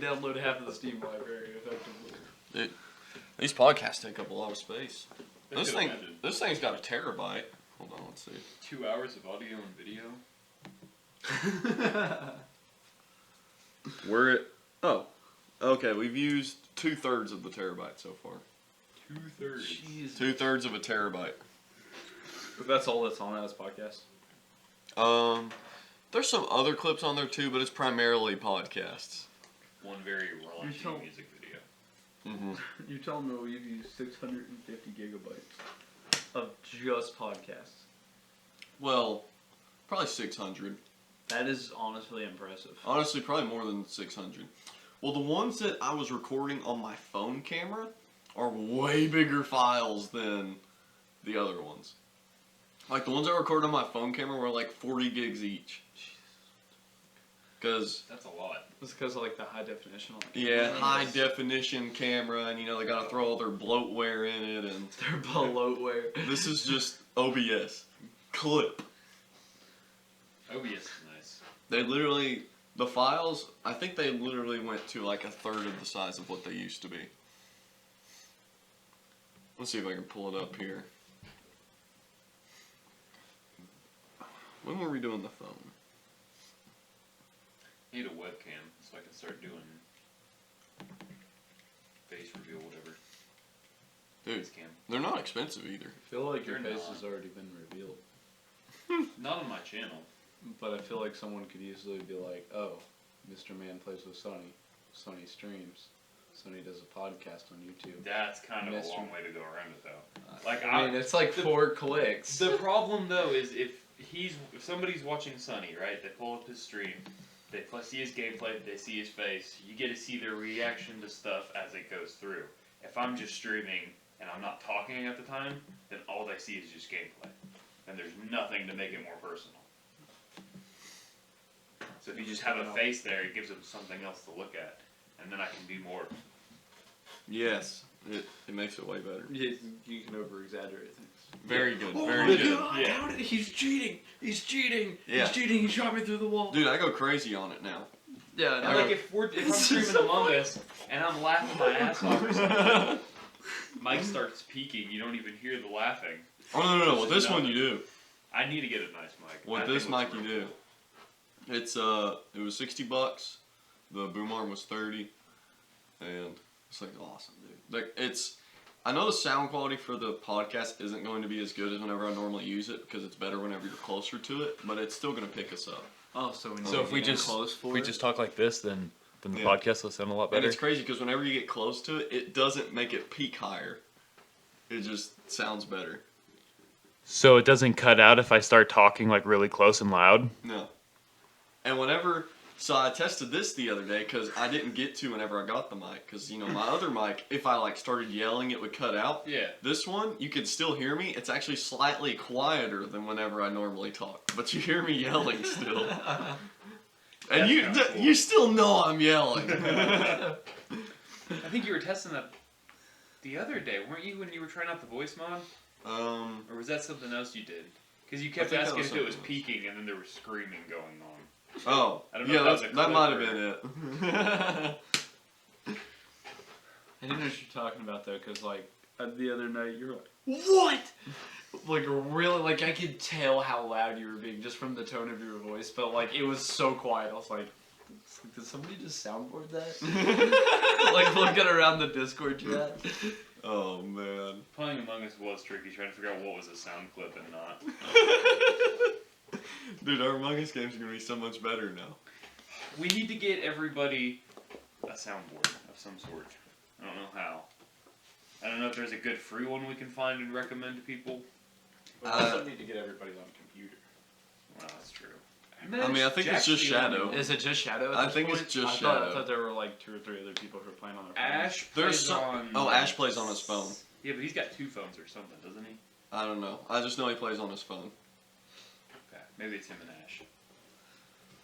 Download half of the Steam library effectively. Dude, these podcasts take up a lot of space. This thing's got a terabyte. Hold on, let's see. 2 hours of audio and video. We're at okay. We've used 2/3 of the terabyte so far. 2/3. Jeez. 2/3 of a terabyte. That's all that's on this podcast. There's some other clips on there too, but it's primarily podcasts. One very raunchy music video. Mm-hmm. You're telling me we've used 650 gigabytes of just podcasts. Well, probably 600. That is honestly impressive. Honestly, probably more than 600. Well, the ones that I was recording on my phone camera are way bigger files than the other ones. Like, the ones I recorded on my phone camera were like 40 gigs each. Because... That's a lot. It's because of like the high definition on it. Yeah, high definition camera, and you know, they gotta throw all their bloatware in it, and... Their bloatware. This is just OBS. Clip. OBS is nice. They literally... The files, I think they literally went to like 1/3 of the size of what they used to be. Let's see if I can pull it up here. When were we doing the phone? I need a webcam so I can start doing face reveal, whatever. Dude, Face cam. they're not expensive either. I feel like your They're face not. has already been revealed. Not on my channel. But I feel like someone could easily be like, oh, Mr. Man plays with Sonny. Sonny streams. Sonny does a podcast on YouTube. That's kind of a Mr. long way to go around it, though. Like, I mean, it's like 4 clicks. The problem, though, is if somebody's watching Sonny, right? They pull up his stream, they see his gameplay, they see his face. You get to see their reaction to stuff as it goes through. If I'm just streaming and I'm not talking at the time, then all they see is just gameplay, and there's nothing to make it more personal. So if you just have a face there, it gives them something else to look at, and then I can be more. Yes, it makes it way better. You can over-exaggerate things. Very good, Oh very my good. God, how did he's cheating! He's cheating! Yeah. He's cheating! He shot me through the wall! Dude, I go crazy on it now. Yeah, And like if I'm This is streaming so Among funny. Us and I'm laughing my ass off or something, Mike starts peeking. You don't even hear the laughing. Oh, no. With this one you do. I need to get a nice mic. With That this thing looks mic you really do. cool. It's it was $60. The boom arm was 30, and it's like awesome, dude. Like I know the sound quality for the podcast isn't going to be as good as whenever I normally use it because it's better whenever you're closer to it, but it's still gonna pick us up. Oh, so we So if we just talk like this, then the Yeah. podcast will sound a lot And better. it's crazy because whenever you get close to it, it doesn't make it peak higher. It just sounds better. So it doesn't cut out if I start talking like really close and loud. No. And so I tested this the other day because I didn't get to whenever I got the mic because, you know, my other mic, if I like started yelling, it would cut out. Yeah. This one, you can still hear me. It's actually slightly quieter than whenever I normally talk, but you hear me yelling still. And That's kinda cool. you still know I'm yelling. I think you were testing that the other day, weren't you, when you were trying out the voice mod? Or was that something else you did? Because you kept think that asking was if it was something else. peaking and then there was screaming going on. Oh, I don't know yeah, if that was a that clip might have or- been it. I didn't know what you're talking about though, because like the other night you were like, what? Like really, like I could tell how loud you were being just from the tone of your voice, but like it was so quiet. I was like, did somebody just soundboard that? Like looking around the Discord chat. Oh, man. Playing Among Us was tricky, trying to figure out what was a sound clip and not. Dude, our Among Us games are going to be so much better now. We need to get everybody a soundboard of some sort. I don't know how. I don't know if there's a good free one we can find and recommend to people. We also need to get everybody on a computer. Well, that's true. I mean, I think it's just Shadow. Is it just Shadow? At I this think point? it's just I Shadow. thought there were like 2 or 3 other people who are playing on their phones. Ash There's plays some. on... Oh, Ash plays on his phone. Yeah, but he's got 2 phones or something, doesn't he? I don't know. I just know he plays on his phone. Okay, maybe it's him and Ash.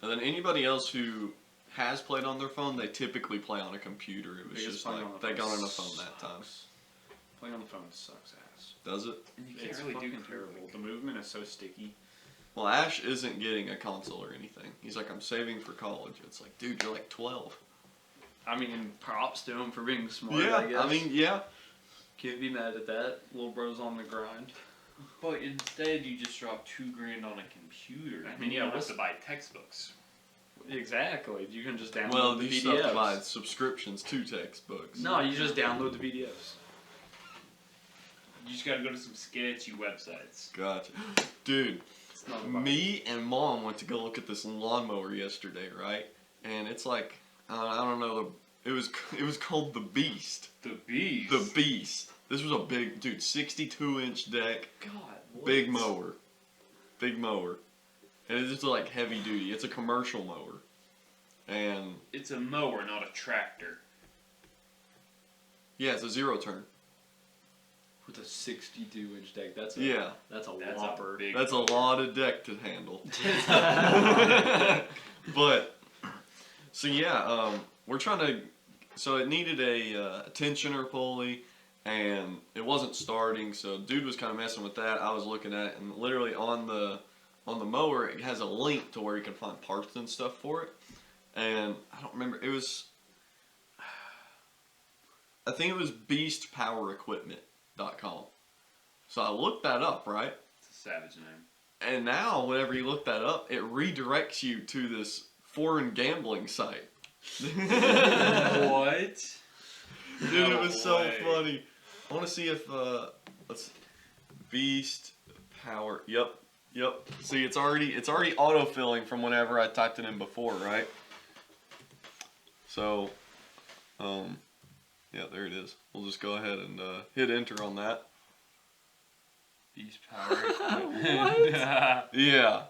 And then anybody else who has played on their phone, they typically play on a computer. It was Because just playing like on the they phone got on a phone that time. sucks. Playing on the phone sucks ass. Does it? And you It's can't really do fucking terrible. The movement is so sticky. Well, Ash isn't getting a console or anything. He's like, I'm saving for college. It's like, dude, you're like 12. I mean, props to him for being smart. Yeah, I guess. I mean, yeah. Can't be mad at that. Little bro's on the grind. But instead, you just drop $2,000 on a computer. I I mean, mean, you yeah, don't have what's- to buy textbooks. Exactly. You can just download Well, the you still have to buy PDFs. subscriptions to textbooks. No, you just download the PDFs. You just gotta go to some sketchy websites. Gotcha. Dude, It's not about me and Mom went to go look at this lawnmower yesterday, right? And it's like, I don't know, it was called the Beast. The bees. The Beast. This was a big, dude, 62-inch deck, God. What? big mower. Big mower. And it's just like heavy duty. It's a commercial mower. And It's a mower, not a tractor. yeah, it's a zero turn. With a 62-inch deck. That's a Yeah. That's a That's whopper. a big. That's a mower. lot of deck to handle. But so yeah, we're trying to. So it needed a tensioner pulley, and it wasn't starting. So dude was kind of messing with that. I was looking at it, and literally on the mower, it has a link to where you can find parts and stuff for it. And I don't remember. It was. I think it was BeastPowerEquipment.com. So I looked that up, right? It's a savage name. And now, whenever you look that up, it redirects you to this foreign gambling site. What? Dude, it was so way. funny. I want to see if let's Beast Power. Yep. See, it's already autofilling from whenever I typed it in before, right? So, yeah, there it is. We'll just go ahead and hit enter on that. Beast Power. Yeah,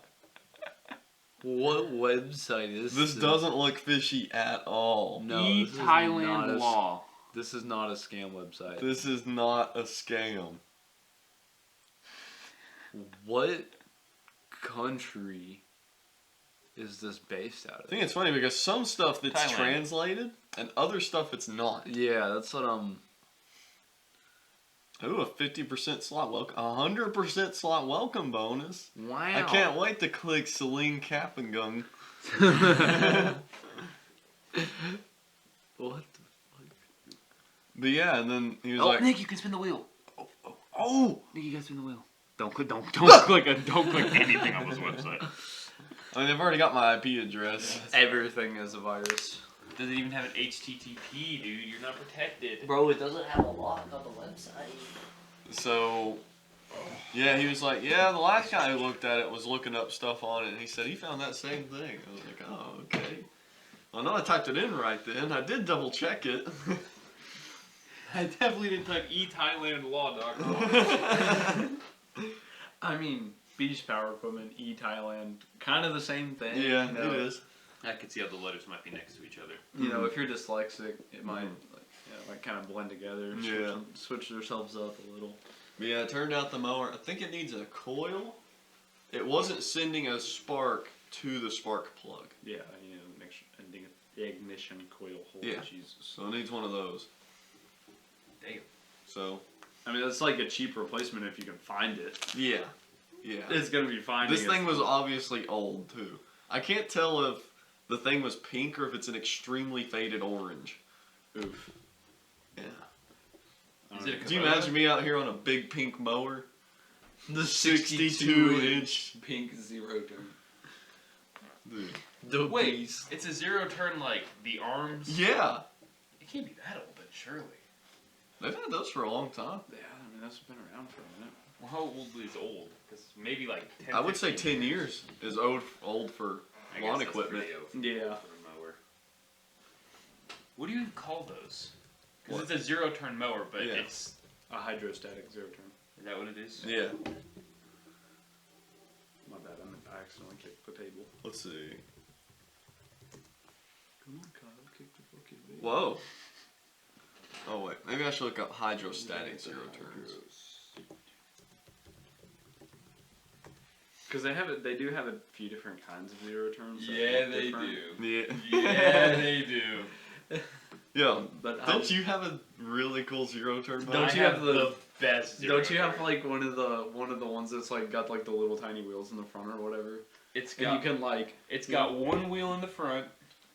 What website is this doesn't look fishy at all. No, E this is not Thailand a- Law. This is not a scam website. This is not a scam. What country is this based out I of? think it's funny because some stuff that's Thailand. translated and other stuff it's not. Yeah, that's what Ooh, a 50% slot welcome, 100% slot welcome bonus. Wow. I can't wait to click Celine Cappengung. What? But yeah, and then he was Oh, like, Nick, you can spin the wheel. "Oh, Nick, you can spin the wheel. Don't click anything on this website. I mean, they've already got my IP address." Everything is a virus. Does it even have an HTTP, dude? You're not protected. Bro, it doesn't have a lock on the website. So, yeah, he was like, "Yeah, the last guy who looked at it was looking up stuff on it, and he said he found that same thing." I was like, "Oh, okay." Well, I know I typed it in right then. I did double check it. I definitely didn't type eThailandlaw.com. I mean, Beach Power Equipment, Thailand, kind of the same thing. Yeah, you know? it is. I could see how the letters might be next to each other. You know, if you're dyslexic, it might like kind of blend together. Yeah. Switch themselves up a little. But yeah, it turned out the mower, I think it needs a coil. It wasn't sending a spark to the spark plug. Yeah, you know, the ignition coil hole. Yeah. Jesus. So it needs one of those. Damn. So, I mean, that's like a cheap replacement if you can find it. yeah. Yeah. It's gonna be fine. This thing was obviously old, too. I can't tell if the thing was pink or if it's an extremely faded orange. Oof. Yeah. Is it a Do you Kubota? imagine me out here on a big pink mower? The 62-inch. pink zero turn. Dude. The Wait, beast. it's a zero turn like the arms? Yeah. It can't be that old then, surely. They've had those for a long time. Yeah, I mean that's been around for a minute. Well, how old is old? Because maybe like 10 I would say 15 10 years is old for I guess lawn that's equipment. pretty old for- Yeah. for a mower. What do you even call those? Because What? it's a zero turn mower, but Yeah. it's. A hydrostatic zero turn. Is that what it is? Yeah. My bad, I accidentally kicked the table. Let's see. Come on, Kyle, kick the fucking table. Whoa. Oh wait, maybe I should look up hydrostatic zero turns. Because they do have a few different kinds of zero turns. that Yeah, look they different. do. Yeah. Yeah, they do. Yeah. But Don't you have a really cool zero turn? Don't I mower? you have have the- the best zero Don't you have turn. like one of the ones that's like got like the little tiny wheels in the front or whatever? It's And got you can like it's got one wheel in the front,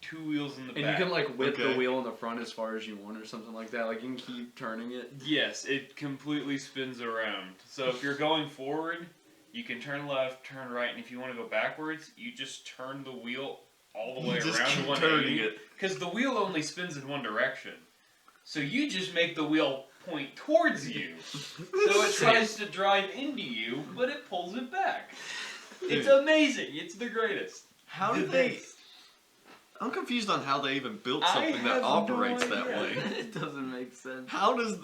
2 wheels in the And back. you can like whip Okay. the wheel in the front as far as you want or something like that. Like you can keep turning it. Yes, it completely spins around. So if you're going forward, you can turn left, turn right, and if you want to go backwards, you just turn the wheel all the way Just around keep 180. turning it. Because the wheel only spins in one direction. So you just make the wheel point towards you. So it tries to drive into you, but it pulls it back. It's Dude. amazing. It's the greatest. How The did they? best. I'm confused on how they even built I something that have no operates that idea. way. It doesn't make sense. How does?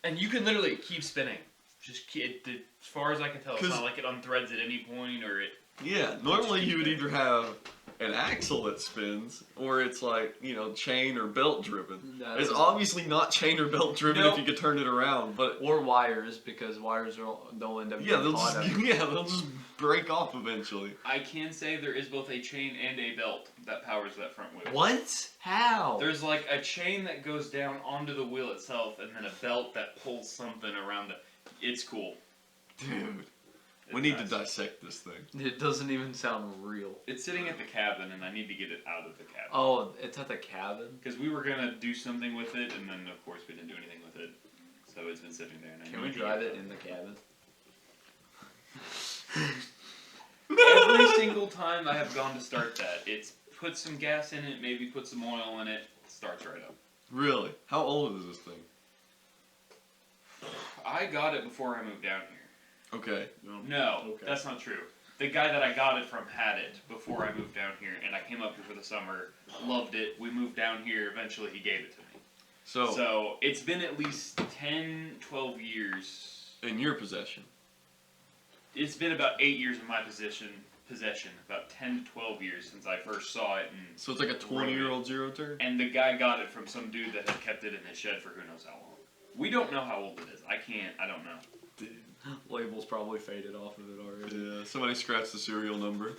And you can literally keep spinning. Just keep, as far as I can tell, it's 'Cause- not like it unthreads at any point or it. Yeah, normally you would either have an axle that spins, or it's like, chain or belt driven. No, It's it's- obviously not chain or belt driven Nope. if you could turn it around, but Or wires, because wires they'll end up yeah, getting they'll caught just up. they'll just break off eventually. I can say there is both a chain and a belt that powers that front wheel. What? How? There's like a chain that goes down onto the wheel itself, and then a belt that pulls something around it. It's cool. Dude, It's we need nice. to dissect this thing. It doesn't even sound real. It's sitting at the cabin, and I need to get it out of the cabin. Oh, it's at the cabin? Because we were gonna do something with it, and then of course we didn't do anything with it. So it's been sitting there. And I Can we need to drive get it in the cabin? Every single time I have gone to start that, it's put some gas in it, maybe put some oil in it, starts right up. Really? How old is this thing? I got it before I moved down here. Okay. No, Okay. that's not true. The guy that I got it from had it before I moved down here, and I came up here for the summer, loved it. We moved down here, eventually he gave it to me. So, So it's been at least 10, 12 years. in your possession. It's been about 8 years in my possession, about 10 to 12 years since I first saw it, So it's like a 20-year-old zero turn? and the guy got it from some dude that had kept it in his shed for who knows how long. We don't know how old it is. I don't know. Dude. Label's probably faded off of it already. Yeah, somebody scratched the serial number.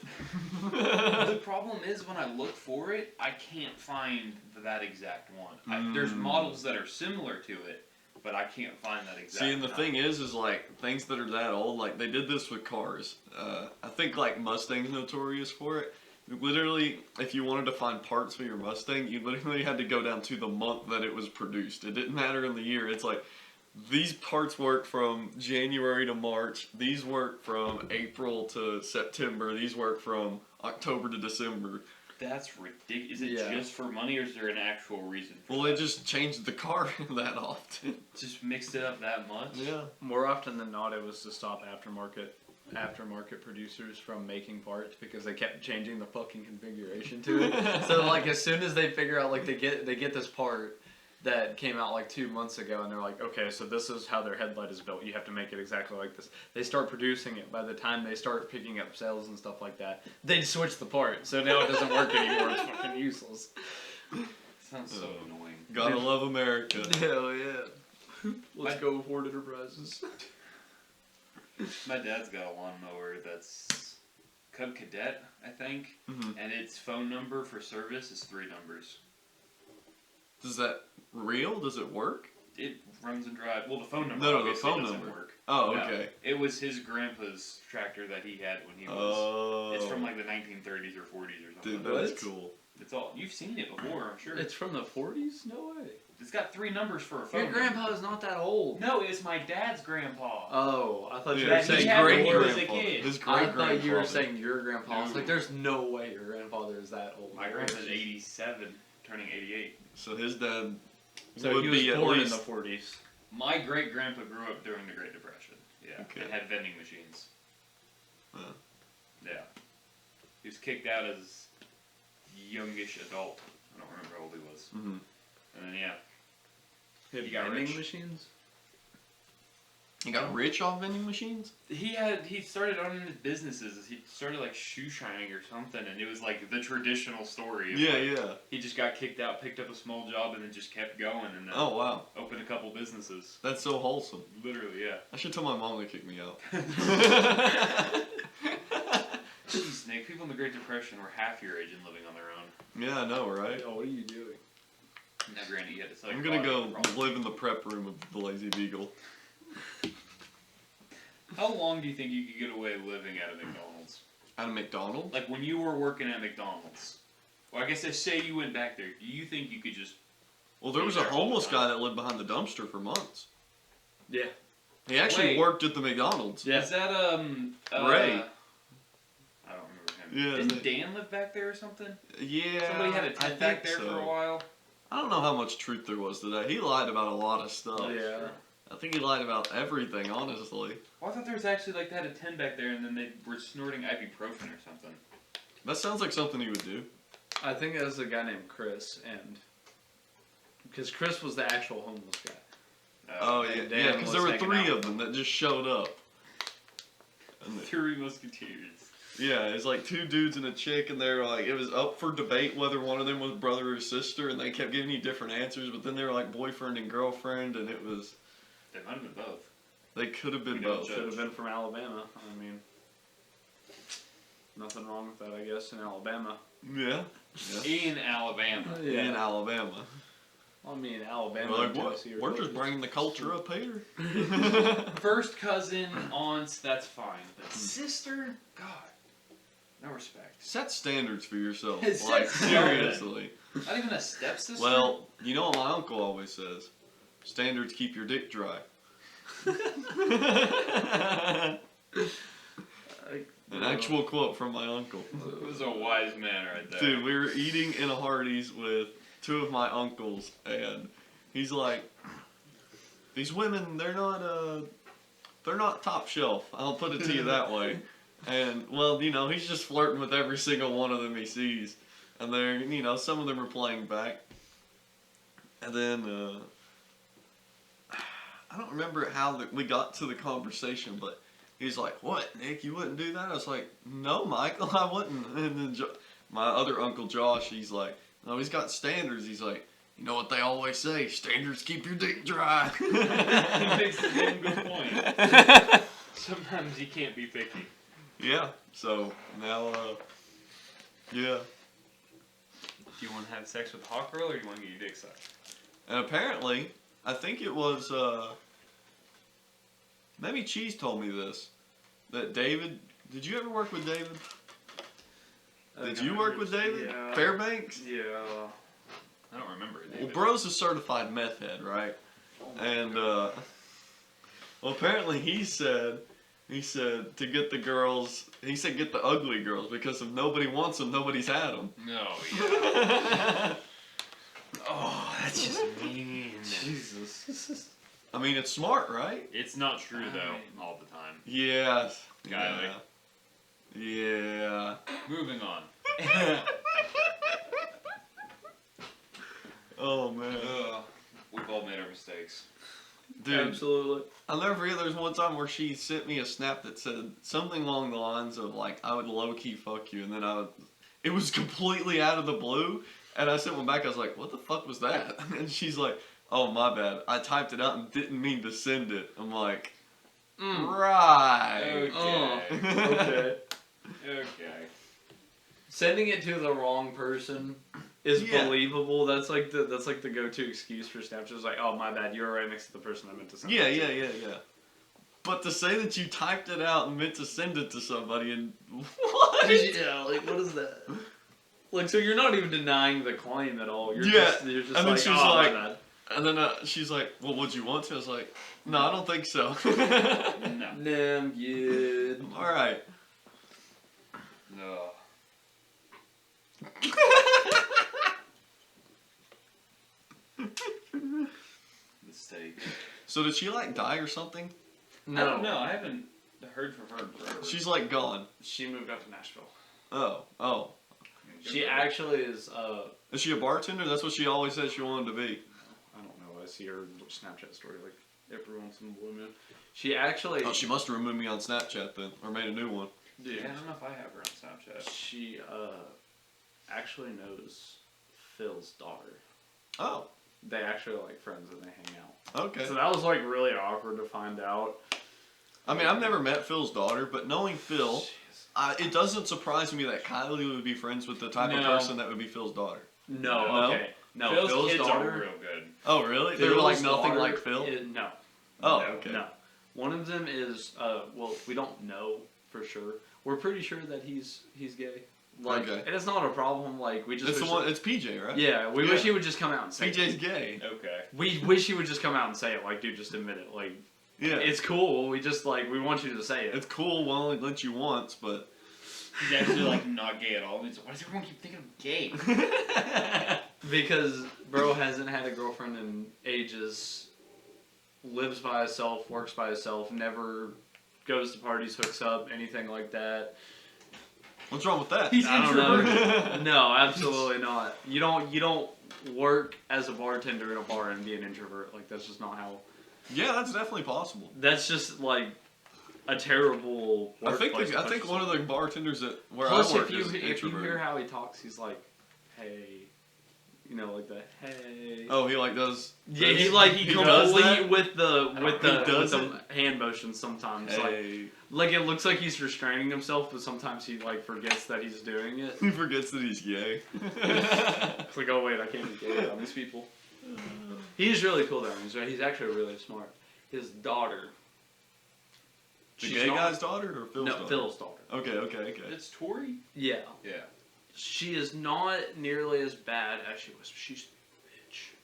The problem is when I look for it, I can't find that exact one. There's models that are similar to it, but I can't find that exact See, and the one. thing is like, things that are that old, like, they did this with cars. I think, like, Mustang's notorious for it. Literally, if you wanted to find parts for your Mustang, you literally had to go down to the month that it was produced. It didn't matter in the year. It's like, these parts work from January to March. These work from April to September. These work from October to December. That's ridiculous. Is it Yeah. just for money, or is there an actual reason for Well, that? they just changed the car that often. Just mixed it up that much? Yeah. More often than not, it was to stop aftermarket producers from making parts because they kept changing the fucking configuration to it. So like as soon as they figure out like they get this part that came out like 2 months ago and they're like, okay, so this is how their headlight is built. You have to make it exactly like this. They start producing it. By the time they start picking up sales and stuff like that, they switch the part. So now it doesn't work anymore. It's fucking useless. Sounds so annoying. Gotta love America. Hell yeah. Let's go Ford Enterprises. My dad's got a lawnmower that's Cub Cadet, I think, Mhm. and its phone number for service is 3 numbers. Is that real? Does it work? It runs and drives. Well, the phone number No, the obviously phone doesn't number. work. Oh, No, okay. It was his grandpa's tractor that he had when he was. Oh. It's from like the 1930s or 40s or something. Dude, that is cool. It's all you've seen it before, I'm sure. It's from the 40s? No way. It's got 3 numbers for a phone. Your grandpa is not that old. No, it's my dad's grandpa. Oh, I thought you Yeah, were That he saying had when great he was a grandpa. kid. His I great thought you were grandfather. saying your grandpa. I was like, No. there's no way your grandfather is that old. My grandpa's 87, turning 88. So his dad So would he was be at born in least. the 40s. My great grandpa grew up during the Great Depression. Yeah, Okay. and had vending machines. Huh. Yeah, he was kicked out as youngish adult. I don't remember how old he was. Mhm. And then yeah, He got vending rich. machines? He got rich off vending machines? he started owning his businesses. He started like shoe shining or something, and it was like the traditional story. Of, Yeah, like, yeah. He just got kicked out, picked up a small job, and then just kept going, and then Oh, wow. opened a couple businesses. That's so wholesome. Literally, yeah. I should tell my mom to kick me out. Jeez, Nick, people in the Great Depression were half your age and living on their own. Yeah, I know, right? Oh, what are you doing? Now, granted, you had to sell your I'm gonna body, go probably. live in the prep room of the Lazy Beagle. How long do you think you could get away living at a McDonald's? At a McDonald's? Like when you were working at McDonald's, Well, I guess if say you went back there, do you think you could just? Well, there was a There all the homeless time. guy that lived behind the dumpster for months. Yeah. He actually Wait. worked at the McDonald's. Yeah. Is that Ray. I don't remember him. Yeah, Didn't Dan live back there or something? Yeah. Somebody had a I tent back think there so. for a while. I don't know how much truth there was to that. He lied about a lot of stuff. Yeah. I think he lied about everything, honestly. Well, I thought there was actually like they had a tent back there, and then they were snorting ibuprofen or something. That sounds like something he would do. I think that was a guy named Chris, and because Chris was the actual homeless guy. Oh, and yeah. Dan Yeah, because was there were hanging 3 out of them that just showed up. And Three Musketeers. yeah, it's like 2 dudes and a chick, and they're like, it was up for debate whether one of them was brother or sister, and they kept giving you different answers, but then they were like boyfriend and girlfriend, and it was, They might have been both. they could have been We don't both. judge. Should have been from Alabama. I mean, nothing wrong with that, I guess, in Alabama. Yeah. In Alabama. In Alabama. I mean, Alabama. We're like, and what? Tennessee are We're just related. bringing the culture up here. First cousin, aunts, that's fine. But sister, God, no respect. Set standards for yourself. Set Like, standards. seriously. Not even a stepsister. Well, you know what my uncle always says? Standards keep your dick dry. An actual quote from my uncle. it was a wise man right there. Dude, we were eating in a Hardee's with 2 of my uncles, and he's like, these women, they're not top shelf. I'll put it to you that way. And, well, you know, he's just flirting with every single one of them he sees. And they're, you know, some of them are playing back. And then, I don't remember how we got to the conversation, but he's like, what, Nick, you wouldn't do that? I was like, no, Michael, I wouldn't. And then my other uncle Josh, he's like, no, he's got standards. He's like, you know what they always say, standards keep your dick dry. He makes a damn good point. Sometimes you can't be picky. Yeah, so now, yeah. Do you want to have sex with Hawk Girl or do you want to get your dick sucked? And apparently, I think it was, maybe Cheese told me this, that David, did you ever work with David? Did you work with David? Yeah. Fairbanks? Yeah. I don't remember it. Well, bro's a certified meth head, right? And, well, apparently he said to get the girls, he said get the ugly girls, because if nobody wants them, nobody's had them. No, yeah. Oh, that's just mean. Jesus. I mean, it's smart, right? It's not true though, all the time. Yes. Kylie. Yeah. Moving on. Oh, man. We've all made our mistakes. Dude, Absolutely. I'll never forget there was one time where she sent me a snap that said something along the lines of, like, I would low-key fuck you, and then it was completely out of the blue, and I sent one back, I was like, what the fuck was that? And she's like, oh, my bad, I typed it out and didn't mean to send it. I'm like, right. Okay. Okay. Okay. Sending it to the wrong person is Yeah. believable. That's like the go-to excuse for Snapchat. It's like, oh my bad, you were right next to the person I meant to send. Yeah, it to. yeah. But to say that you typed it out and meant to send it to somebody and what? Yeah, like what is that? Like, so you're not even denying the claim at all. You're Yeah, you're just and then like, she was oh, like- my bad. And then she's like, well, would you want to? I was like, no, I don't think so. No. Nah, I'm good. All right. No. Mistake. So did she like die or something? I don't know. I haven't heard from her in forever. She's like gone. She moved up to Nashville. Oh. She actually is. Is she a bartender? That's what she always said she wanted to be. I don't know. I see her Snapchat story like every once in a blue moon. She actually. Oh, she must have removed me on Snapchat then, or made a new one. Dude, Yeah, I don't know if I have her on Snapchat. she actually knows Phil's daughter. Oh, They actually are like friends and they hang out. okay. So that was like really awkward to find out. I mean, I've never met Phil's daughter, but knowing Phil, Jeez. it doesn't surprise me that Kylie would be friends with the type of No. person that would be Phil's daughter. No, No? okay. No, Phil's kids daughter. are real good. Oh, really? They're Phil's like nothing daughter like Phil? no. Oh, No, okay. No. One of them is, well, we don't know for sure. We're pretty sure that he's gay. Like, Okay. and it's not a problem. Like, we just It's the wish one. It's PJ, right? yeah, we Yeah. wish he would just come out and say PJ's it. gay. Okay. We wish he would just come out and say it. Like, dude, just admit it. Like, Yeah. it's cool. We just like we want you to say it. It's cool. We'll only let you once, but. He's actually like not gay at all. He's like, why does everyone keep thinking I'm gay? Because bro hasn't had a girlfriend in ages, lives by himself, works by himself, never goes to parties, hooks up, anything like that. What's wrong with that? He's I don't know. introverted. No, absolutely not. You don't work as a bartender in a bar and be an introvert. Like, that's just not how. Yeah, that's definitely possible. That's just like a terrible. I think workplace to I put think one of yourself the bartenders at where Plus, I work if you is if you introverted. hear how he talks, he's like, hey, you know, like the hey. Oh, he like does. Yeah, this? he like he does complete that? with the does hand motions sometimes. Hey. Like it looks like he's restraining himself, but sometimes he like forgets that he's doing it. He forgets that he's gay. It's like, oh wait, I can't be gay around these people. He's really cool though. He's actually really smart. His daughter. The she's gay not- guy's daughter or Phil's No, daughter? Phil's daughter. Okay. It's Tori? Yeah. Yeah. She is not nearly as bad as she was. She's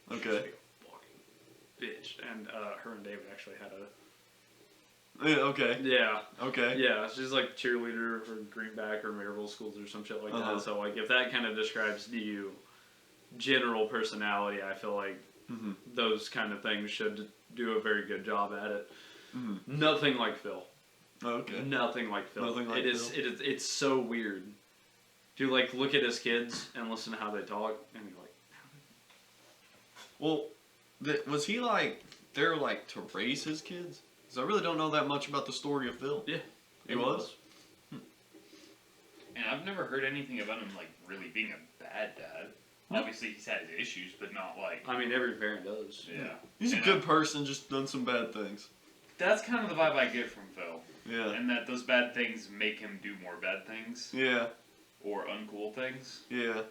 a bitch. Okay. She's like a fucking bitch. And her and David actually had a. Yeah, okay. Yeah. Okay. Yeah, she's like cheerleader for Greenback or Maryville schools or some shit like Uh-huh. that. So like, if that kind of describes to you general personality, I feel like Mm-hmm. those kind of things should do a very good job at it. Mm-hmm. Nothing like Phil. Okay. Nothing like Phil. Nothing like It is. Phil? It's so weird. Do like look at his kids and listen to how they talk, and you're like, Well, was he like there like to raise his kids? Because I really don't know that much about the story of Phil. yeah, He was? And I've never heard anything about him like really being a bad dad. Obviously he's had his issues, but not like I mean, every parent does. yeah. He's a And good person, just done some bad things. That's kind of the vibe I get from Phil. Yeah. And that those bad things make him do more bad things Yeah. or uncool things. Yeah.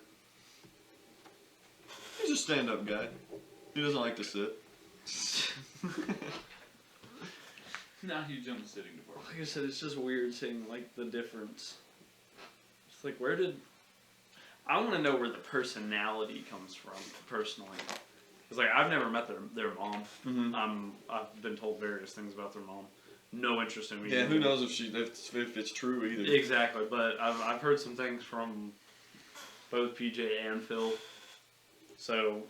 He's a stand-up guy. He doesn't like to sit. Not huge on the sitting department. Like I said, it's just weird seeing like the difference. It's like where did I want to know where the personality comes from personally? Because like I've never met their mom. Mm-hmm. I've been told various things about their mom. No interest in me. Yeah, who knows if it's true either. Exactly, but I've heard some things from both PJ and Phil. So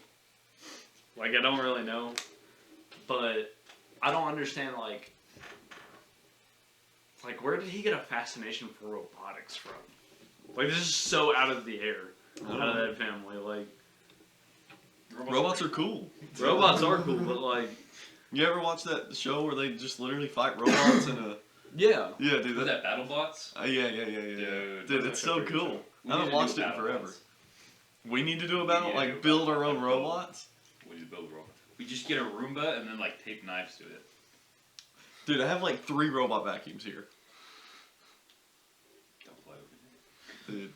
like I don't really know, but I don't understand like where did he get a fascination for robotics from? Like this is so out of the air out of that family. Like Robots are cool. robots are cool, but like You ever watch that show where they just literally fight robots in a... yeah. Yeah, dude. Was that BattleBots? Yeah. Dude, Dude, those it's are so pretty cool. cool. I haven't watched it in forever. We need to do a battle? Yeah, do Like, a build battle. our own robots? We just build robots. We just get a Roomba and then like tape knives to it. Dude, I have like 3 robot vacuums here. Don't play with me. Dude.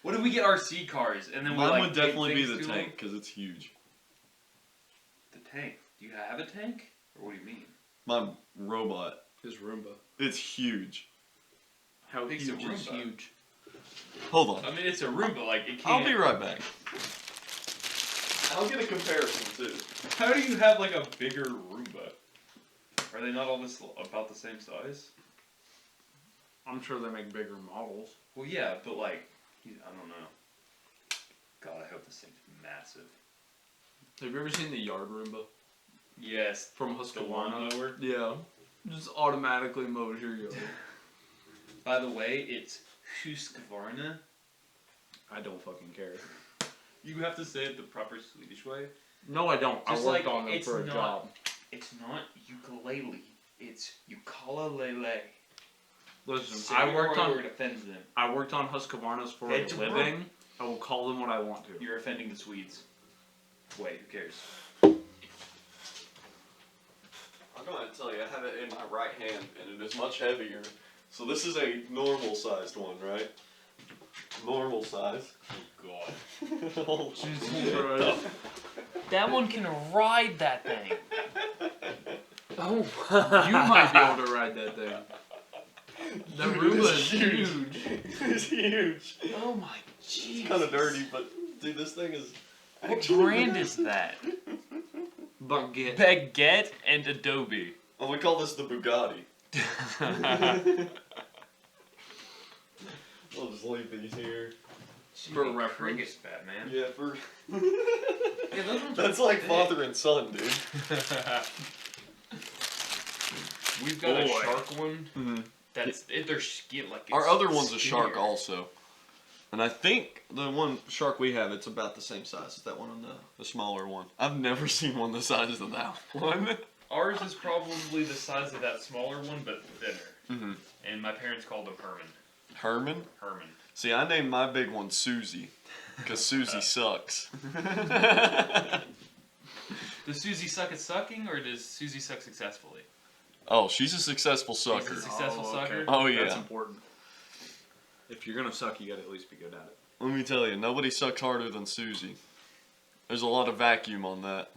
What if we get RC cars and then we Mine like would definitely be tape the things to tank, them? because it's huge. The tank. Do you have a tank? Or what do you mean? My robot, His Roomba. it's huge. How Big's a huge is Roomba? huge? Hold on. I mean, it's a Roomba. Like it I'll can't. be right back. I'll get a comparison, too. How do you have like a bigger Roomba? Are they not all about the same size? I'm sure they make bigger models. Well, yeah, but like, I don't know. God, I hope this thing's massive. Have you ever seen the Yard Roomba Yes. from The lawn Husqvarna? mower. Yeah. Just automatically mows your yard. By the way, it's Husqvarna. I don't fucking care. You have to say it the proper Swedish way. No, I don't. Just I worked like, on them it's for a not- job. It's not ukulele. It's ukulele. Listen, Say I your worked on word offends them. I worked on Husqvarnas for a It's living. I will call them what I want to. You're offending the Swedes. Wait, who cares? I'm going to tell you, I have it in my right hand, and it is much heavier. So this is a normal sized one, right? Normal size. God. Oh, That one can ride that thing. Oh, you might be able to ride that thing. The Roomba is huge. huge. It's huge. Oh my jeez. It's kind of dirty, but dude, this thing is. What actually brand good. is that? Baguette. Baguette and Adobe. Oh, we call this the Bugatti. I'll just leave these here. For reference. Friggin' Batman. Yeah, for. Yeah, those ones That's are like thick. father and son, dude. We've got a Boy. shark one. Mm-hmm. That's their skin like. Our it's other one's a shark skinnier. also. And I think the one shark we have, it's about the same size as that one on the smaller one. I've never seen one the size of that one. Ours is probably the size of that smaller one, but thinner. Mm-hmm. And my parents called him Herman. Herman? Herman. See, I named my big one Susie. Because Susie sucks. Does Susie suck at sucking, or does Susie suck successfully? Oh, she's a successful sucker. She's a successful sucker? Oh, yeah. That's important. If you're gonna suck, you gotta at least be good at it. Let me tell you, nobody sucks harder than Susie. There's a lot of vacuum on that.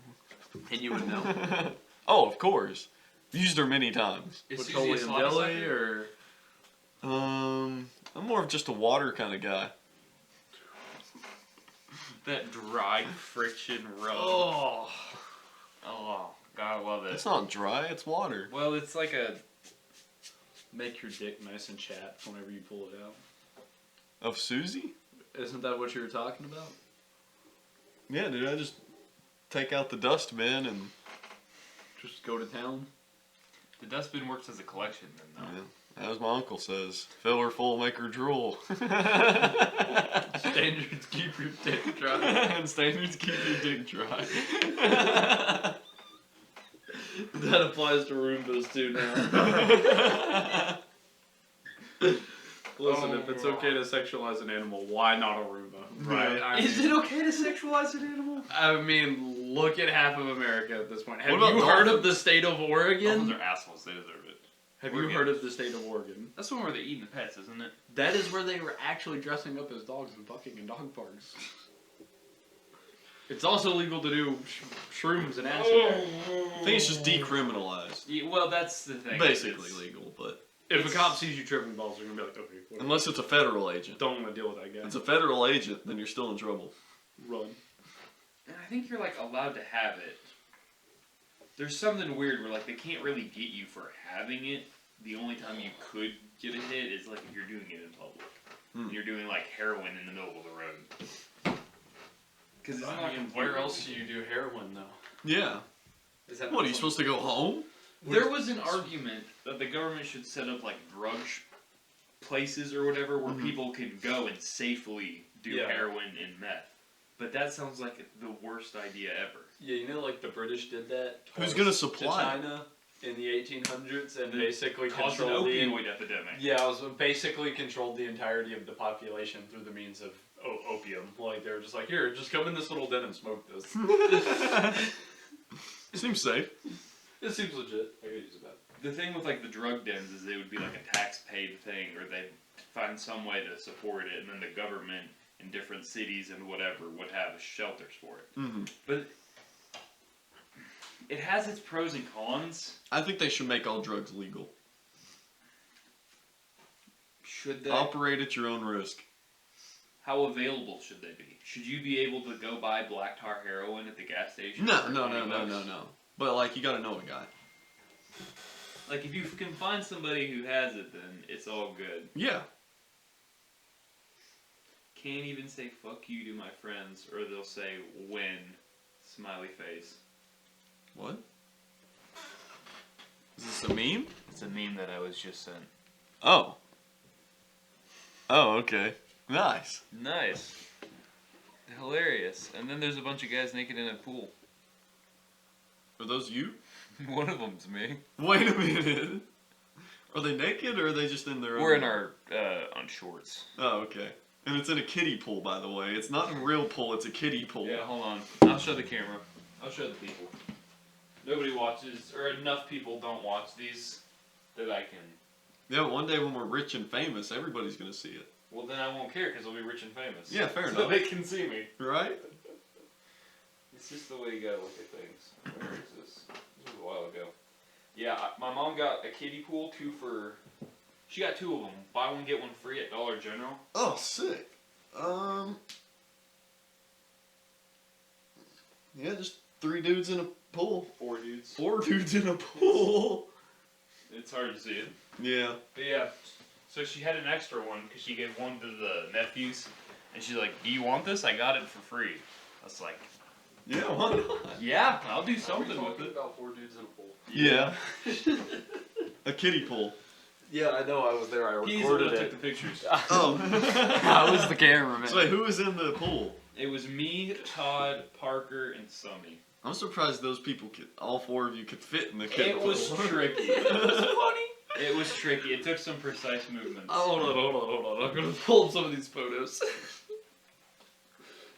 And you would know. Oh, of course. Used her many times. Is Susie a Petroleum sloppy jelly sucker? or I'm more of just a water kind of guy. That dry friction rub. oh, Oh, God, I love it. It's not dry, it's water. Well, it's like a. make your dick nice and chapped whenever you pull it out. Of Susie? Isn't that what you were talking about? Yeah, dude, I just take out the dustbin and Just go to town. The dustbin works as a collection, then, though. as my uncle says, fill her full, make her drool. Standards keep your dick dry. And standards keep your dick dry. That applies to Roombas too now. Listen, if it's okay to sexualize an animal, why not a Roomba? Right? Is it okay to sexualize an animal? I mean, look at half of America at this point. Have What you about heard of dolphins? the state of Dolphins Oregon? are assholes. They deserve it. Have you heard of the state of Oregon? That's the one where they're eating the pets, isn't it? That is where they were actually dressing up as dogs and fucking in dog parks. It's also legal to do shrooms and acid. I think it's just decriminalized. Yeah, well, that's the thing. Basically It's- legal, but If a cop sees you tripping balls, they're gonna be like, okay, whatever. unless it's a federal agent. Don't want to deal with that guy. If it's a federal agent, then you're still in trouble. Run. And I think you're like allowed to have it. There's something weird where like they can't really get you for having it. The only time you could get a hit is like if you're doing it in public. Hmm. You're doing like heroin in the middle of the road. Because it's not I mean, where else do you do heroin though? Yeah. Is that What, are you supposed to go home? There was an argument that the government should set up like drug places or whatever where Mhm. people can go and safely do Yeah. heroin and meth. But that sounds like the worst idea ever. Yeah, you know, like the British did that. Who's twice gonna to supply it? China in the 1800s and They basically Caused an controlled the opioid epidemic. Yeah, it was basically controlled the entirety of the population through the means of opium. Like they were just like, here, just come in this little den and smoke this. Seems safe. It seems legit. I could use that. The thing with like the drug dens is it would be like a tax paid thing, or they'd find some way to support it, and then the government in different cities and whatever would have shelters for it. Mm-hmm. But it has its pros and cons. I think they should make all drugs legal. Should they? Operate at your own risk. How available should they be? Should you be able to go buy black tar heroin at the gas station? No, for no, 20 no, no, bucks? no, no. But like, you gotta know a guy. Like if you can find somebody who has it, then it's all good. Yeah. Can't even say fuck you to my friends, or they'll say when, smiley face. What? Is this a meme? It's a meme that I was just sent. Oh. Oh, okay. Nice. Nice. Hilarious. And then there's a bunch of guys naked in a pool. Are those you? One of them's me. Wait a minute. Are they naked or are they just in their We're in underwear? our, on shorts. Oh, okay. And it's in a kiddie pool, by the way. It's not a real pool, it's a kiddie pool. Yeah, hold on. I'll show the camera. I'll show the people. Nobody watches, or enough people don't watch these that I can. Yeah, one day when we're rich and famous, everybody's gonna see it. Well, then I won't care because I'll be rich and famous. Yeah, fair so enough. they can see me. Right? It's just the way you gotta look at things. Where is this? This was a while ago. Yeah, my mom got a kiddie pool, 2 for She got 2 of them. Buy one get one free at Dollar General. Oh, sick. Yeah, just 3 dudes in a pool. 4 dudes. 4 dudes in a pool. It's hard to see it. Yeah. But yeah, so she had an extra one because she gave one to the nephews, and she's like, "Do you want this? I got it for free." I was like, Yeah, why not? "Yeah, I'll do something with it." about 4 dudes in a pool? Yeah. A kiddie pool. Yeah, I know. I was there. I He's the one that took the pictures. Oh. I was the cameraman. So wait, who was in the pool? It was me, Todd, Parker, and Summy. I'm surprised those people all 4 of you could fit in the kiddie It pool. was tricky. It was tricky. It took some precise movements. Oh, hold on. I'm gonna pull up some of these photos.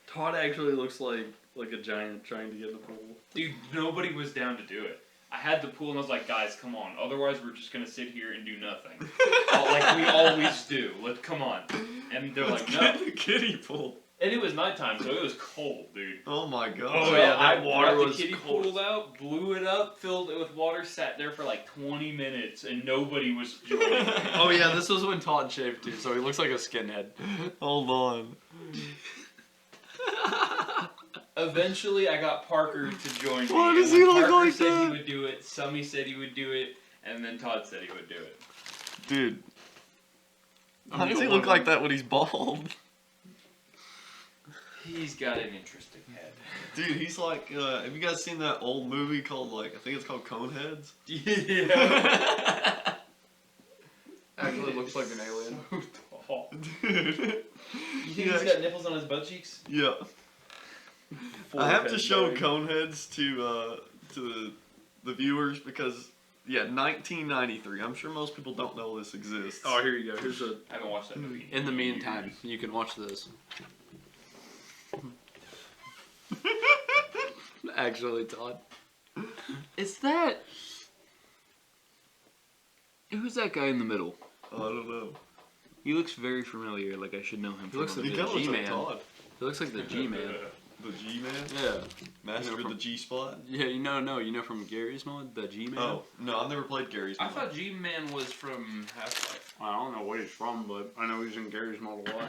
Todd actually looks like a giant trying to get in the pool. Dude, nobody was down to do it. I had the pool and I was like, guys, come on. Otherwise, we're just gonna sit here and do nothing. Like we always do. Come on. And they're like, Let's no. get in the kiddie pool. And it was nighttime, so it was cold, dude. Oh my god. Oh, So yeah, I that water brought was the kiddie cold. pool out, blew it up, filled it with water, sat there for like 20 minutes, and nobody was joining me. Oh yeah, this was when Todd shaved too, so he looks like a skinhead. Hold on. Eventually, I got Parker to join me. Why and does when he look Parker like said that? he would do it, Summy said he would do it, and then Todd said he would do it. Dude. I'm How does the he one look like that when he's bald? He's got an interesting head. Dude, he's like, have you guys seen that old movie called, I think it's called Coneheads? Yeah. Actually looks like an alien. Dude. You think he's got nipples on his butt cheeks? Yeah. I have to show Coneheads to the viewers because, 1993. I'm sure most people don't know this exists. Oh, here you go. Here's a. I haven't watched that movie. In the meantime, you can watch this. Actually, Todd. Is that? Who's that guy in the middle? I don't know. He looks very familiar. Like I should know him. He looks like the the G-Man. Todd. He looks like the G-Man. The G-Man? Yeah. Master of the G-Spot? Yeah, you know from Gary's Mod, the G-Man? Oh, no, I've never played Gary's I Mod. thought G-Man was from Half-Life. I don't know where he's from, but I know he's in Gary's Mod a lot.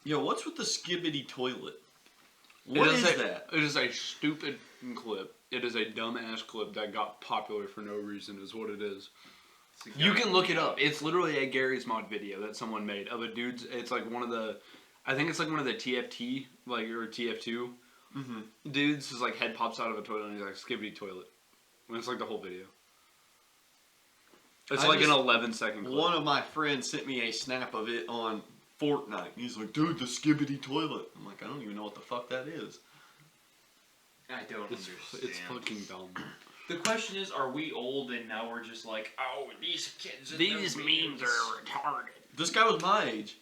Yo, what's with the skibbity toilet? What is that? It is a stupid clip. It is a dumbass clip that got popular for no reason is what it is. You can look it up. It's literally a Gary's Mod video that someone made of a dude's. It's like one of the, I think it's like one of the TFT or TF2 Mm-hmm. dudes. His like head pops out of a toilet and he's like skibbity toilet. And it's like the whole video. It's I like an just- 11-second clip. One of my friends sent me a snap of it on Fortnite. He's like, dude, the skibbity toilet. I'm like, I don't even know what the fuck that is. I don't It's understand. fucking dumb. The question is, are we old and now we're just like, oh, these kids and These their memes are retarded. This guy was my age.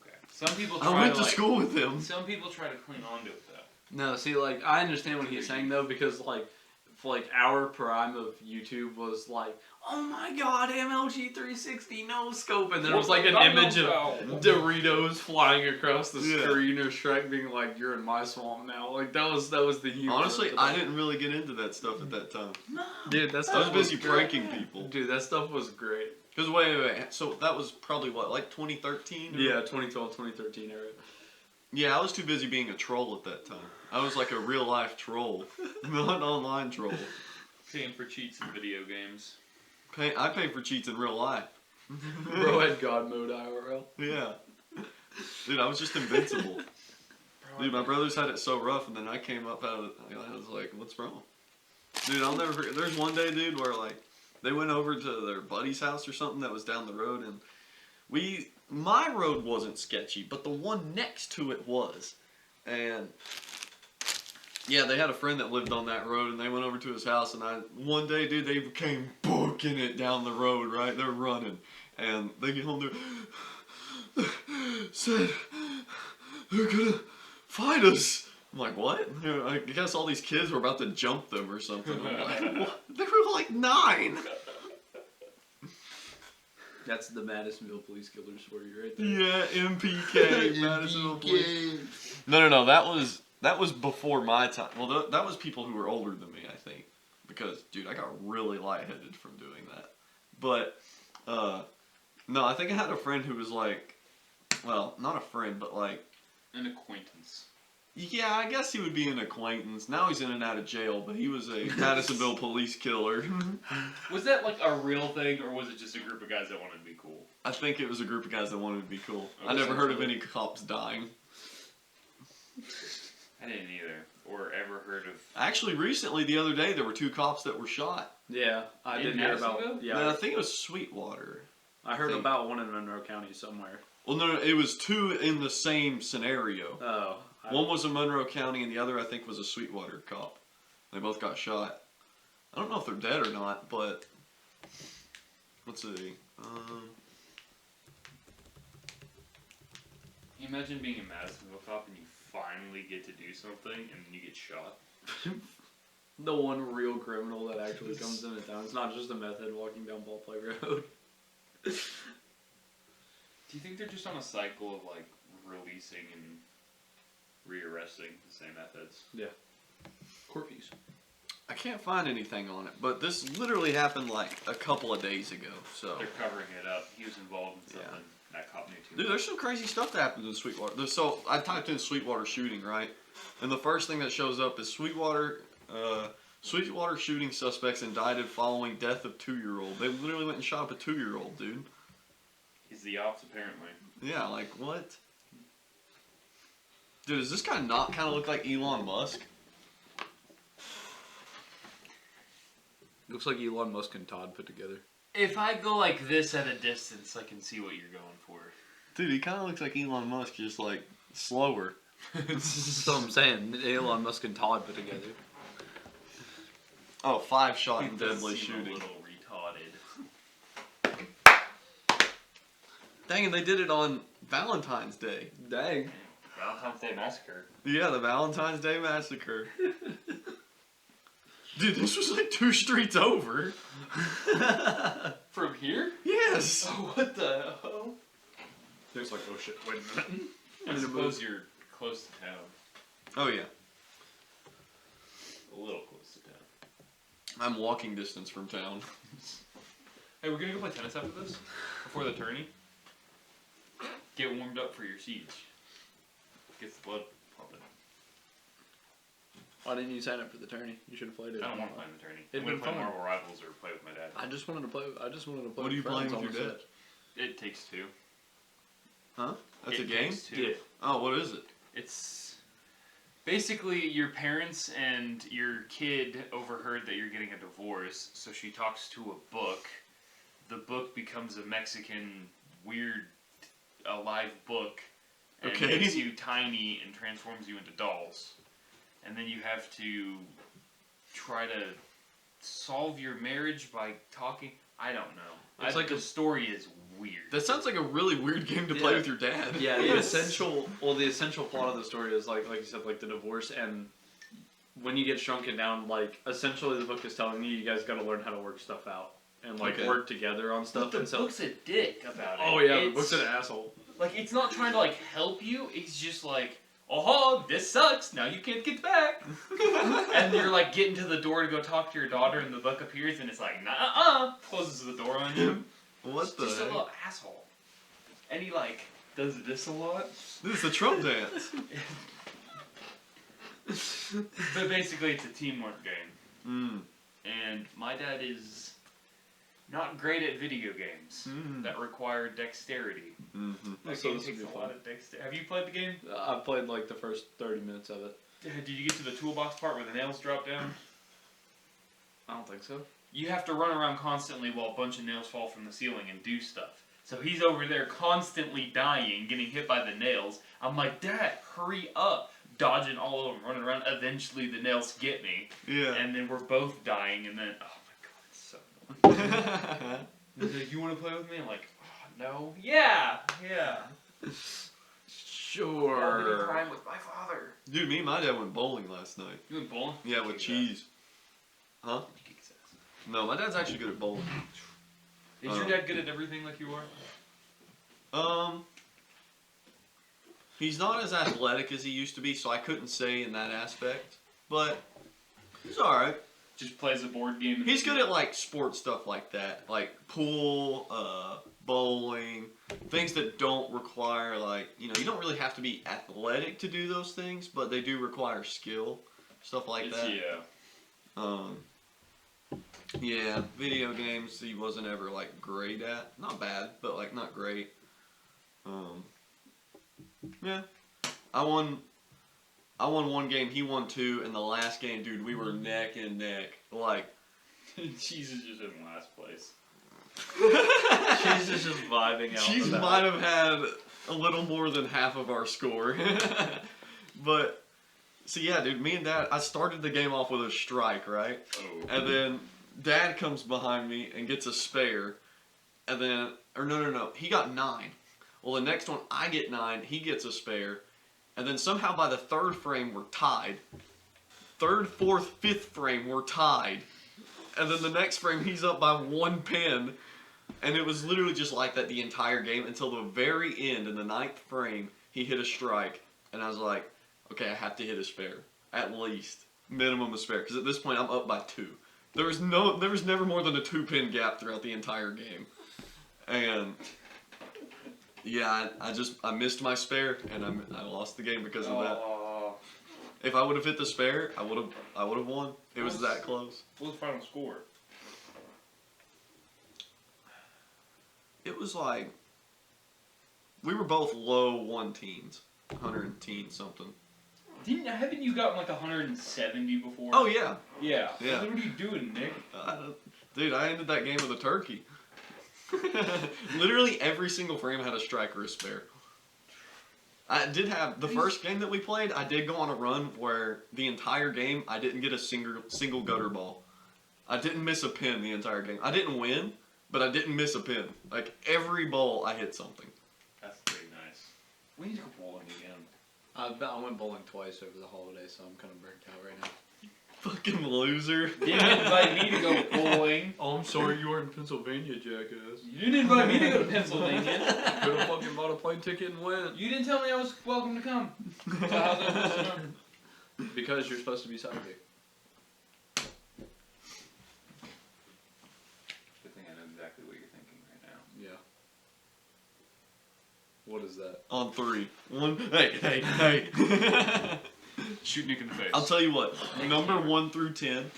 Okay. Some people I try went to to like, school with him. Some people try to cling on to it though. No, see, like, I understand what he's saying, though, because, like, for, like, our prime of YouTube was, like, oh my god, MLG 360 no scope, and there was, like, an image of Doritos flying across the Yeah. screen, or Shrek being like, you're in my swamp now. Like, that was the humor. Honestly, of it. I didn't really get into that stuff at that time. Dude, that I stuff was busy great. pranking people. Dude, that stuff was great. Because wait. So that was probably what, like 2013? Yeah, 2012, 2013 era. Yeah, I was too busy being a troll at that time. I was like a real life troll, not an online troll. Paying for cheats in video games. I pay for cheats in real life. Bro had God mode IRL. Yeah. Dude, I was just invincible. Dude, my brothers had it so rough, and then I came up out of it. I was like, what's wrong? Dude, I'll never forget. There's one day, dude, where, like, they went over to their buddy's house or something that was down the road, and my road wasn't sketchy, but the one next to it was. And, yeah, they had a friend that lived on that road, and they went over to his house, and one day, dude, they came booking it down the road, right? They're running. And they get home, said, they're gonna fight us. I'm like, what? I guess all these kids were about to jump them or something. I'm like, what? They were like 9. That's the Madisonville Police Killers for you right there. Yeah, MPK, Madisonville Police. No, that was before my time. Well, that was people who were older than me, I think. Because, dude, I got really lightheaded from doing that. But No, I think I had a friend who was like, well, not a friend, but like, An acquaintance. yeah, I guess he would be an acquaintance. Now he's in and out of jail, but he was a Madisonville police killer. Was that like a real thing, or was it just a group of guys that wanted to be cool? I think it was a group of guys that wanted to be cool. Oh, I never heard of essentially. any cops dying. I didn't either, or ever heard of. Actually, recently, the other day, there were 2 cops that were shot. Yeah, I In did hear about. Madisonville? Yeah, I Yeah, think it was Sweetwater. I heard think- about one in Monroe County somewhere. Well, no, it was 2 in the same scenario. Oh, One was in Monroe County, and the other, I think, was a Sweetwater cop. They both got shot. I don't know if they're dead or not, but let's see. Can you imagine being a Madisonville cop and you finally get to do something and then you get shot? the one real criminal that actually comes into town. It's not just a meth head walking down Ballplay Road. Do you think they're just on a cycle of like releasing and rearresting the same methods? Corpies. I can't find anything on it, but this literally happened like a couple of days ago. So, They're covering it up. He was involved in Yeah. something. That cop knew too dude, much. there's some crazy stuff that happens in Sweetwater. So I typed in Sweetwater shooting, right? And the first thing that shows up is Sweetwater shooting suspects indicted following death of 2-year-old. They literally went and shot up a 2-year-old, dude. He's the ops apparently. Yeah, like what? Dude, does this guy not kind of look like Elon Musk? Looks like Elon Musk and Todd put together. If I go like this at a distance, I can see what you're going for. Dude, he kind of looks like Elon Musk, just like slower. That's what I'm saying. Elon Musk and Todd put together. Oh, 5 shot He and does deadly seem shooting. A little retarded. Dang, and they did it on Valentine's Day. Dang. Valentine's Day Massacre. Yeah, the Valentine's Day Massacre. Dude, this was like 2 streets over. From here? Yes. What the hell? There's like, oh shit, wait a minute. I suppose you're close to town. Oh yeah, A little close to town. I'm walking distance from town. Hey, we're gonna go play tennis after this? Before the tourney? Get warmed up for your siege. Gets the blood pumping. Why didn't you sign up for the tourney? You should have played it. I don't want to play in the tourney. It'd I'm gonna been play fun. Marvel Rivals or play with my dad. I just wanted to play. What are you playing with your dad? It takes 2. Huh? That's a It game? takes 2. Yeah. Oh, what is it? It's basically your parents and your kid overheard that you're getting a divorce, so she talks to a book. The book becomes a Mexican weird alive book and Okay. makes you tiny and transforms you into dolls. And then you have to try to solve your marriage by talking. I don't know. It's like the a- story is weird. That sounds like a really weird game to play Yeah. with your dad. Yeah, the Yes. essential plot of the story is like you said, like the divorce, and when you get shrunken down, like essentially the book is telling you guys got to learn how to work stuff out and like Okay. work together on stuff. But the and so, book's a dick about it. oh yeah, the It's- book's an asshole. Like, it's not trying to, like, help you. It's just like, oh, this sucks. Now you can't get back. And you're, like, getting to the door to go talk to your daughter, and the book appears, and it's like, nah, closes the door on you. What It's the just a heck? little asshole. And he, like, does this a lot. This is the Trump dance. But basically, it's a teamwork game. Mm. And my dad is not great at video games that require dexterity. Mm-hmm. That So game this would takes be a fun. lot of dexterity. Have you played the game? I played like the first 30 minutes of it. Did you get to the toolbox part where the nails drop down? I don't think so. You have to run around constantly while a bunch of nails fall from the ceiling and do stuff. So he's over there constantly dying, getting hit by the nails. I'm like, Dad, hurry up. Dodging all over him, running around. Eventually the nails get me. Yeah. And then we're both dying, and then, oh my god, it's so annoying. He's like, you want to play with me? I'm like, oh, no. Yeah. All the time with my father. Dude, me and my dad went bowling last night. You went bowling? Yeah, with cheese. Huh? Kick his ass. No, my dad's actually good at bowling. Is your dad good at everything like you are? He's not as athletic as he used to be, so I couldn't say in that aspect. But he's alright. Just plays a board game. He's good at like sports stuff like that, like pool, bowling, things that don't require like you don't really have to be athletic to do those things, but they do require skill, stuff like that. Yeah. Yeah, video games he wasn't ever like great at. Not bad, but like not great. Yeah, I won one game, he won 2, and the last game, dude, we were neck and neck. Like, Cheese is just in last place. Cheese is just vibing out. Cheese might have had a little more than half of our score. But, so yeah, dude, me and Dad, I started the game off with a strike, right? Oh. And then Dad comes behind me and gets a spare. And then, or no, he got 9. Well, the next one, I get 9, he gets a spare. And then somehow by the 3rd frame, we're tied. 3rd, 4th, 5th frame, we're tied. And then the next frame, he's up by 1 pin. And it was literally just like that the entire game until the very end. In the 9th frame, he hit a strike. And I was like, okay, I have to hit a spare. At least. Minimum a spare. Because at this point, I'm up by 2. There was never more than a 2-pin gap throughout the entire game. And... yeah, I missed my spare and I lost the game because of that. If I would have hit the spare, I would have won. It was that close. What was the final score? It was like we were both low 1-teens, 100-teen something. Haven't you gotten like 170 before? Oh yeah. Yeah. Yeah. What are you doing, Nick? Dude, I ended that game with a turkey. Literally every single frame had a strike or a spare. I did have the first game that we played. I did go on a run where the entire game I didn't get a single gutter ball. I didn't miss a pin the entire game. I didn't win, but I didn't miss a pin. Like every ball, I hit something. That's pretty nice. We need to go bowling again. I went bowling twice over the holidays, so I'm kind of burnt out right now. Fucking loser. You didn't invite me to go bowling. Oh, I'm sorry you were in Pennsylvania, jackass. You didn't invite me to go to Pennsylvania. Could have fucking bought a plane ticket and went. You didn't tell me I was welcome to come. So how's that supposed to know? Because you're supposed to be sidekick. Good thing I know exactly what you're thinking right now. Yeah. What is that? On 3. 1. Hey. Shoot Nick in the face. I'll tell you what. Number 1 through 10.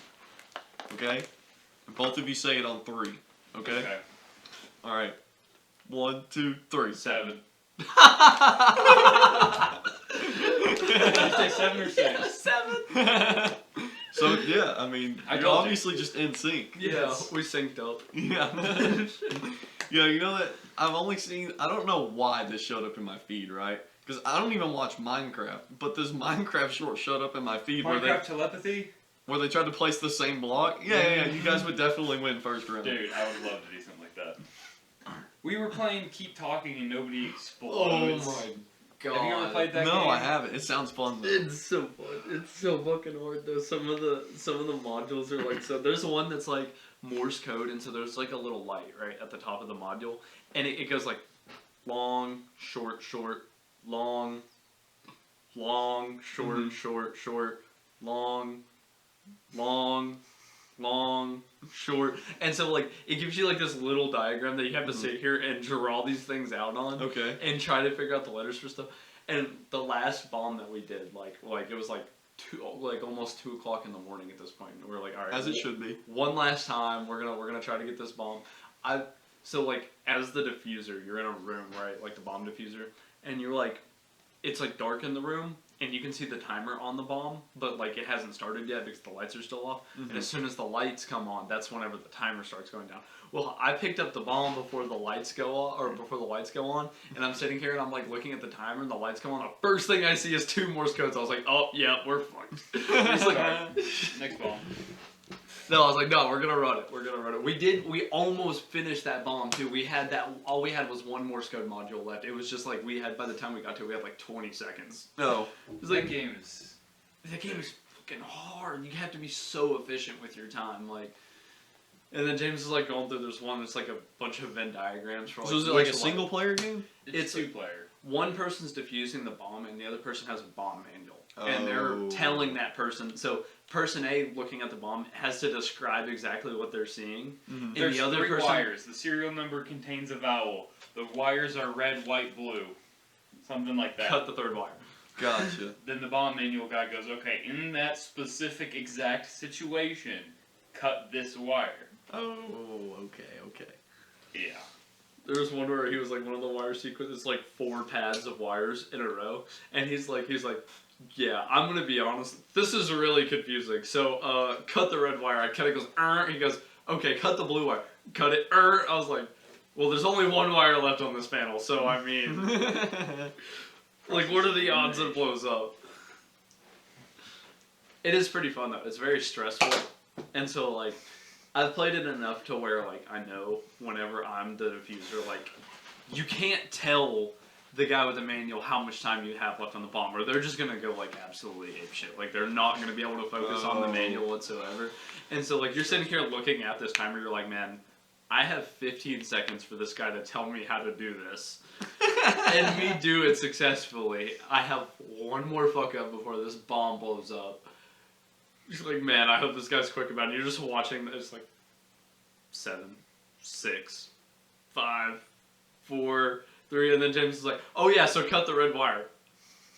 Okay? And both of you say it on 3. Okay? Alright. 1, 2, 3. 7. Did you say 7 or 6? 7! So, yeah, I mean, I you're told you. obviously just in sync. Yeah, we synced up. Yeah. Yeah, you know that I've only seen, I don't know why this showed up in my feed, right? Because I don't even watch Minecraft, but this Minecraft short showed up in my feed Minecraft telepathy? where they tried to place the same block. Yeah, you guys would definitely win first round. Dude, I would love to do something like that. We were playing Keep Talking and Nobody Oh Explodes. my god. Have you ever played that game? No, I haven't. It sounds fun though. It's so fun. It's so fucking hard though. Some of the modules are like so. There's one that's like Morse code, and so there's like a little light right at the top of the module, and it goes like long, short, short, long, long, short, short, short, long, long, long, short, and so like it gives you like this little diagram that you have to sit here and draw these things out on. Okay. And try to figure out the letters for stuff. And the last bomb that we did, like it was like almost 2 o'clock in the morning at this point. And we were like, all right, As it should be. one last time, we're gonna try to get this bomb. So like as the diffuser, you're in a room, right? Like the bomb diffuser, and you're like, it's like dark in the room, and you can see the timer on the bomb, but like it hasn't started yet because the lights are still off. Mm-hmm. And as soon as the lights come on, that's whenever the timer starts going down. Well, I picked up the bomb before the lights go on, or before the lights go on, and I'm sitting here and I'm like looking at the timer and the lights come on. The first thing I see is 2 Morse codes. I was like, oh yeah, we're fucked. It's like, Next bomb. no, I was like, no, we're gonna run it. We're gonna run it. We almost finished that bomb too. We had that. All we had was 1 Morse code module left. It was just like by the time we got to it, we had like 20 seconds. No. It was That like game is... the game is fucking hard. You have to be so efficient with your time, like. And then James is like going through this one that's like a bunch of Venn diagrams for like. So is it like a which single player game? It's 2-player. one person's defusing the bomb and the other person has a bomb manual. And Oh. they're telling that person, so person A looking at the bomb has to describe exactly what they're seeing. Mhm. And There's the other 3 person, wires. The serial number contains a vowel. The wires are red, white, blue. Something like that. cut the third wire. Gotcha. Then the bomb manual guy goes, okay, in that specific exact situation, cut this wire. Oh, okay. Yeah. There was one where he was like one of the wire sequences, like 4 pads of wires in a row, and he's like, yeah, I'm gonna be honest, this is really confusing. So, cut the red wire. I cut it. Goes, he goes, okay, cut the blue wire. Cut it. I was like, well, there's only 1 wire left on this panel, so I mean, like, what are the odds it blows up? It is pretty fun though. It's very stressful, and so like, I've played it enough to where like I know whenever I'm the diffuser, like, you can't tell the guy with the manual how much time you have left on the bomb, or they're just gonna go like absolutely apeshit. Like they're not gonna be able to focus on the manual whatsoever. And so like you're sitting here looking at this timer, you're like, man, I have 15 seconds for this guy to tell me how to do this. And me do it successfully. I have one more fuck up before this bomb blows up. He's like, man, I hope this guy's quick about it. You're just watching, it's like 7, 6, 5, 4, 3, and then James is like, oh yeah, so cut the red wire.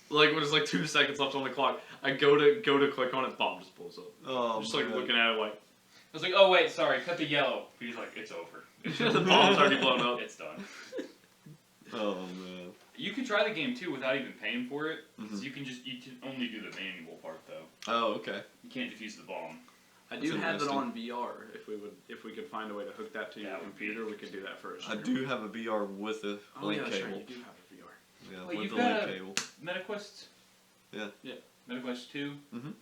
Like when there's like 2 seconds left on the clock, I go to click on it, bomb just blows up. Oh, I'm just like looking at it like, I was like, oh wait, sorry, cut the yellow. He's like, it's over. the bomb's already blown up. It's done. Oh man. You can try the game too without even paying for it. Mhm. So you can only do the manual part though. Oh, okay. You can't defuse the bomb. I do That's have it interesting. on VR. If we could find a way to hook that to your That would be computer, we could do that first. I do have a VR with a Oh link yeah, sure. cable. You do have a VR. Yeah, Wait, with you've the link got a- cable. MetaQuest? Yeah. Yeah. MetaQuest 2? Mhm.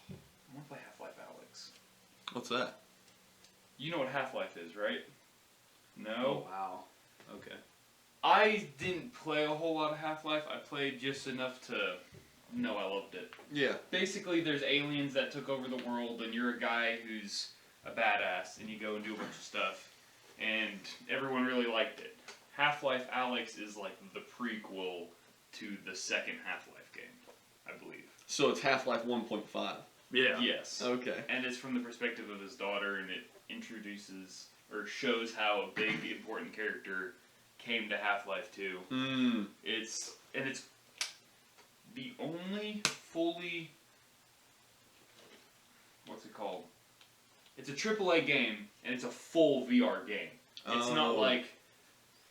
I want to play Half-Life Alyx. What's that? You know what Half-Life is, right? Oh No? wow. Okay. I didn't play a whole lot of Half-Life. I played just enough to know I loved it. Yeah. Basically, there's aliens that took over the world, and you're a guy who's a badass, and you go and do a bunch of stuff, and everyone really liked it. Half-Life Alyx is like the prequel to the second Half-Life game, I believe. So it's Half-Life 1.5. Yeah. Yes. Okay. And it's from the perspective of his daughter, and it introduces or shows how a big important character came to Half-Life 2. Mm. It's the only fully, what's it called? It's a AAA game, and it's a full VR game. It's not Oh. like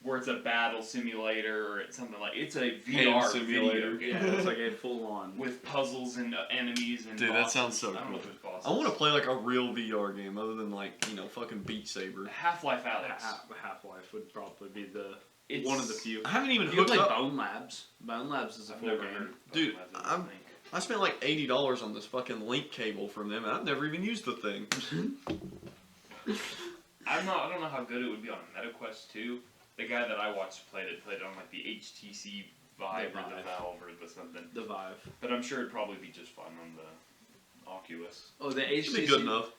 where it's a battle simulator or it's something like it's a Hand VR simulator. video game Yeah, it's like a full on. with puzzles and enemies and Dude, that bosses. sounds so I don't know cool. if there's bosses. I want to play like a real VR game other than like, fucking Beat Saber. Half-Life Alyx. Half-Life would probably be the It's one of the few. I haven't even You can hooked play up. Bone Labs. Bone Labs is a I've full never game. heard of Dude, Half-Life, I don't I'm- think. I spent like $80 on this fucking link cable from them, and I've never even used the thing. I don't know how good it would be on a MetaQuest 2. The guy that I watched played it on like the HTC Vive or the Vive. Valve or the something. The Vive. But I'm sure it'd probably be just fine on the Oculus. Oh, the Should be HTC. good enough.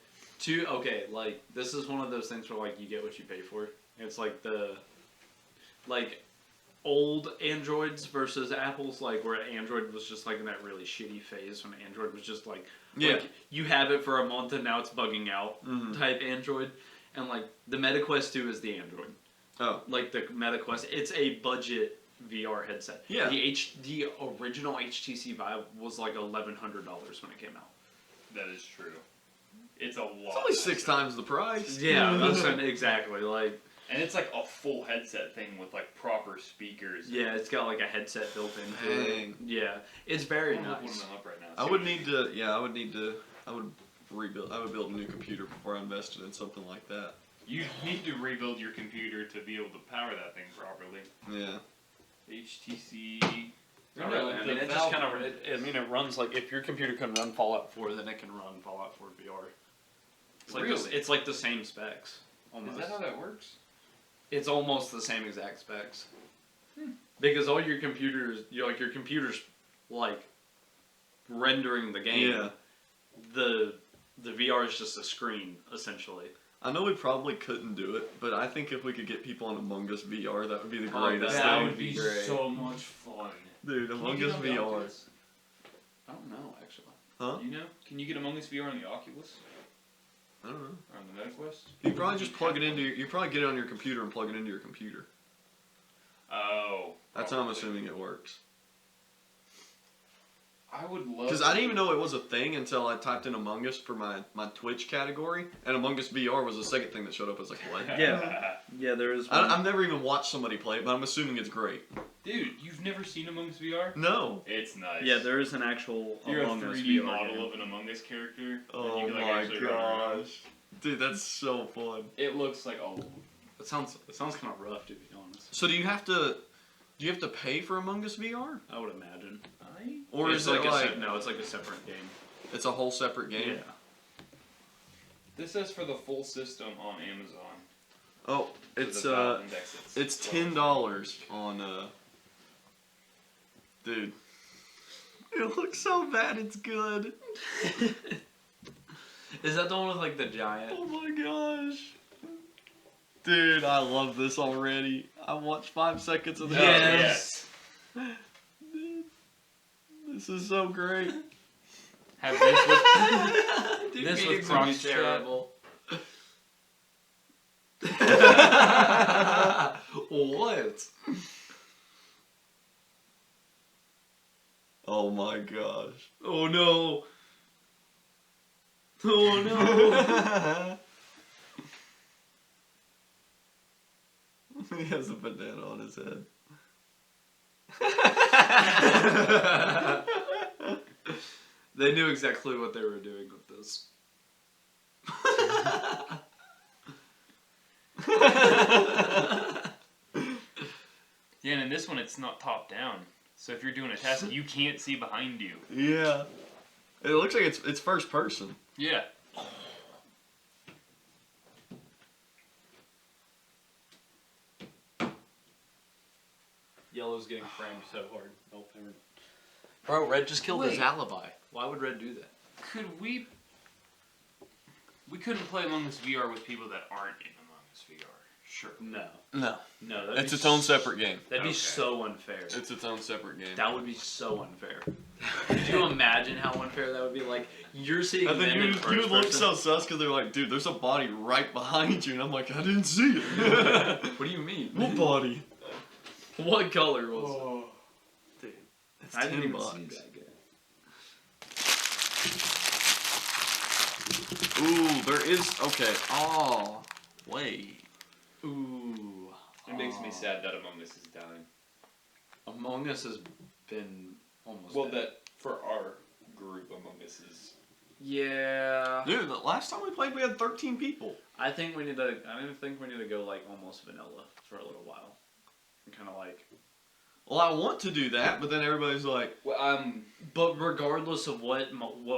Okay, like this is one of those things where like you get what you pay for. It's like the old Androids versus Apple's, like where Android was just like in that really shitty phase when Android was just like Yeah. you have it for a month and now it's bugging out Mhm. type Android, and like the MetaQuest 2 is the Android. Oh. Like the MetaQuest, it's a budget VR headset. Yeah. The original HTC Vive was like $1,100 when it came out. That is true. It's a lot. It's only 6 nicer. times the price. Yeah, that's exactly like. And it's like a full headset thing with like proper speakers. Yeah, it's got like a headset built into it. Dang. Yeah, it's I very don't look one of nice. them up right now. I would need to. Yeah, I would rebuild. I would build a new computer before I invested in something like that. You need to rebuild your computer to be able to power that thing properly. Yeah. HTC. Not really. I The mean, it Valve- just kind of. It runs like if your computer can run Fallout 4, then it can run Fallout 4 VR. It's like Really? it's like the same specs. Almost. Is that how that works? It's almost the same exact specs. Because all your computers, your computer's like rendering the game. Yeah. The VR is just a screen essentially. I know we probably couldn't do it, but I think if we could get people on Among Us VR, that would be the Oh, greatest that thing. would be great. so much fun. Dude, Can you Among get Us on the VR. Oculus? I don't know actually. Huh? You know? Can you get Among Us VR on the Oculus I don't know. or on the MetaQuest? You probably just plug it into you probably get it on your computer and plug it into your computer. Oh. That's how I'm probably. assuming it works. I would love. Because I didn't even know it was a thing until I typed in Among Us for my Twitch category, and Among Us VR was the second thing that showed up. I was like, what? Yeah. Yeah, there is one. I've never even watched somebody play it, but I'm assuming it's great. Dude, you've never seen Among Us VR? No. It's nice. Yeah, there is an actual You're Among a Us 3D VR model game. of an Among Us character. Oh and you can, like, my actually run around. gosh. Dude, that's so fun. It looks like It sounds kind of rough, to be honest. So do you have to pay for Among Us VR? I would imagine. Or it's is it like no? It's like a separate game. it's a whole separate game? Yeah. This says for the full system on Amazon. Oh, For it's the Valve Index, it's $12. $10 on dude. It looks so bad it's good. Is that the one with like the giant? Oh my gosh. Dude, I love this already. I watched 5 seconds of that. Yes. Dude, this is so great. Have this with Dude, This with meetings would be Crunch Chat. terrible. What? Oh my gosh. Oh no. Oh no. He has a banana on his head. They knew exactly what they were doing with this. Yeah, and in this one it's not top down. So if you're doing a task, you can't see behind you. Yeah. It looks like it's first person. Yeah. Yellow's getting framed so hard. Nope, never. Bro, Red just killed his Wait. alibi. Why would Red do that? Could we couldn't play Among Us VR with people that aren't in Among Us VR. Sure. No. No. No. That'd It's be its own separate game. That'd be Okay. so unfair. It's its own separate game. That would be so unfair. Could you imagine how unfair that would be? Like, you're seeing And then them in you first look person. so sus because they're like, dude, there's a body right behind you. And I'm like, I didn't see it. What do you mean? What body? What color was it? Dude, it's I didn't $10. even see that game. Ooh, there is. Okay. Oh, wait. Ooh. It makes me sad that Among Us is dying. Among Us has been almost Well, dead. that for our group, Among Us is. Yeah. Dude, the last time we played, we had 13 people. I think we need to go like almost vanilla for a little while. And kind of like. Well, I want to do that, but then everybody's like, Well, But regardless of what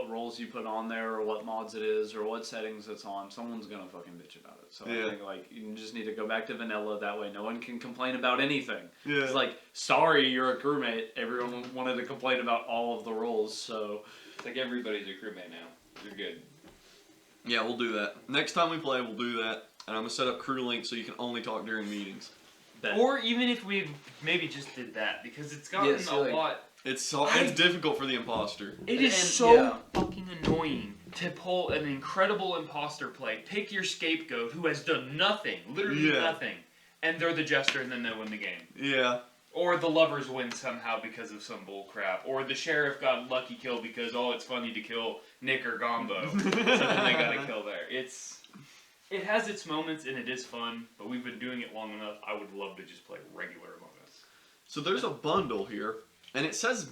roles you put on there, or what mods it is, or what settings it's on, someone's gonna fucking bitch about it. So Yeah. I think like you just need to go back to vanilla. That way, no one can complain about anything. yeah. It's like, sorry, you're a crewmate. Everyone wanted to complain about all of the roles, so it's like everybody's a crewmate now. You're good. Yeah, we'll do that. Next time we play, we'll do that. And I'm going to set up crew link so you can only talk during meetings. that. Or even if we maybe just did that, because it's gotten Yeah, so, a like- lot. It's difficult for the imposter. It is And- so yeah. fucking annoying to pull an incredible imposter play. Pick your scapegoat who has done nothing, literally Yeah. nothing, and they're the jester, and then they win the game. Yeah. Or the lovers win somehow because of some bull crap. Or the sheriff got lucky kill because it's funny to kill Nick or Gombo, so then they got a kill there. It has its moments and it is fun, but we've been doing it long enough. I would love to just play regular Among Us. So there's a bundle here, and it says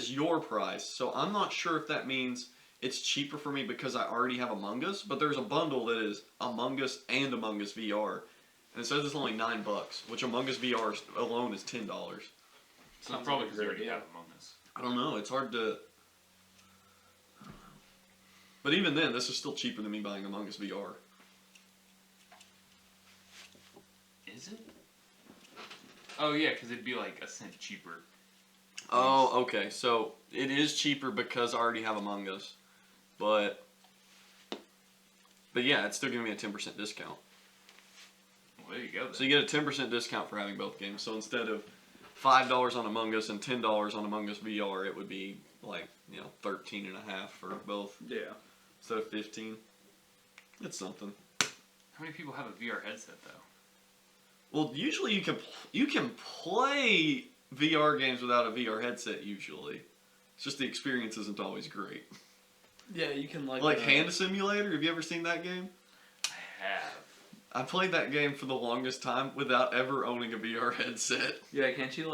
your price. So I'm not sure if that means it's cheaper for me because I already have Among Us, but there's a bundle that is Among Us and Among Us VR. And it says it's only $9, which Among Us VR alone is $10. So probably because we already have Among Us. I don't know. It's hard to. But even then, this is still cheaper than me buying Among Us VR. Is it? Oh yeah, because it'd be like a cent cheaper. Oh, okay. So it is cheaper because I already have Among Us, but yeah, it's still giving me a 10% discount. Well, there you go. Then. So you get a 10% discount for having both games. So instead of $5 on Among Us and $10 on Among Us VR, it would be like 13 and a half for both Yeah. instead of 15. It's something. How many people have a VR headset though? Well, usually you can play VR games without a VR headset. Usually, it's just the experience isn't always great. Yeah, you can Like Hand Simulator. Have you ever seen that game? I have. I played that game for the longest time without ever owning a VR headset. Yeah, can't you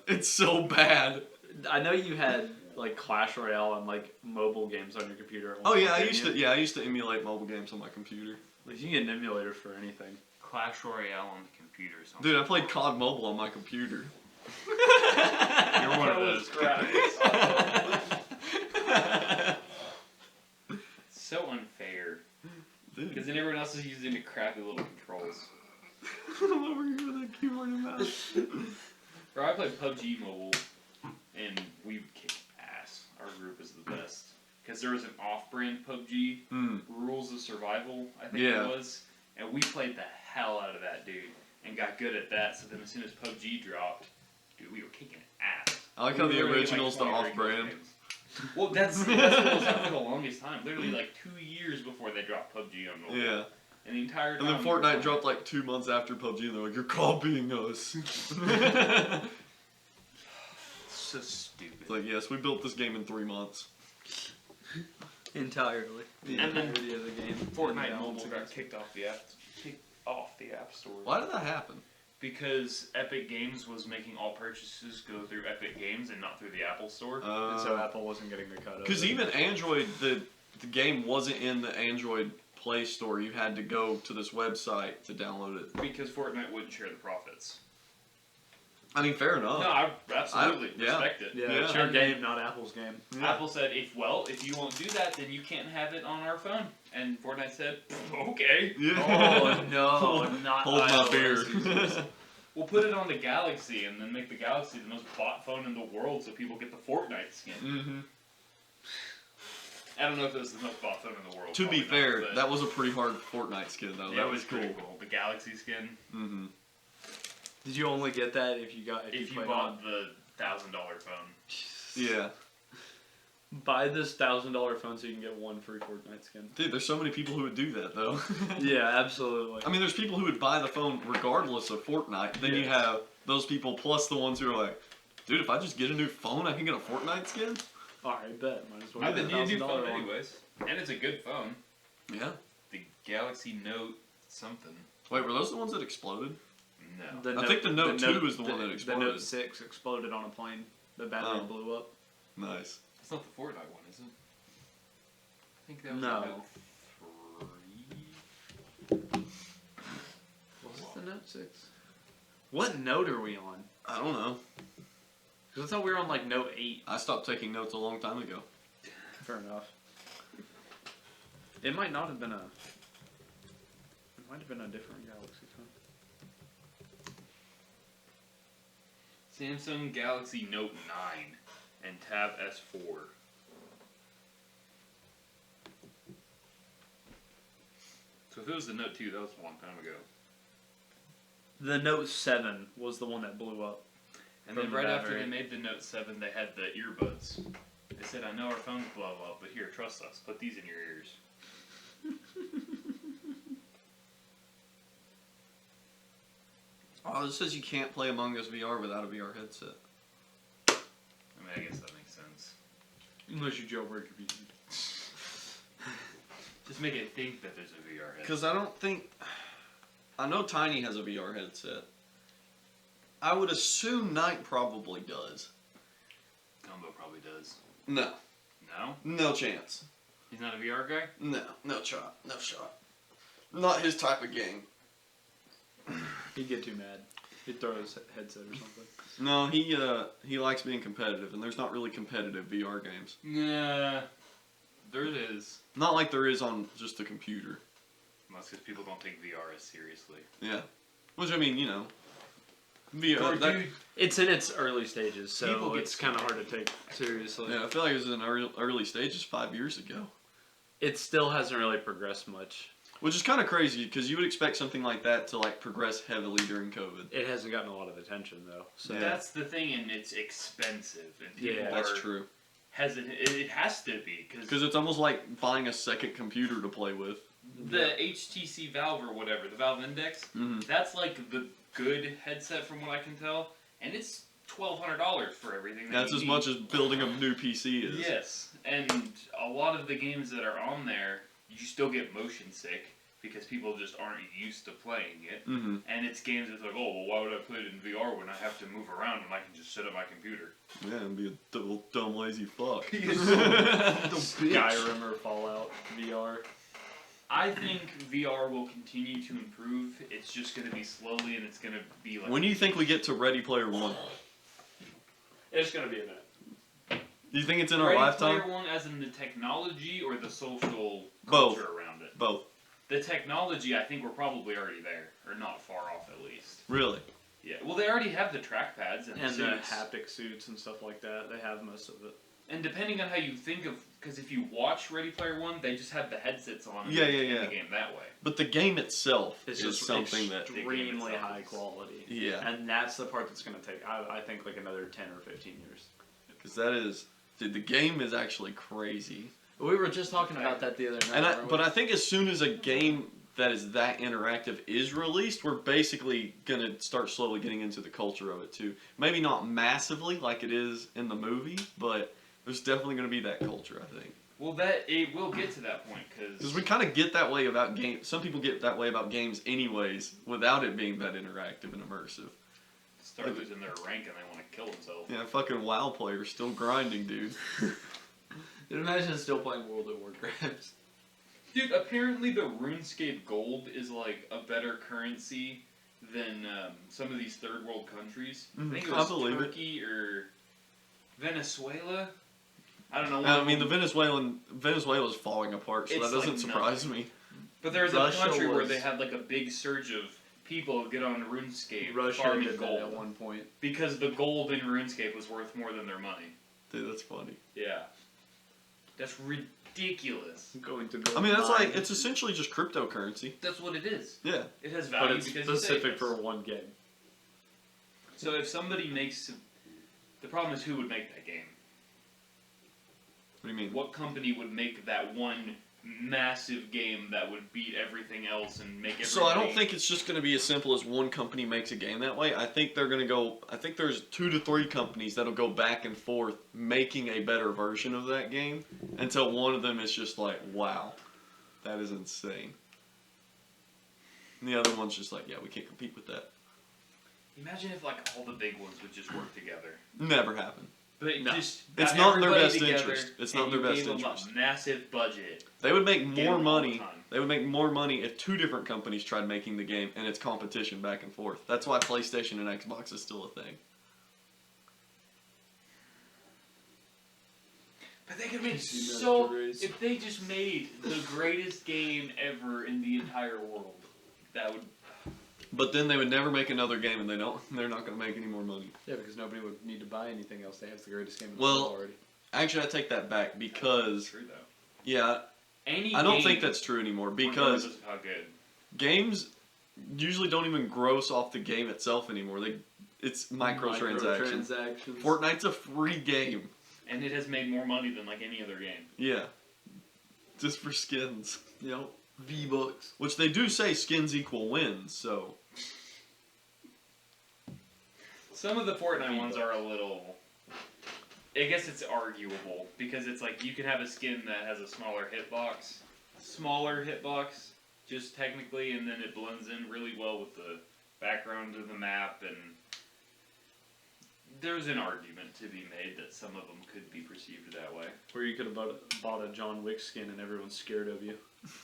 It's so bad. I know you had like Clash Royale and like mobile games on your computer. At one Oh point, yeah, I didn't used you? to. Yeah, I used to emulate mobile games on my computer. Like you can get an emulator for anything. Clash Royale on the computer. Sounds Dude, I played COD Mobile on my computer. You're one of those so unfair. Dude, Because then everyone else is using the crappy little controls. I'm over here with a keyboard and mouse. Bro, I played PUBG Mobile, and we would kick ass. Our group is the best. Because there was an off-brand PUBG, Mm. Rules of Survival, I think Yeah. it was. And we played the hell out of that, dude. And got good at that. So then as soon as PUBG dropped, dude, we were kicking ass. I like We how were the literally, original's the 20 ranked off-brand. games. Well, that's what was up for the longest time. Literally like 2 years before they dropped PUBG on mobile. Yeah. And the entire time. And then we were Fortnite playing- dropped like 2 months after PUBG, and they're like, "You're copying us." So stupid. It's like, yes, we built this game in 3 months. Entirely. The And then entirety of the game. Fortnite Yeah, Mobile it's got against- kicked off the App Store. Why did that happen? Because Epic Games was making all purchases go through Epic Games and not through the Apple Store. And so Apple wasn't getting the cut of it. Because even Android, the game wasn't in the Android Play Store. You had to go to this website to download it. Because Fortnite wouldn't share the profits. I mean, fair enough. No, I absolutely yeah. respect it. Yeah, Yeah. it's your And then game, not Apple's game. Yeah. Apple said, if you won't do that, then you can't have it on our phone. And Fortnite said, okay. Yeah. Oh no, not Hold my iOS beer. users. We'll put it on the Galaxy and then make the Galaxy the most bought phone in the world so people get the Fortnite skin. Mm-hmm. I don't know if it was the most bought phone in the world. To be probably not, fair, but that was a pretty hard Fortnite skin, though. yeah, That it was cool. pretty cool. The Galaxy skin. Mm-hmm. Did you only get that if you If you played bought the $1,000 phone. Yeah. Buy this $1,000 phone so you can get one free Fortnite skin. Dude, there's so many people who would do that, though. Yeah, absolutely. I mean, there's people who would buy the phone regardless of Fortnite. Then you Yes. have those people plus the ones who are like, dude, if I just get a new phone, I can get a Fortnite skin? Alright, bet. Might as well I get think you the need a new $1,000 phone one. anyways. And it's a good phone. Yeah. The Galaxy Note something. Wait, were those the ones that exploded? No. I think the Note 2 is the one that The exploded. Note 6 exploded on a plane. The battery Oh. blew up. Nice. It's not the Fortnite one, is it? I think that was No. the Note 3. Was it the Note 6? What note are we on? I don't know. Because I thought we were on like Note 8. I stopped taking notes a long time ago. Fair enough. It might not have been a... It might have been a different Galaxy phone. Samsung Galaxy Note 9 and Tab S4. So if it was the Note 2, that was a long time ago. The Note 7 was the one that blew up. And From then the right after battery. they made the Note 7, they had the earbuds. They said, I know our phones blow up, but here, trust us. Put these in your ears. Oh, this says you can't play Among Us VR without a VR headset. I mean, I guess that makes sense. Unless you jailbreak your PC. Just make it think that there's a VR headset. Because I don't think... I know Tiny has a VR headset. I would assume Knight probably does. Gumbo probably does. No. No? No chance. He's not a VR guy? No. No shot. No shot. Not his type of game. He'd get too mad. He'd throw his headset or something. No, he likes being competitive, and there's not really competitive VR games. Nah. There it is. Not like there is on just a computer. Most because people don't take VR as seriously. Yeah. Which, I mean, you know. VR, Or that- dude, It's in its early stages, so People get it's kind of hard to take seriously. yeah, I feel like it was in early stages 5 years ago. It still hasn't really progressed much. Which is kind of crazy, because you would expect something like that to, like, progress heavily during COVID. It hasn't gotten a lot of attention though. So Yeah. that's the thing, and it's expensive. And people Yeah, That's are true. hesitant. It has to be Because it's almost like buying a second computer to play with. the HTC Valve or whatever, the Valve Index, Mm-hmm. that's like the good headset from what I can tell, and it's $1,200 for everything. That's as much as building a new PC is. Yes, and a lot of the games that are on there, you still get motion sick because people just aren't used to playing it. Mm-hmm. And it's games that's like, oh, well, why would I play it in VR when I have to move around when I can just sit at my computer? Yeah, and be a dumb lazy fuck. Skyrim or Fallout VR. I think VR will continue to improve. It's just going to be slowly, and it's going to be like. When do you think we get to Ready Player One? It's gonna be a minute. Do you think it's in our Ready lifetime? Player One, as in the technology or the social Both. culture around it? Both. The technology, I think we're probably already there, or not far off at least. Really? Yeah. Well, they already have the trackpads and, And the the suits. haptic suits and stuff like that. They have most of it. And depending on how you think of, because if you watch Ready Player One, they just have the headsets on. And Yeah, they yeah, play yeah. the game that way. But the game itself It's is just something that. extremely itself high is- quality. Yeah. And that's the part that's gonna take, I think, like another 10 or 15 years. Because that is. Dude, the game is actually crazy. We were just talking about that the other night. But I think as soon as a game that is that interactive is released, we're basically gonna start slowly getting into the culture of it too. Maybe not massively like it is in the movie, but there's definitely gonna be that culture, I think. Well, it will get to that point Because because we kind of get that way about games. Some people get that way about games anyways, without it being that interactive and immersive. start losing their rank and they want to kill themselves. Yeah, fucking WoW players still grinding, dude. Dude, imagine still playing World of Warcraft. Dude, apparently the RuneScape Gold is like a better currency than some of these third world countries. I think it I was believe it. Turkey or Venezuela. I don't know. I mean, the Venezuela's falling apart, so It's that doesn't like surprise me. But there's a Russia country where was- they had like a big surge of people get on RuneScape Russia farming did that gold at one point. because the gold in RuneScape was worth more than their money. Dude, that's funny. Yeah, that's ridiculous. Going to go. I mean, that's like, it's essentially just cryptocurrency. That's what it is. Yeah. It has But value it's because you specific saved for us. one game. So if somebody makes, the problem is who would make that game. What do you mean? What company would make that one massive game that would beat everything else and make everybody... So I don't think it's just going to be as simple as one company makes a game that way. I think they're going to go. I think there's 2 to 3 companies that'll go back and forth making a better version of that game until one of them is just like, wow, that is insane. And the other one's just like, yeah, we can't compete with that. Imagine if like all the big ones would just work together. Never happened. But No. just It's got not in their everybody best together interest. It's and not in their you best gave them interest. a massive budget. They would make Get more them all the money. time. They would make more money if 2 different companies tried making the game and it's competition back and forth. That's why PlayStation and Xbox is still a thing. But they could make PC so Master Race. if they just made the greatest game ever in the entire world, that would But then they would never make another game, and they're not going to make any more money. Yeah, because nobody would need to buy anything else. They have the greatest game in the Well, world already. Actually, I take that back because true though. yeah, Any I don't game, think that's true anymore regardless because of how good. games usually don't even gross off the game itself anymore. It's microtransactions. Microtransactions. Fortnite's a free game. And it has made more money than like any other game. Yeah, just for skins. Yep. V-Bucks. Which they do say skins equal wins, so Some of the Fortnite ones are a little. I guess it's arguable because it's like you can have a skin that has a smaller hitbox, just technically, and then it blends in really well with the background of the map, and there's an argument to be made that some of them could be perceived that way. Where you could have bought a John Wick skin and everyone's scared of you.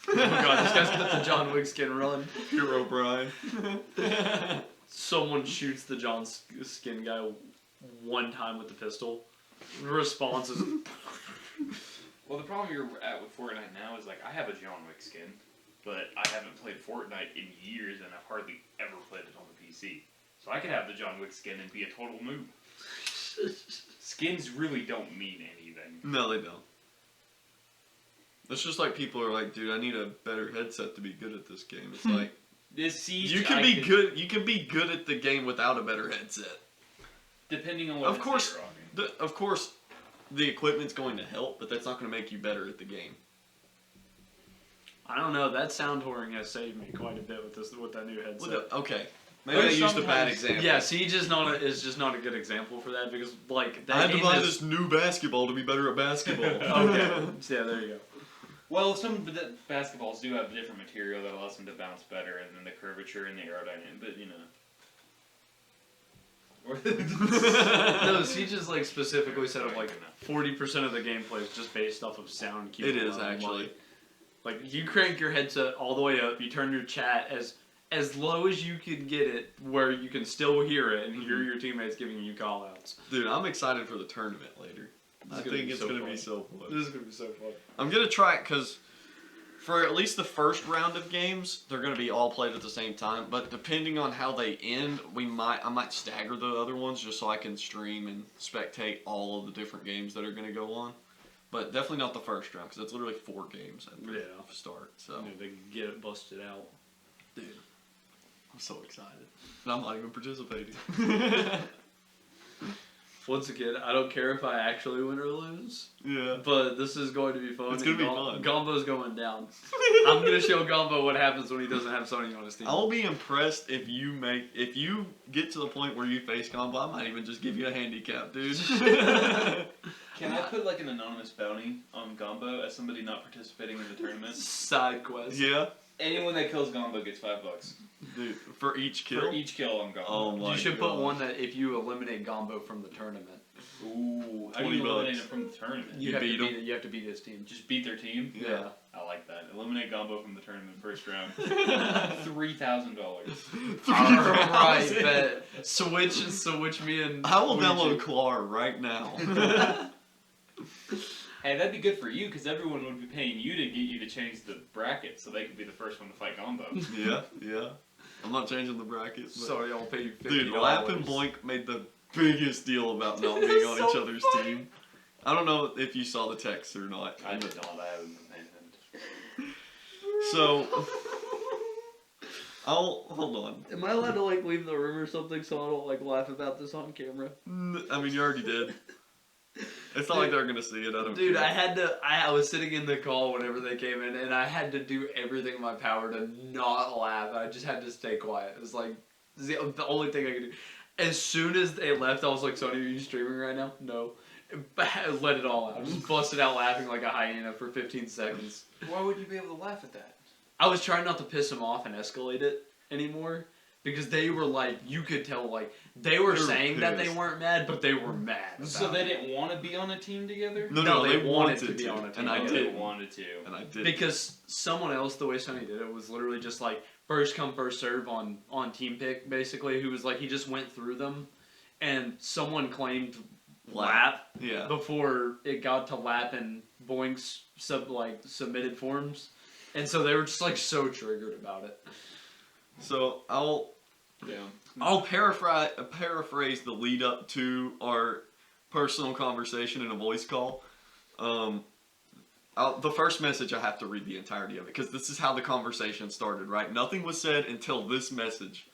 Oh my god, this guy's got the John Wick skin run. Hero Brian. Someone shoots the John Skin guy one time with the pistol. The response is, Well, the problem you're at with Fortnite now is like I have a John Wick skin, but I haven't played Fortnite in years, and I've hardly ever played it on the PC. So I could have the John Wick skin and be a total noob. Skins really don't mean anything. No, they don't. It's just like people are like, dude, I need a better headset to be good at this game. It's like This Siege, you can I be could- good. You can be good at the game without a better headset. depending on what Of headset course, you're rocking. Of course, the equipment's going to help, but that's not going to make you better at the game. I don't know. That sound whoring has saved me quite a bit with that new headset. Okay, maybe I used a bad example. Yeah, see, is just not a good example for that because like that I had to game buy is- this new basketball to be better at basketball. Okay, yeah, there you go. Well, some of the basketballs do have different material that allows them to bounce better, and then the curvature and the aerodynamic. But No, see, just like specifically said of like 40% of the gameplay is just based off of sound cue. It is, alone. actually. Like you crank your headset all the way up, you turn your chat as low as you can get it, where you can still hear it and hear your teammates giving you call outs. Dude, I'm excited for the tournament later. I think it's going to be so fun. This is gonna be so fun. I'm going to try it because for at least the first round of games, they're going to be all played at the same time. But depending on how they end, I might stagger the other ones just so I can stream and spectate all of the different games that are going to go on. But definitely not the first round because it's literally 4 games at the start. So, You know, they can get it busted out. dude, I'm so excited. And I'm not even participating. Once again, I don't care if I actually win or lose, Yeah. but this is going to be fun. It's gonna be Gom- fun. Gombo's going down. I'm gonna show Gombo what happens when he doesn't have Sony on his team. I'll be impressed if you get to the point where you face combo. I might even just give you a handicap, dude. can I put like an anonymous bounty on Gombo as somebody not participating in the tournament? Side quest. Yeah, Anyone that kills Gombo gets $5 dude, for each kill. for each kill on Gombo. Oh my You should put gosh. one that if you eliminate Gombo from the tournament, Ooh, how do 20 you eliminate bucks. him from the tournament? you have beat to him. beat. You have to beat his team. Just beat their team. Yeah. I like that. Eliminate Gombo from the tournament first round. $3,000. Alright, bet. Switch me and. I will Luigi. download Clar right now. Hey, that'd be good for you because everyone would be paying you to get you to change the bracket so they could be the first one to fight Gombo. yeah. I'm not changing the bracket. But Sorry, I'll pay you $50. dude, Lap and Boink made the biggest deal about not being on each other's team. I don't know if you saw the text or not. I did not. I haven't been paying attention. So, I'll hold on. Am I allowed to like leave the room or something so I don't like laugh about this on camera? I mean, you already did. It's not like they're gonna see it. I don't. Dude, care. I had to. I was sitting in the call whenever they came in, and I had to do everything in my power to not laugh. I just had to stay quiet. It was like the only thing I could do. As soon as they left, I was like, "Sony, are you streaming right now?" No. Let it all out. Just busted out laughing like a hyena for 15 seconds. Why would you be able to laugh at that? I was trying not to piss them off and escalate it anymore. Because they were like, you could tell, like, they were saying that they pissed. weren't mad, but they were mad. So about they it. didn't want to be on a team together? No, they they wanted wanted to be on a team and I together. They did, wanted to. and I did. Because someone else, the way Sonny did it, was literally just like first come, first serve on team pick, basically, who was like, he just went through them, and someone claimed lap Yeah. before it got to lap and Boink's submitted forms. And so they were just like so triggered about it. So I'll paraphrase the lead up to our personal conversation in a voice call. The first message I have to read the entirety of it because this is how the conversation started, right? Nothing was said until this message.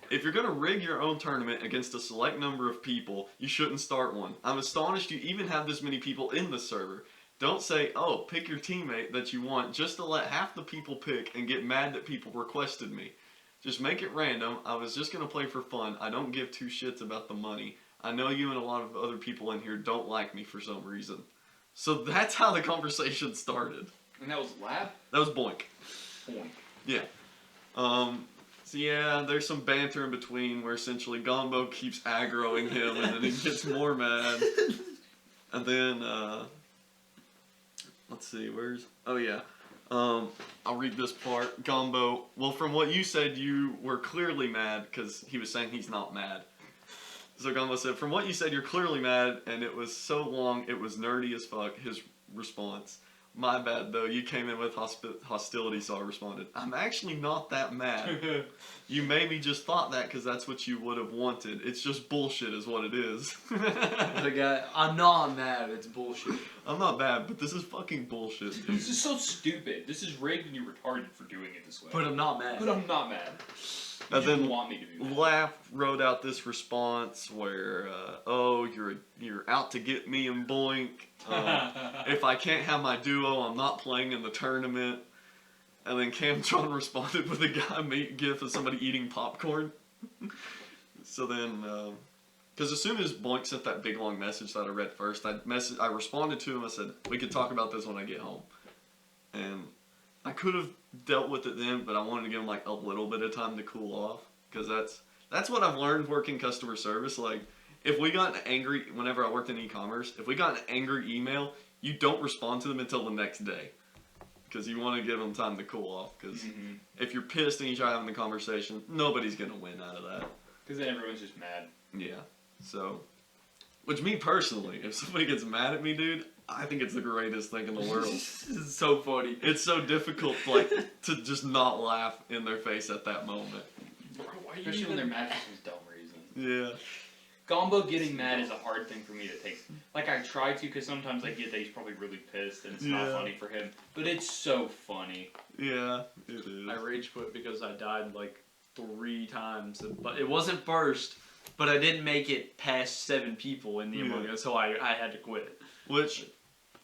If you're going to rig your own tournament against a select number of people, you shouldn't start one. I'm astonished you even have this many people in the server. Don't say, oh, pick your teammate that you want just to let half the people pick and get mad that people requested me. Just make it random. I was just going to play for fun. I don't give two shits about the money. I know you and a lot of other people in here don't like me for some reason. So that's how the conversation started. And that was lap? That was Boink. Point. Yeah. So yeah, there's some banter in between where essentially Gombo keeps aggroing him and then he gets more mad. And then, let's see, oh yeah. I'll read this part. Gombo, well, from what you said, you were clearly mad because he was saying he's not mad. So Gombo said, from what you said, you're clearly mad, and it was so long, it was nerdy as fuck, his response. My bad, though. You came in with hostility, so I responded. I'm actually not that mad. You maybe just thought that because that's what you would have wanted. It's just bullshit is what it is. The guy, I'm not mad, it's bullshit. I'm not bad, but this is fucking bullshit, dude. This is so stupid. This is rigged and you're retarded for doing it this way. But I'm not mad. But I'm not mad. And You then want me to be mad. Laugh wrote out this response where, "Oh, you're out to get me and Boink. If I can't have my duo, I'm not playing in the tournament." And then Camtron responded with a guy gif of somebody eating popcorn. So then, because as soon as Boink sent that big long message that I read first, I responded to him. I said, "We could talk about this when I get home." And I could have dealt with it then, but I wanted to give him like a little bit of time to cool off, because that's what I've learned working customer service. Like, if we got an angry, whenever I worked in e-commerce, if we got an angry email, you don't respond to them until the next day, because you want to give them time to cool off. Because if you're pissed and you try having the conversation, nobody's gonna win out of that. Because then everyone's just mad. Yeah. So, which me personally, if somebody gets mad at me, dude, I think it's the greatest thing in the world. It's so funny. It's so difficult, like, to just not laugh in their face at that moment. Bro, why are you Especially when they're mad for some dumb reason. Yeah. Gombo getting mad is a hard thing for me to take. Like, I try to, because sometimes I get that he's probably really pissed and it's not funny for him. But it's so funny. Yeah, it is. I rage quit because I died like 3 times, but it wasn't first. But I didn't make it past 7 people in the Among Us, so I had to quit. Which,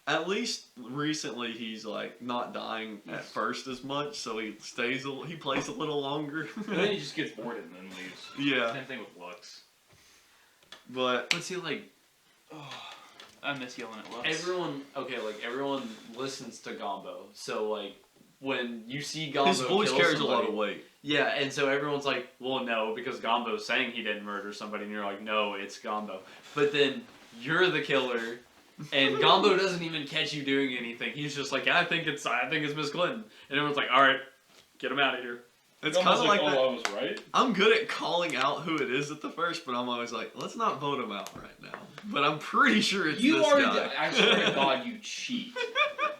at least recently, he's like not dying at first as much, so he plays a little longer. And then he just gets bored and then leaves. Yeah. Same thing with Lux. But What's he like? I miss yelling at Lux. Everyone listens to Gombo, so like when you see Gombo, his voice kill carries somebody, a lot of weight. Yeah, and so everyone's like, well, no, because Gombo's saying he didn't murder somebody, and you're like, no, it's Gombo. But then you're the killer, and Gombo doesn't even catch you doing anything. He's just like, I think it's Miss Clinton, and everyone's like, all right, get him out of here. It's kind of like that. I was right. I'm good at calling out who it is at the first, but I'm always like, let's not vote him out right now. But I'm pretty sure it's this guy. I swear to God, you cheat.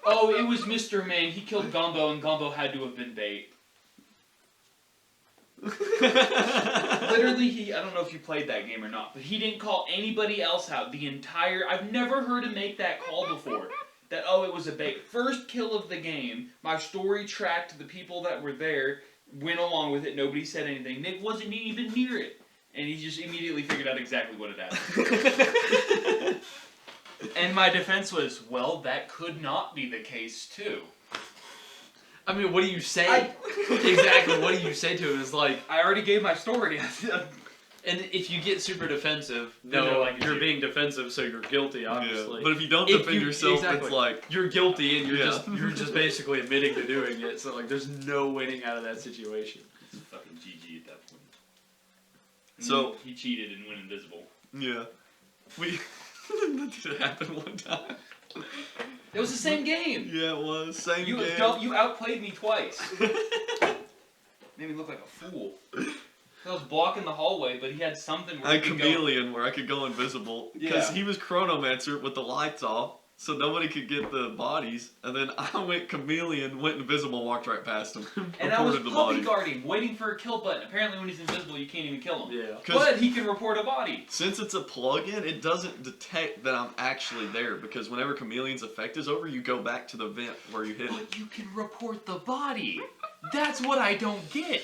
Oh, it was Mr. Main. He killed Gombo, and Gombo had to have been bait. Literally, I don't know if you played that game or not, but he didn't call anybody else out the entire... I've never heard him make that call before. That, it was a bait. First kill of the game, my story tracked the people that were there, went along with it, nobody said anything. Nick wasn't even near it. And he just immediately figured out exactly what had happened. And my defense was, well, that could not be the case, too. I mean, what do you say? Exactly, what do you say to him? It's like, I already gave my story. and if you get super defensive, like you're being defensive, so you're guilty, obviously. Yeah. But if you don't defend yourself, it's like... You're guilty, and you're just basically admitting to doing it, so like, there's no winning out of that situation. It's fucking GG at that point. And So... He cheated and went invisible. Yeah. That did happen one time. It was the same game. Yeah, it was. Same game. You outplayed me twice. Made me look like a fool. I was blocking the hallway, but he had something where I had Chameleon where I could go invisible. Because he was Chronomancer with the lights off, so nobody could get the bodies. And then I went Chameleon, went invisible, walked right past him. And I was puppy guarding, waiting for a kill button. Apparently when he's invisible, you can't even kill him. Yeah. But he can report a body. Since it's a plug-in, it doesn't detect that I'm actually there. Because whenever Chameleon's effect is over, you go back to the vent where you hit it. But you can report the body. That's what I don't get.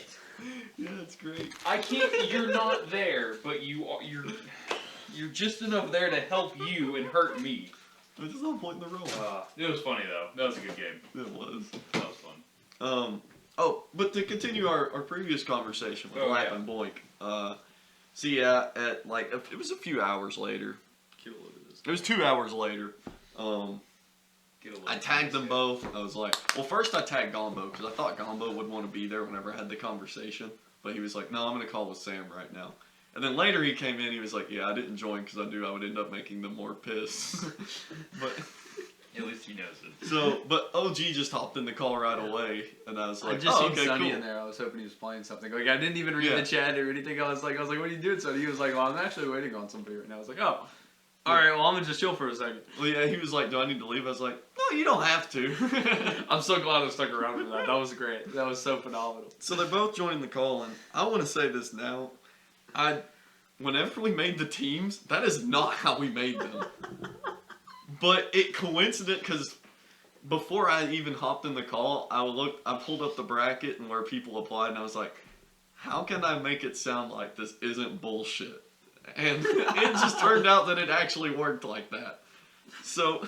Yeah, it's great. I can't. You're not there, but you're just enough there to help you and hurt me. There's no point in the roll. It was funny though. That was a good game. It was. That was fun. But to continue our previous conversation with Lap and Boink. At like it was a few hours later. It was 2 hours later. I tagged them both. I was like, well, first I tagged Gombo because I thought Gombo would want to be there whenever I had the conversation. But he was like, no, I'm going to call with Sam right now. And then later he came in, he was like, yeah, I didn't join because I knew I would end up making them more pissed. But at least he knows it. So, but OG just hopped in the call right away, and I was like, I just seen okay, Sonny cool. in there. I was hoping he was playing something. Like I didn't even read the chat or anything. I was like, what are you doing, Sonny? He was like, well, I'm actually waiting on somebody right now. I was like, oh. All right, well, I'm going to just chill for a second. Well, yeah, he was like, do I need to leave? I was like, no, you don't have to. I'm so glad I stuck around for that. That was great. That was so phenomenal. So they're both joining the call, and I want to say this now. Whenever we made the teams, that is not how we made them. But it coincident, because before I even hopped in the call, I pulled up the bracket and where people applied, and I was like, how can I make it sound like this isn't bullshit? And it just turned out that it actually worked like that. So,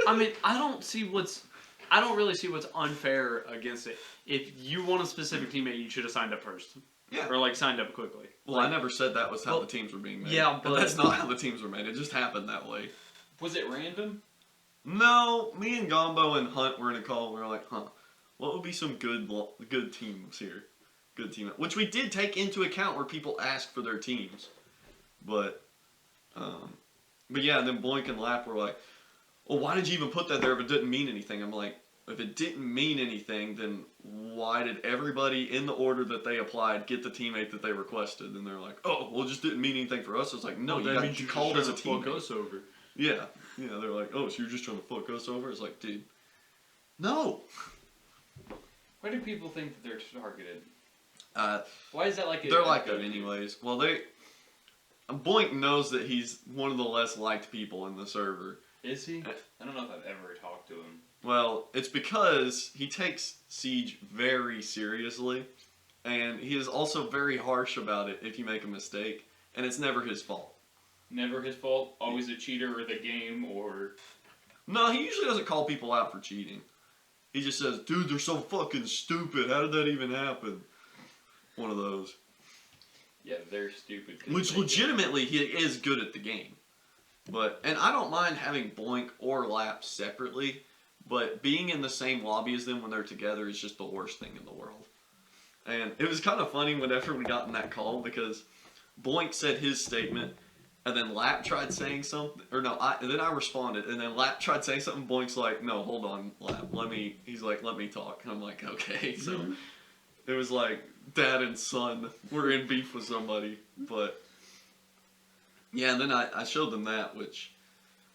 I mean, I don't really see what's unfair against it. If you want a specific teammate, you should have signed up first. Yeah. Or, like, signed up quickly. well, I never said that was how the teams were being made. yeah, but- that's not how the teams were made. It just happened that way. Was it random? No, me and Gombo and Hunt were in a call. We were like, what would be some good teams here? Good team. Which we did take into account where people asked for their teams. But yeah, and then Boink and Lap were like, well, why did you even put that there if it didn't mean anything? I'm like, if it didn't mean anything, then why did everybody in the order that they applied get the teammate that they requested? And they're like, oh, well, it just didn't mean anything for us. It's like, no, you got called as a teammate. us over. Yeah, they're like, oh, so you're just trying to fuck us over? It's like, dude, no. Why do people think that they're targeted? Uh, Why is that like a... they're like that anyways. Well, Boink knows that he's one of the less liked people in the server. Is he? I don't know if I've ever talked to him. Well, it's because he takes Siege very seriously, and he is also very harsh about it if you make a mistake, and it's never his fault. Never his fault? Always a cheater or the game or... No, he usually doesn't call people out for cheating. He just says, dude, they're so fucking stupid. How did that even happen? One of those. Yeah, they're stupid. 'cause Which they legitimately, he is good at the game. And I don't mind having Boink or Lap separately, but being in the same lobby as them when they're together is just the worst thing in the world. And it was kind of funny whenever we got in that call because Boink said his statement, and then Lap tried saying something, and then I responded, and then Lap tried saying something. Boink's like, no, hold on, Lap, he's like, let me talk. And I'm like, okay. So it was like dad and son were in beef with somebody, but yeah. And then I showed them that,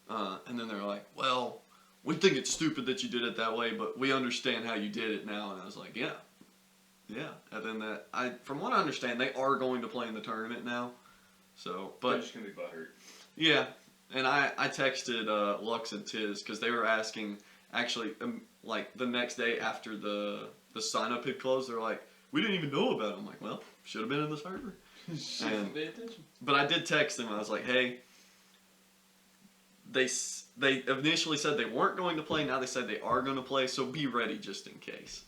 and then they're like, well, we think it's stupid that you did it that way, but we understand how you did it now. And I was like, yeah. And then from what I understand, they are going to play in the tournament now. So, but They're just gonna be butthurt. yeah, and I texted Lux and Tiz because they were asking actually like the next day after the sign up had closed. They're like, we didn't even know about it. I'm like, well, should have been in the server. And, Pay attention. but I did text them. I was like, hey, they initially said they weren't going to play. Now they said they are going to play. So be ready just in case.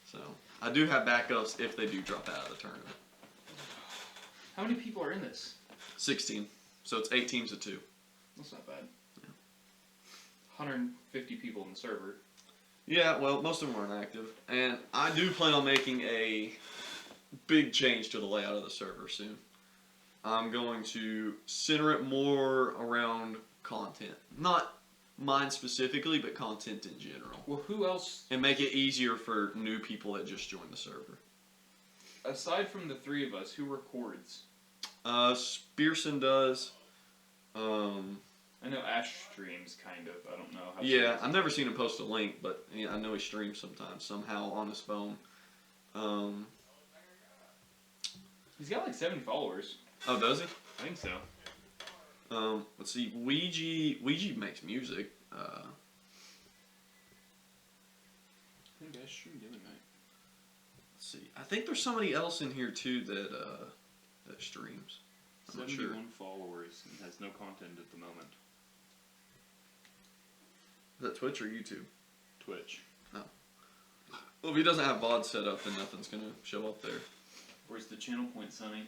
So I do have backups if they do drop out of the tournament. How many people are in this? 16. So it's 8 teams of 2. That's not bad. 150 people in the server. Yeah, well, most of them aren't active. And I do plan on making a big change to the layout of the server soon. I'm going to center it more around content. Not mine specifically, but content in general. Well, who else, And make it easier for new people that just joined the server. aside from the three of us, who records? Spearson does. I know Ash streams, kind of. I don't know how. Yeah, I've never seen him post a link, but yeah, I know he streams sometimes, somehow on his phone. He's got like 70 followers. Oh, does he? I think so. Let's see. Ouija makes music. I think Ash streamed the other night. Let's see. I think there's somebody else in here too that streams. I'm not 71 sure. followers and has no content at the moment. Is that Twitch or YouTube? Twitch. Well, if he doesn't have VOD set up, then nothing's gonna show up there. Where's the channel point, Sonny?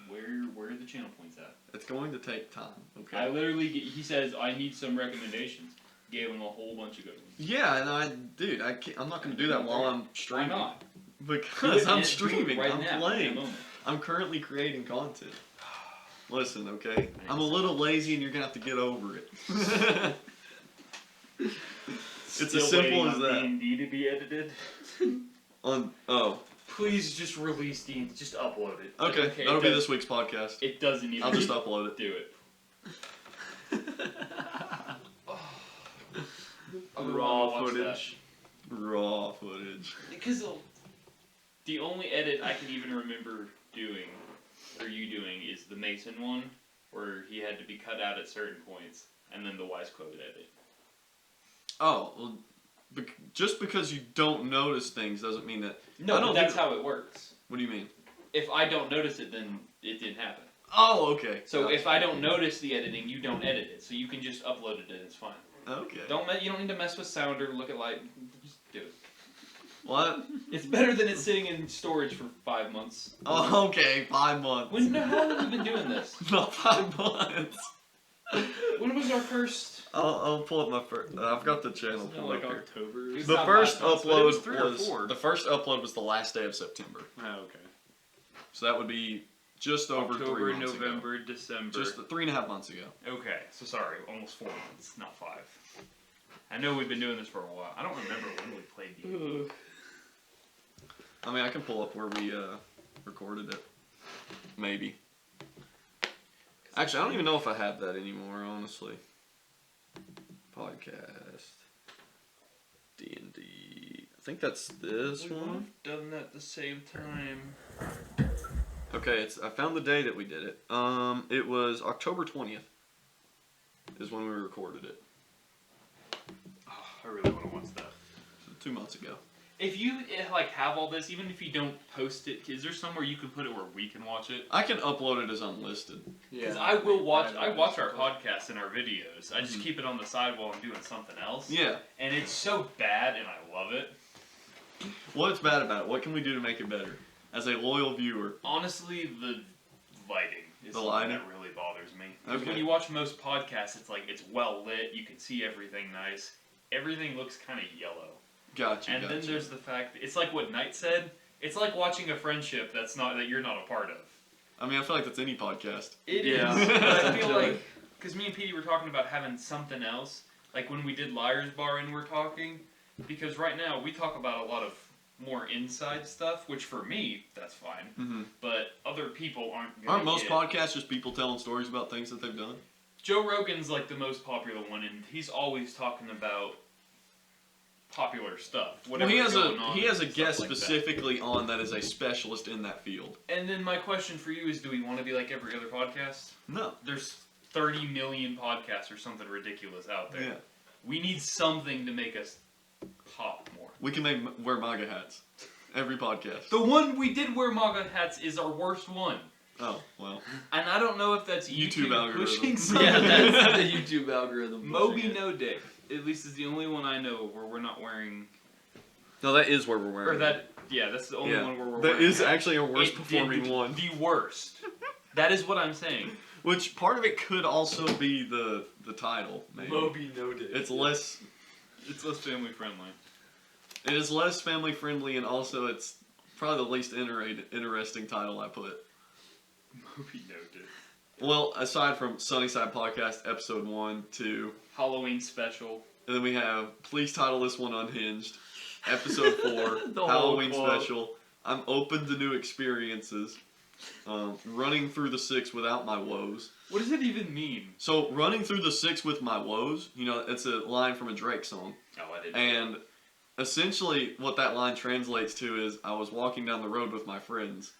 Where are the channel points at? It's going to take time. Okay. I literally, he says, I need some recommendations. Gave him a whole bunch of good ones. Yeah, and I'm not gonna do that while I'm Why streaming. not? Because I'm Do it streaming. right I'm now, in playing. a moment. I'm currently creating content. Listen, okay? I'm a little lazy and you're gonna have to get over it. It's as simple as that. D&D to be edited. Please just release D&D. Just upload it. Okay, that'll be this week's podcast. It doesn't even. I'll just upload it. Do it. Raw footage. Raw footage. Because the only edit I can even remember doing, or you doing, is the Mason one, where he had to be cut out at certain points, and then the Wise Quote edit. Oh, well, just because you don't notice things doesn't mean that. No, I don't but that's think- how it works. What do you mean? If I don't notice it, then it didn't happen. Oh, okay. So Gotcha. if I don't notice the editing, you don't edit it. So you can just upload it and it's fine. Okay. You don't need to mess with sound or look at light. Just do it. What? It's better than it sitting in storage for 5 months. Oh, okay. 5 months. How long have we been doing this? Not 5 months. When was our first? I'll pull up my first. I've got the channel Isn't it pulled like up here. October? It's The not first 5 months, but it upload was 3 or 4. the first upload was the last day of September. Oh, okay. So that would be just over 3 October, months ago. November, December. Just 3.5 months ago. Okay, so sorry, almost 4 months, not 5. I know we've been doing this for a while. I don't remember when we played D&D. I mean, I can pull up where we recorded it. Maybe. Actually, I don't even know if I have that anymore, honestly. Podcast. D&D. I think that's this one. Done that at the same time. Okay, I found the day that we did it. It was October 20th. Is when we recorded it. Oh, I really want to watch that. 2 months ago. If you have all this, even if you don't post it, is there somewhere you can put it where we can watch it? I can upload it as unlisted. Because I will watch. I watch our podcasts and our videos. I just keep it on the side while I'm doing something else. Yeah. And it's so bad, and I love it. What's bad about it? What can we do to make it better? As a loyal viewer. Honestly, the lighting is The something lighting? that really bothers me. 'Cause Okay. when you watch most podcasts, it's well lit. You can see everything nice. Everything looks kind of yellow. Gotcha. And then there's the fact that it's like what Knight said. It's like watching a friendship that you're not a part of. I mean, I feel like that's any podcast. It Yeah. is. But I feel Essentially. like because me and Petey were talking about having something else, like when we did Liar's Bar and we're talking, because right now we talk about a lot of more inside stuff, which for me that's fine, Mm-hmm. but other people aren't. Gonna Aren't most get. podcasts just people telling stories about things that they've done? Joe Rogan's like the most popular one, and he's always talking about popular stuff. Well, Whatever he has going on he has a and stuff guest like that. specifically on that is a specialist in that field. And then my question for you is, do we want to be like every other podcast? No. There's 30 million podcasts or something ridiculous out there. Yeah. We need something to make us pop more. We can wear MAGA hats. Every podcast. The one we did wear MAGA hats is our worst one. Oh, well. And I don't know if that's YouTube algorithm. pushing something. Yeah, that's the YouTube algorithm. Moby No Dick, at least is the only one I know where we're not wearing. No, that is where we're wearing Or that, yeah, that's the only one where we're That wearing. is actually our worst It did performing one. The worst. That is what I'm saying. Which part of it could also be the title, maybe. Moby No Dick. It's less family friendly. it is less family friendly, and also it's probably the least interesting title I put. Moby No Dick. Well, aside from Sunnyside Podcast episode 1, 2, Halloween special. and then we have Please Title This One Unhinged, episode 4, The whole Halloween quote. special. I'm open to new experiences. Running through the 6 without my woes. What does it even mean? So, running through the 6 with my woes, it's a line from a Drake song. Oh, I didn't. And essentially, what that line translates to is, I was walking down the road with my friends.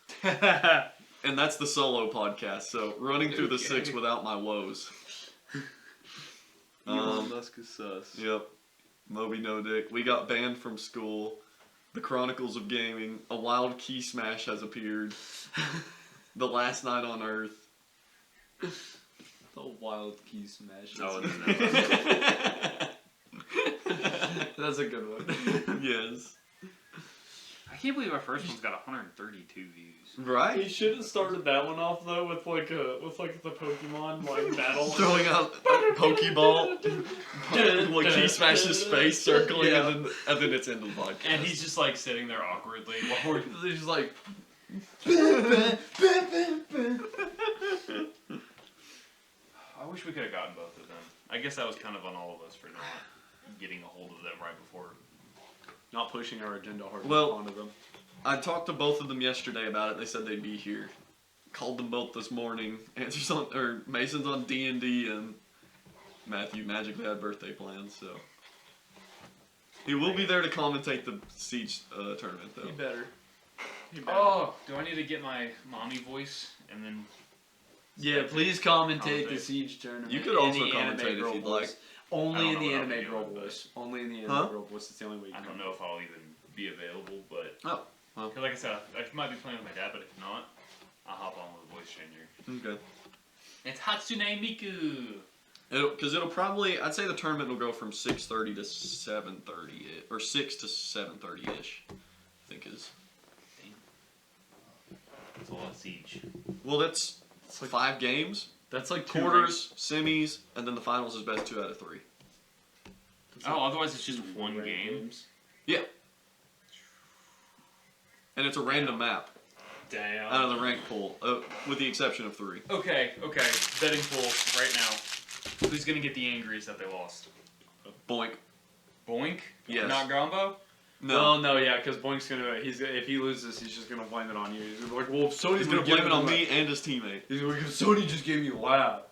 And that's the solo podcast, so running through the 6 without my woes. Elon Musk is sus. Yep. Moby No Dick. We got banned from school. The Chronicles of Gaming. A wild key smash has appeared. The Last Night on Earth. The wild key smash. Oh, That's a good one. Yes. I can't believe our first one's got 132 views. Right? He should have started that one off though with the Pokemon battle. Throwing out a Pokeball. Like key smashes face circling, Yeah. and then it's into the podcast. And he's just like sitting there awkwardly while we're He's just like. I wish we could have gotten both of them. I guess that was kind of on all of us for not getting a hold of them right before. Not pushing our agenda hard Well- onto them. I talked to both of them yesterday about it. They said they'd be here. Called them both this morning. Mason's on D&D, and Matthew magically had birthday plans, so he will be there to commentate the Siege tournament, though. He better. Oh, do I need to get my mommy voice and then? Yeah, please commentate Commentate. the Siege tournament. You could in also the anime commentate if girl you'd voice. like. I Only don't in know the what I'll anime be girl doing, voice. Only in the Huh? anime girl voice. It's the only way you I can. don't know if I'll even be available, but Well, Uh-huh. Because like I said, I might be playing with my dad, but if not, I'll hop on with a voice changer. Okay. It's Hatsune Miku. Because it'll probably, I'd say the tournament will go from 6:30 to 7:30, or 6 to 7:30 ish. I think is. It's a lot of Siege. Well, that's like- 5 games, That's like quarters, semis, and then the finals is best 2 out of 3. Oh, otherwise it's just one game? And it's a random map Damn. out of the rank pool, with the exception of 3. Okay. Betting pool right now. Who's gonna get the angriest that they lost? Boink. Boink? Yes. Not Grombo? No. No, yeah, because Boink's if he loses, he's just gonna blame it on you. He's gonna be like, well, He's Sony's gonna blame it on me and his teammate. He's like, Sony just gave me a lab.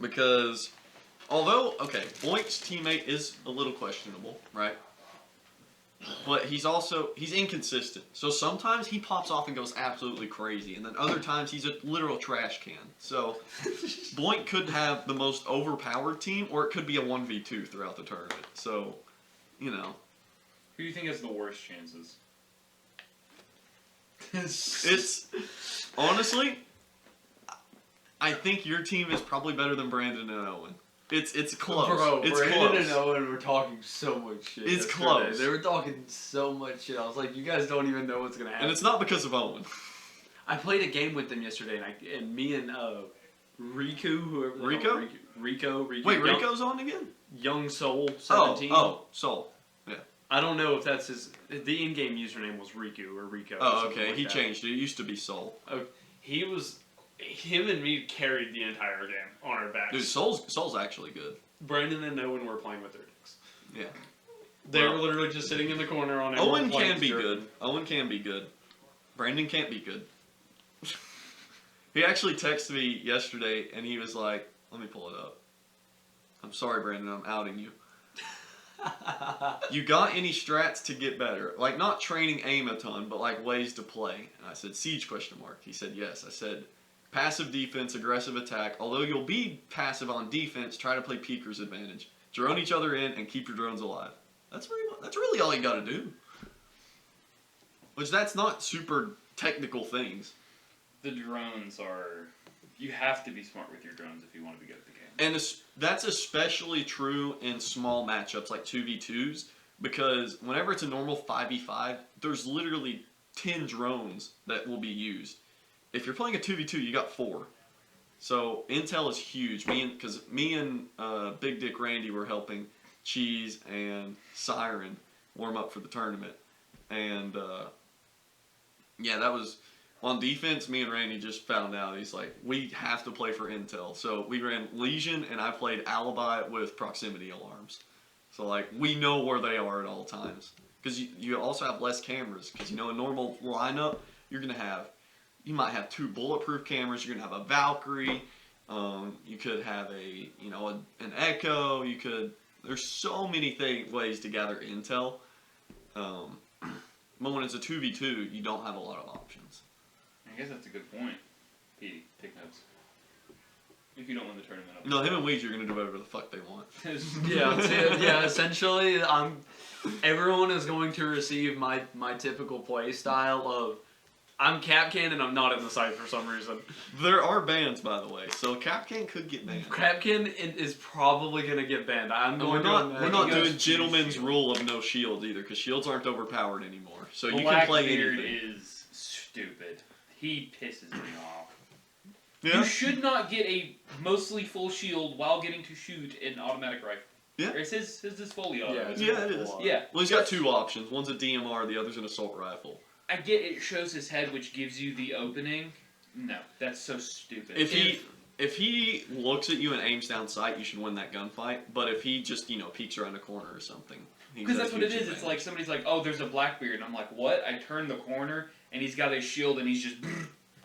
Because, although, okay, Boink's teammate is a little questionable, right? But he's inconsistent. So sometimes he pops off and goes absolutely crazy, and then other times he's a literal trash can. So Boink could have the most overpowered team, or it could be a 1v2 throughout the tournament. So, you know. Who do you think has the worst chances? It's, honestly, I think your team is probably better than Brandon and Owen. It's close. Bro, it's Brandon close. and Owen were talking so much shit. It's yesterday. close. They were talking so much shit. I was like, you guys don't even know what's gonna happen. And it's not because of Owen. I played a game with them yesterday, and me and Riku, whoever. the Rico? hell- Rico. Wait, Young, Rico's on again? Young Soul 17. Soul. I don't know if that's his. The in-game username was Riku or Rico. or Oh, something okay. like He that. changed it. It used to be Soul. Him and me carried the entire game on our backs. Dude, Soul's actually good. Brandon and Owen were playing with their dicks. Yeah. They Well, were literally just sitting in the corner on. Owen everyone playing can be jerk. good. Owen can be good. Brandon can't be good. He actually texted me yesterday, and he was like, "Let me pull it up. I'm sorry, Brandon. I'm outing you. You got any strats to get better? Like, not training aim a ton, but like ways to play." And I said, "Siege?" ? He said, "Yes." I said, "Passive defense, aggressive attack. Although you'll be passive on defense, try to play Peeker's advantage. Drone each other in and keep your drones alive." That's really all you got to do. Which that's not super technical things. The drones are... You have to be smart with your drones if you want to be good at the game. And that's especially true in small matchups like 2v2s, because whenever it's a normal 5v5, there's literally 10 drones that will be used. If you're playing a 2v2, you got 4. So intel is huge. Me and Big Dick Randy were helping Cheese and Siren warm up for the tournament. And yeah, that was... On defense, me and Randy just found out, he's like, we have to play for intel. So we ran Legion, and I played Alibi with proximity alarms. So, like, we know where they are at all times. Because you also have less cameras. Because, you know, a normal lineup, you might have 2 bulletproof cameras. You're going to have a Valkyrie. You could have an Echo. There's so many ways to gather intel. But when it's a 2v2, you don't have a lot of options. I guess that's a good point. Petey, take notes. If you don't win the tournament, No, him and Weege are going to do whatever the fuck they want. Yeah, essentially, everyone is going to receive my typical play style of I'm Capcan and I'm not in the site for some reason. There are bans, by the way, so Capcan could get banned. Capcan is probably going to get banned. We're not goes doing to gentleman's shield. rule of no shields either, because shields aren't overpowered anymore. So you can play Blackbeard anything. is stupid. He pisses me off. Yeah. You should not get a mostly full shield while getting to shoot an automatic rifle. Yeah. Or his fully auto. Yeah, it's Yeah, it is. Yeah. Well, he's got 2 options. One's a DMR, the other's an assault rifle. I get it shows his head, which gives you the opening. No, that's so stupid. If he looks at you and aims down sight, you should win that gunfight. But if he just peeks around a corner or something, Because that's what it is. It's like somebody's like, "Oh, there's a Blackbeard," and I'm like, "What?" I turn the corner and he's got his shield and he's just,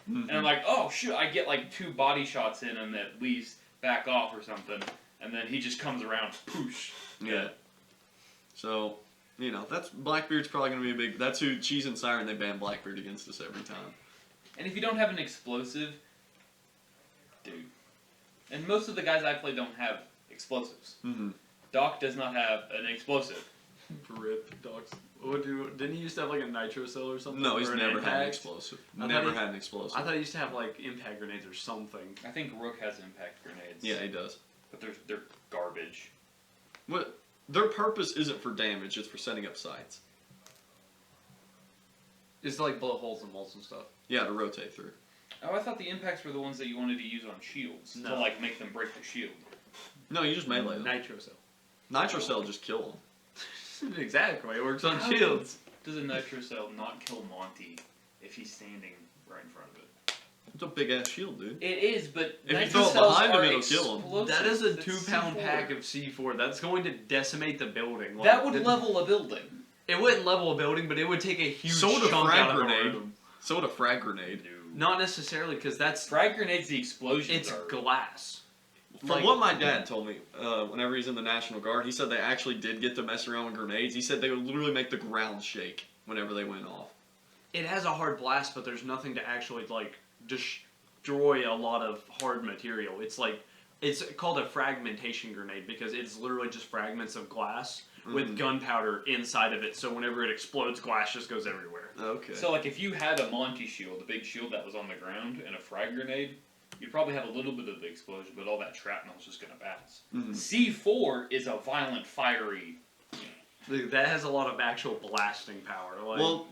and I'm like, "Oh shoot!" I get like 2 body shots in him that leaves back off or something, and then he just comes around, poosh. Yeah. So, that's Blackbeard's probably going to be a big... That's who Cheese and Siren, they ban Blackbeard against us every time. And if you don't have an explosive, dude, and most of the guys I play don't have explosives. Mm-hmm. Doc does not have an explosive. Rip dogs. Didn't he used to have like a nitro cell or something? No, he's Or never had an impact? explosive. I thought Never he- had an explosive. I thought he used to have like impact grenades or something. I think Rook has impact grenades. Yeah, he does. But they're garbage. What? Their purpose isn't for damage; it's for setting up sites. It's like blow holes in walls and stuff. Yeah, to rotate through. Oh, I thought the impacts were the ones that you wanted to use on shields to No. like make them break the shield. No, you just melee them. Nitro cell. Nitro cell just kill them. Exactly. It works on How shields. Does a nitro cell not kill Monty if he's standing right in front of it? It's a big ass shield, dude. It is, but If you nitro throw it cells behind him, are it'll kill 'em. explosive. That is a That's 2-pound C4. pack of C4. That's going to decimate the building. Like, That would it- level a building. It wouldn't level a building, but it would take a huge So would a chunk frag out of a grenade. room. So would a frag grenade. Not necessarily, because that's Frag grenades, the explosions it's are. glass. From Like- what my dad told me, whenever he's in the National Guard, he said they actually did get to mess around with grenades. He said they would literally make the ground shake whenever they went off. It has a hard blast, but there's nothing to actually like destroy a lot of hard material. It's like it's called a fragmentation grenade because it's literally just fragments of glass with Mhm. gunpowder inside of it. So whenever it explodes, glass just goes everywhere. Okay. So, like, if you had a Monty shield, a big shield that was on the ground, and a frag grenade, you'd probably have a little bit of the explosion, but all that shrapnel's just gonna bounce. Mhm. C4 is a violent, fiery. That has a lot of actual blasting power. Like, Well,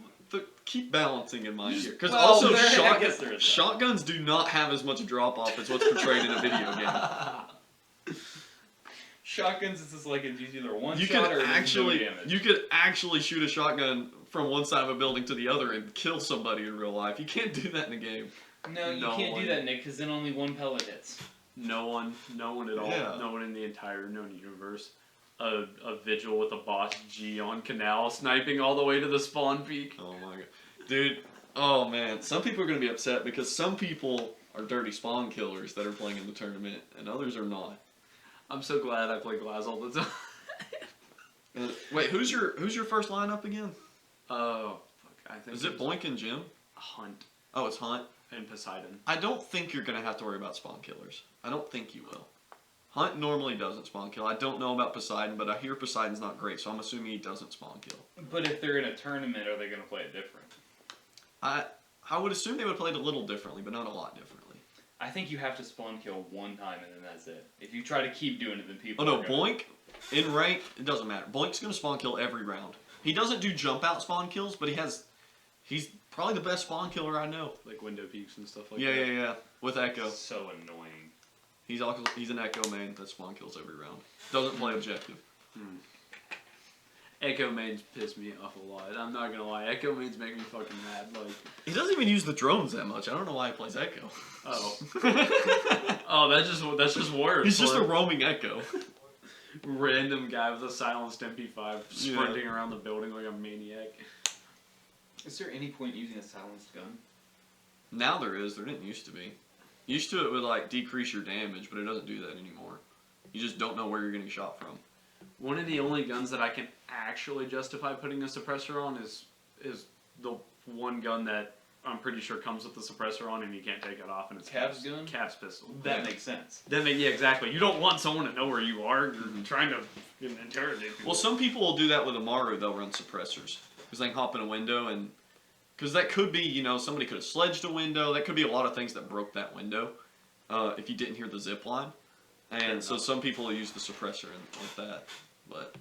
keep balancing in mind here, because Well, also I guess there is that. shotguns do not have as much drop off as what's portrayed in a video game. Shotguns is just like it's either one You shot could or it does no damage. actually shoot a shotgun from one side of a building to the other and kill somebody in real life. You can't do that in a game. No, you No can't one. do that, Nick, because then only one pellet hits. no one at all. Yeah. No one in the entire known universe. A vigil with a boss G on canal sniping all the way to the spawn peak. Oh my god, dude. Oh man, some people are gonna be upset because some people are dirty spawn killers that are playing in the tournament, and others are not. I'm so glad I play Glass all the time. Wait, who's your first lineup again? Oh, fuck. I think Is it it's Boink and Jim? Hunt Oh, it's Hunt. and Poseidon. I don't think you're gonna have to worry about spawn killers. I don't think you will. Hunt normally doesn't spawn kill. I don't know about Poseidon, but I hear Poseidon's not great, so I'm assuming he doesn't spawn kill. But if they're in a tournament, are they going to play it different? I would assume they would play it a little differently, but not a lot differently. I think you have to spawn kill one time and then that's it. If you try to keep doing it, then people. Oh no, are gonna- Boink in rank, it doesn't matter. Boink's gonna spawn kill every round. He doesn't do jump out spawn kills, but he's probably the best spawn killer I know. Like window peaks and stuff like Yeah, that. yeah. With Echo. So annoying. He's an Echo main that spawn kills every round. Doesn't play objective. Echo mains piss me off a lot. I'm not gonna lie. Echo mains make me fucking mad. Like, He doesn't even use the drones that much. I don't know why he plays Echo. oh, that's just worse. He's just a Like, roaming Echo. random guy with a silenced MP5 sprinting around the building like a maniac. Is there any point using a silenced gun? Now there is. There didn't used to be. Used to it would like decrease your damage, but it doesn't do that anymore. You just don't know where you're getting shot from. One of the only guns that I can actually justify putting a suppressor on is the one gun that I'm pretty sure comes with the suppressor on and you can't take it off, and it's Cavs gun? Cavs pistol. That makes sense. Yeah, exactly. You don't want someone to know where you are. You're trying to interrogate people. Well, some people will do that with Amaru. They'll run suppressors because they can hop in a window and because that could be somebody could have sledged a window. That could be a lot of things that broke that window if you didn't hear the zip line. And so some people will use the suppressor with that, but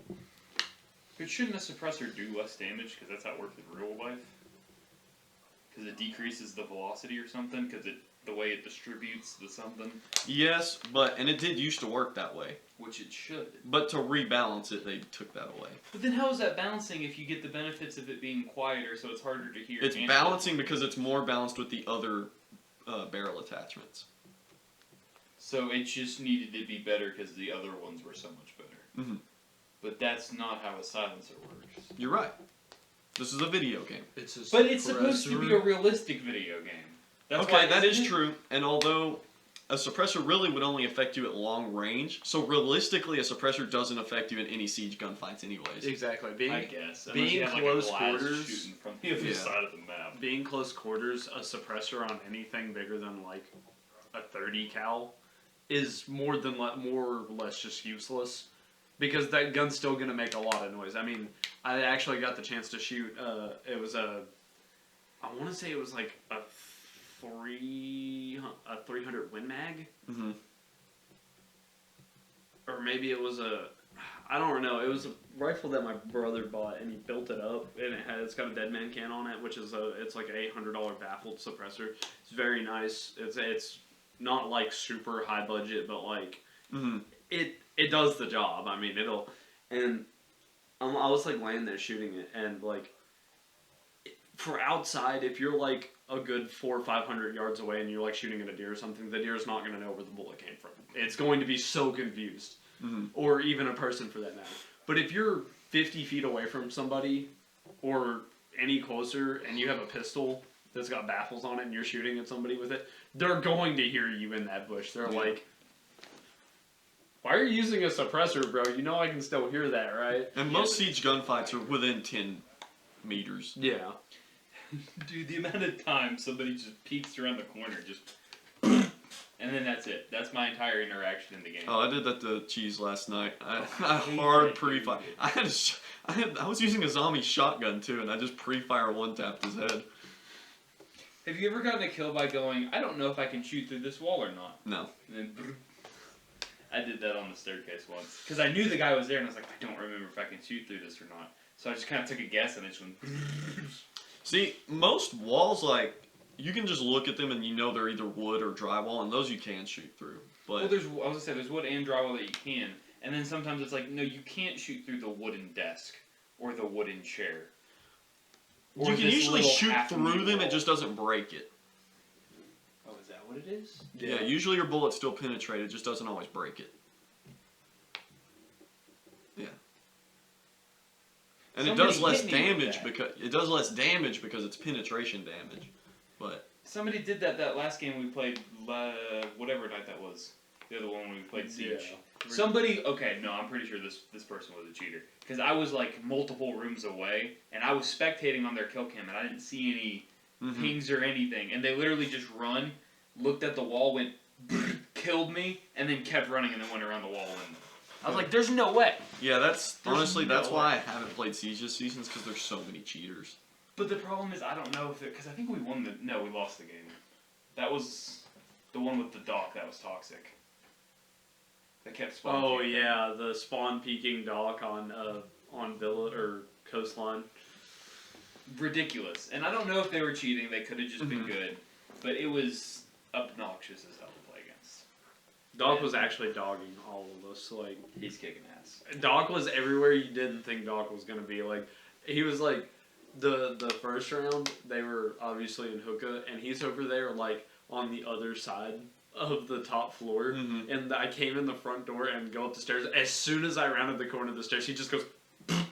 But shouldn't a suppressor do less damage because that's how it works in real life? Because it decreases the velocity or something? Because the way it distributes the something? yes, and it did used to work that way. Which it should. But to rebalance it, they took that away. But then how is that balancing if you get the benefits of it being quieter so it's harder to hear? It's and- balancing because it's more balanced with the other barrel attachments. So it just needed to be better because the other ones were so much better. Mhm. But that's not how a silencer works. You're right. This is a video game. it's a But it's supposed to be a suppressor. realistic video game. That's Okay, why that is isn't it? true. And although a suppressor really would only affect you at long range, so realistically, a suppressor doesn't affect you in any siege gunfights, anyways. Exactly. I guess. Unless being you have, like, close a glass quarters- shooting from the other Yeah. side of the map. Being close quarters, a suppressor on anything bigger than like a 30 cal is more or less just useless. because that gun's still gonna make a lot of noise. I mean, I actually got the chance to shoot. It was I want to say it was like a 300 Win Mag, Mm-hmm. or maybe it was I don't know. It was a rifle that my brother bought, and he built it up, and it's got a Deadman can on it, which is it's like an $800 baffled suppressor. It's very nice. It's not like super high budget, but like Mm-hmm. it does the job. I mean, and I was like laying there shooting it, and like for outside, if you're like a good 400 or 500 yards away and you're like shooting at a deer or something, the deer's not going to know where the bullet came from. It's going to be so confused, or even a person for that matter. But if you're 50 feet away from somebody, or any closer, and you have a pistol that's got baffles on it, and you're shooting at somebody with it, they're going to hear you in that bush. They're like, "Why are you using a suppressor, bro? You know I can still hear that, right?" And most siege gunfights are within 10 meters. Yeah. Dude, the amount of time somebody just peeks around the corner, just, and then that's it. That's my entire interaction in the game. Oh, I did that to Cheese last night. I hate hard that pre-fire. dude. I was using a zombie shotgun too, and I just pre-fire one-tapped his head. Have you ever gotten a kill by going, I don't know if I can shoot through this wall or not? No. And then, I did that on the staircase once. Because I knew the guy was there, and I was like, I don't remember if I can shoot through this or not. So I just kind of took a guess, and it just went. See, most walls, like, you can just look at them and you know they're either wood or drywall, and those you can shoot through. But Well, I was gonna say, there's wood and drywall that you can, and then sometimes it's like, no, you can't shoot through the wooden desk or the wooden chair. Or you can this usually little shoot half-inch through them, wall. it just doesn't break it. Oh, is that what it is? Yeah, usually your bullets still penetrate, it just doesn't always break it. Yeah. And Somebody it does less hit me with damage because it's penetration damage. But Somebody did that last game we played, whatever night that was. The other one when we played Siege. Yeah. Somebody, okay, no, I'm pretty sure this person was a cheater. Because I was like multiple rooms away, and I was spectating on their kill cam, and I didn't see any pings or anything. And they literally just run, looked at the wall, went, killed me, and then kept running, and then went around the wall. And I was like, there's no way. yeah, that's There's honestly no that's why way. I haven't played Siege this season, because there's so many cheaters. But the problem is, I don't know if because I think we won no, we lost the game. That was the one with the dock that was toxic. That kept spawning. Oh yeah, the spawn peeking dock on Villa or Coastline. Ridiculous. And I don't know if they were cheating, they could have just been good. But it was obnoxious as hell to play against. Doc was actually dogging all of us. Like He's kicking ass. Doc was everywhere you didn't think Doc was gonna be. Like he was like the first round they were obviously in hookah, and he's over there like on the other side of the top floor. And I came in the front door and go up the stairs. As soon as I rounded the corner of the stairs, he just goes, and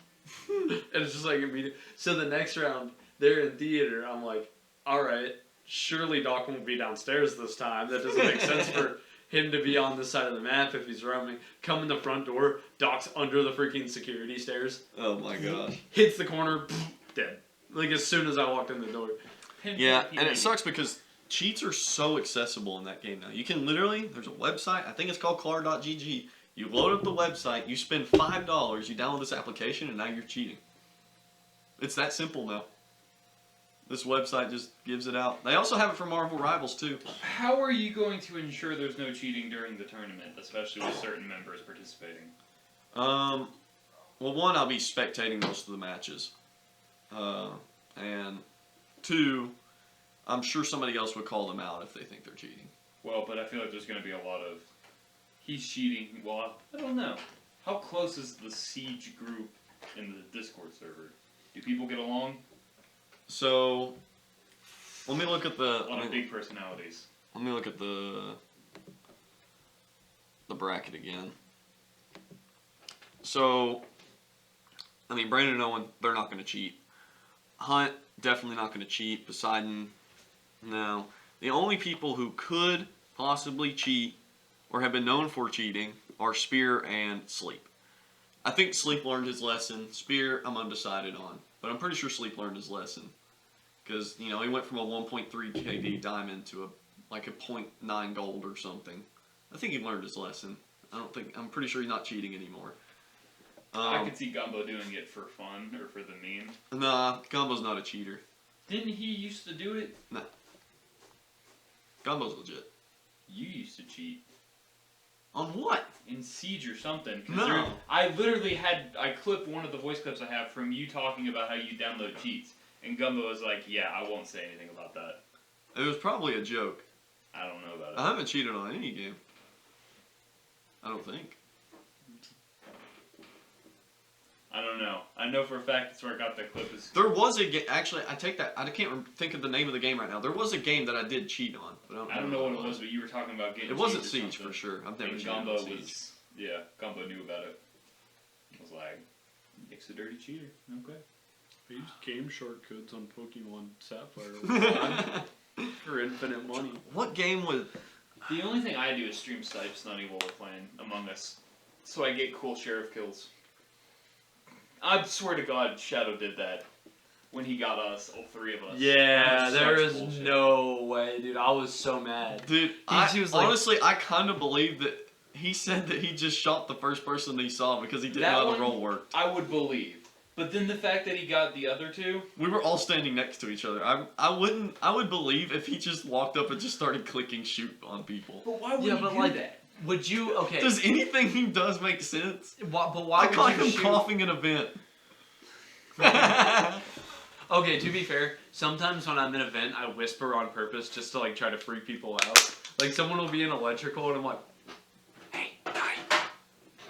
it's just like immediate. So the next round they're in theater. I'm like, all right, surely Doc won't be downstairs this time. That doesn't make sense for him to be on this side of the map if he's roaming. Come in the front door, Doc's under the freaking security stairs. Oh my gosh. Hits the corner, dead. Like as soon as I walked in the door. Yeah, and it sucks because cheats are so accessible in that game now. You can literally, there's a website, I think it's called clar.gg. You load up the website, you spend $5, you download this application, and now you're cheating. It's that simple now. This website just gives it out. They also have it for Marvel Rivals too. How are you going to ensure there's no cheating during the tournament, especially with certain members participating? Well, one, I'll be spectating most of the matches. And two, I'm sure somebody else would call them out if they think they're cheating. Well, but I feel like there's going to be a lot of, he's cheating. Well, I don't know. How close is the Siege group in the Discord server? Do people get along? So, let me look at A lot of big personalities. Let me look at the bracket again. So, I mean, Brandon and Owen, they're not going to cheat. Hunt, definitely not going to cheat. Poseidon, no. The only people who could possibly cheat or have been known for cheating are Spear and Sleep. I think Sleep learned his lesson. Spear, I'm undecided on. But I'm pretty sure Sleep learned his lesson. Because, you know, he went from a 1.3 KD diamond to a 0.9 gold or something. I think he learned his lesson. I'm pretty sure he's not cheating anymore. I could see Gumbo doing it for fun or for the meme. Nah, Gumbo's not a cheater. Didn't he used to do it? Gumbo's legit. You used to cheat. On what? In Siege or something. No. I literally I clipped one of the voice clips I have from you talking about how you download cheats. And Gumbo was like, yeah, I won't say anything about that. It was probably a joke. I don't know about it. I haven't cheated on any game. I don't think. I don't know. I know for a fact that's where I got that clip. There was a game. Actually, I take that. I can't think of the name of the game right now. There was a game that I did cheat on. But I don't know what it was, but you were talking about getting It wasn't cheats or Siege something. for sure. I've never And cheated Gumbo on Siege. was, yeah, Gumbo knew about it. I was like, Nick's a dirty cheater. Okay. I used game shortcuts on Pokemon Sapphire for infinite money. What game was? The only thing I do is stream Snipe Snunny while we're playing Among Us. So I get cool sheriff kills. I swear to God, Shadow did that when he got us, all three of us. Yeah, That was there such is bullshit. no way, dude. I was so mad. Dude, He was like- honestly, I kind of believe that he said that he just shot the first person that he saw because he didn't That know how the one- roll worked. I would believe. But then the fact that he got the other two, We were all standing next to each other. I would believe if he just walked up and just started clicking shoot on people. but why would Yeah, he but do like- that? Would you? Okay. Does anything he does make sense? But why I would caught you him shoot? coughing in a vent. Okay, to be fair, sometimes when I'm in a vent, I whisper on purpose just to like try to freak people out. Like someone will be in electrical and I'm like, "Hey, guy,"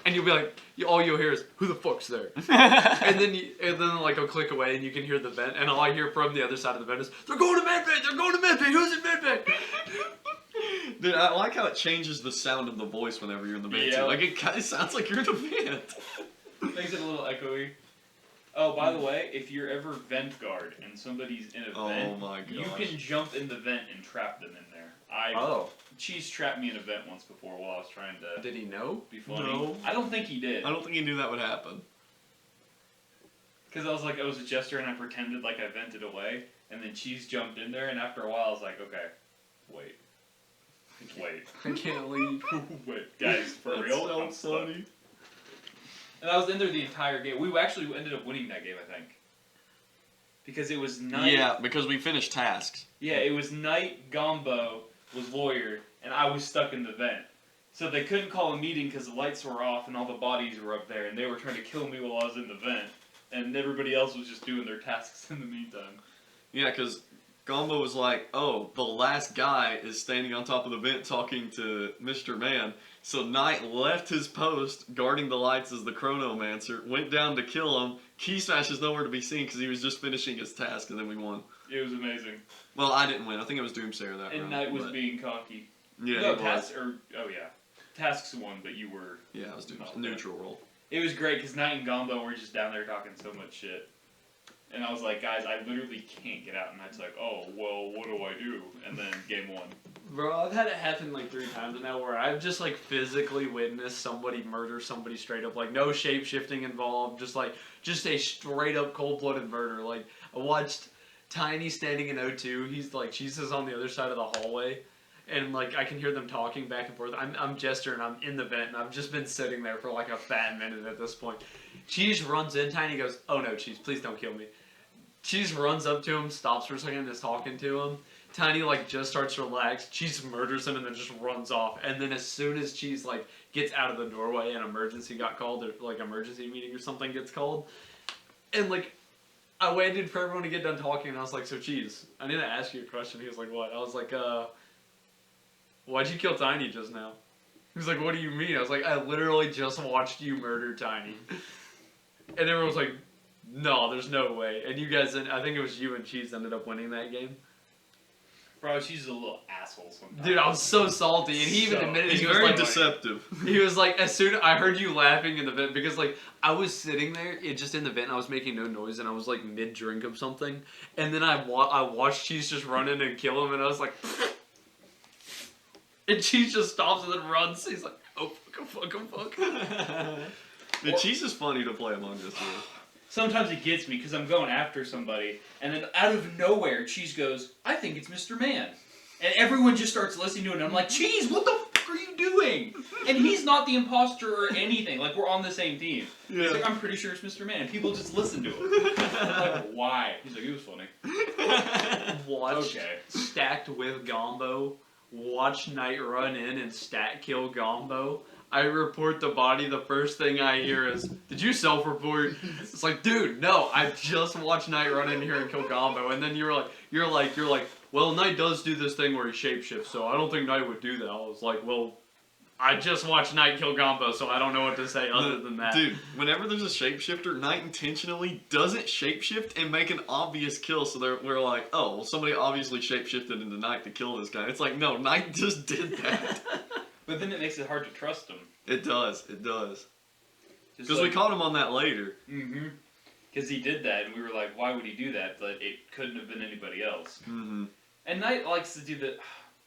and you'll be like, all you'll hear is, "Who the fuck's there?" and then like I'll click away and you can hear the vent, and all I hear from the other side of the vent is, "They're going to medbay! They're going to medbay! Who's in medbay?" Dude, I like how it changes the sound of the voice whenever you're in the vent. Yeah. Too. Like it kind of sounds like you're in a vent. Makes it a little echoey. Oh, by the way, if you're ever vent guard and somebody's in a Oh vent, my you gosh. can jump in the vent and trap them in there. Oh, Cheese trapped me in a vent once before while I was trying to did he know? be funny. No. I don't think he did. I don't think he knew that would happen. Because I was a jester and I pretended like I vented away, and then Cheese jumped in there, and after a while I was like, okay, wait. I can't leave. Wait, guys, for That's real? so I'm stuck. funny. And I was in there the entire game. We actually ended up winning that game, I think. Because it was night. Yeah, because we finished tasks. Yeah, it was night. Gombo was lawyer, and I was stuck in the vent. So they couldn't call a meeting because the lights were off and all the bodies were up there, and they were trying to kill me while I was in the vent. And everybody else was just doing their tasks in the meantime. Yeah, because Gombo was like, oh, the last guy is standing on top of the vent talking to Mr. Man. So Knight left his post guarding the lights as the Chronomancer, went down to kill him. Key Smash is nowhere to be seen because he was just finishing his task, and then we won. It was amazing. Well, I didn't win. I think it was Doomsayer that And round. Knight was but- being cocky. Yeah, No, he was. Tasks won, but you were. Yeah, it was Doomsayer. Okay. Neutral role. It was great because Knight and Gombo were just down there talking so much shit. And I was like, guys, I literally can't get out. And Knight's like, oh, well, what do I do? And then game one. Bro, I've had it happen like 3 times now where I've just like physically witnessed somebody murder somebody straight up, like no shape shifting involved, just a straight up cold blooded murder. Like I watched Tiny standing in O2. He's like, Jesus on the other side of the hallway, and like I can hear them talking back and forth. I'm Jester and I'm in the vent and I've just been sitting there for like a fat minute at this point. Cheese runs in, Tiny goes, "Oh no, Cheese, please don't kill me." Cheese runs up to him, stops for a second, and is talking to him. Tiny like just starts to relax. Cheese murders him and then just runs off. And then as soon as Cheese like gets out of the doorway, an emergency got called, or like emergency meeting or something gets called. And like I waited for everyone to get done talking, and I was like, "So Cheese, I need to ask you a question." He was like, "What?" I was like, "Why'd you kill Tiny just now?" He was like, "What do you mean?" I was like, "I literally just watched you murder Tiny." And everyone was like, "No, there's no way." And you guys, I think it was you and Cheese ended up winning that game. Bro, she's a little asshole sometimes. Dude, I was so salty, and he even So- admitted it. He's He was very like, deceptive. he was like, as soon I heard you laughing in the vent because like I was sitting there, just in the vent, and I was making no noise, and I was like mid drink of something, and then I watched Cheese just run in and kill him, and I was like, and Cheese just stops and then runs. He's like, "Oh fuck. The Cheese is funny to play Among Us with. Sometimes it gets me because I'm going after somebody, and then out of nowhere, Cheese goes, "I think it's Mr. Man." And everyone just starts listening to it, and I'm like, "Cheese, what the fuck are you doing? And he's not the imposter or anything. Like, we're on the same team. He's Yeah. like, I'm pretty sure it's Mr. Man. And people just listen to him. I'm like, why? He's like, it was funny. Watched Okay. stacked with Gombo. Watch Knight run in and stat kill Gombo. I report the body. The first thing I hear is, "Did you self-report?" It's like, dude, no. I just watched Knight run in here and kill Gombo. And then you're like, well, Knight does do this thing where he shapeshifts, so I don't think Knight would do that. I was like, well, I just watched Knight kill Gombo, so I don't know what to say other than that. Dude, whenever there's a shapeshifter, Knight intentionally doesn't shapeshift and make an obvious kill, so we're like, oh, well, somebody obviously shapeshifted into Knight to kill this guy. It's like, no, Knight just did that. But then it makes it hard to trust him. It does. Because we caught him on that later. Mm-hmm. Because he did that, and we were like, why would he do that? But it couldn't have been anybody else. Mm-hmm. And Knight likes to do the...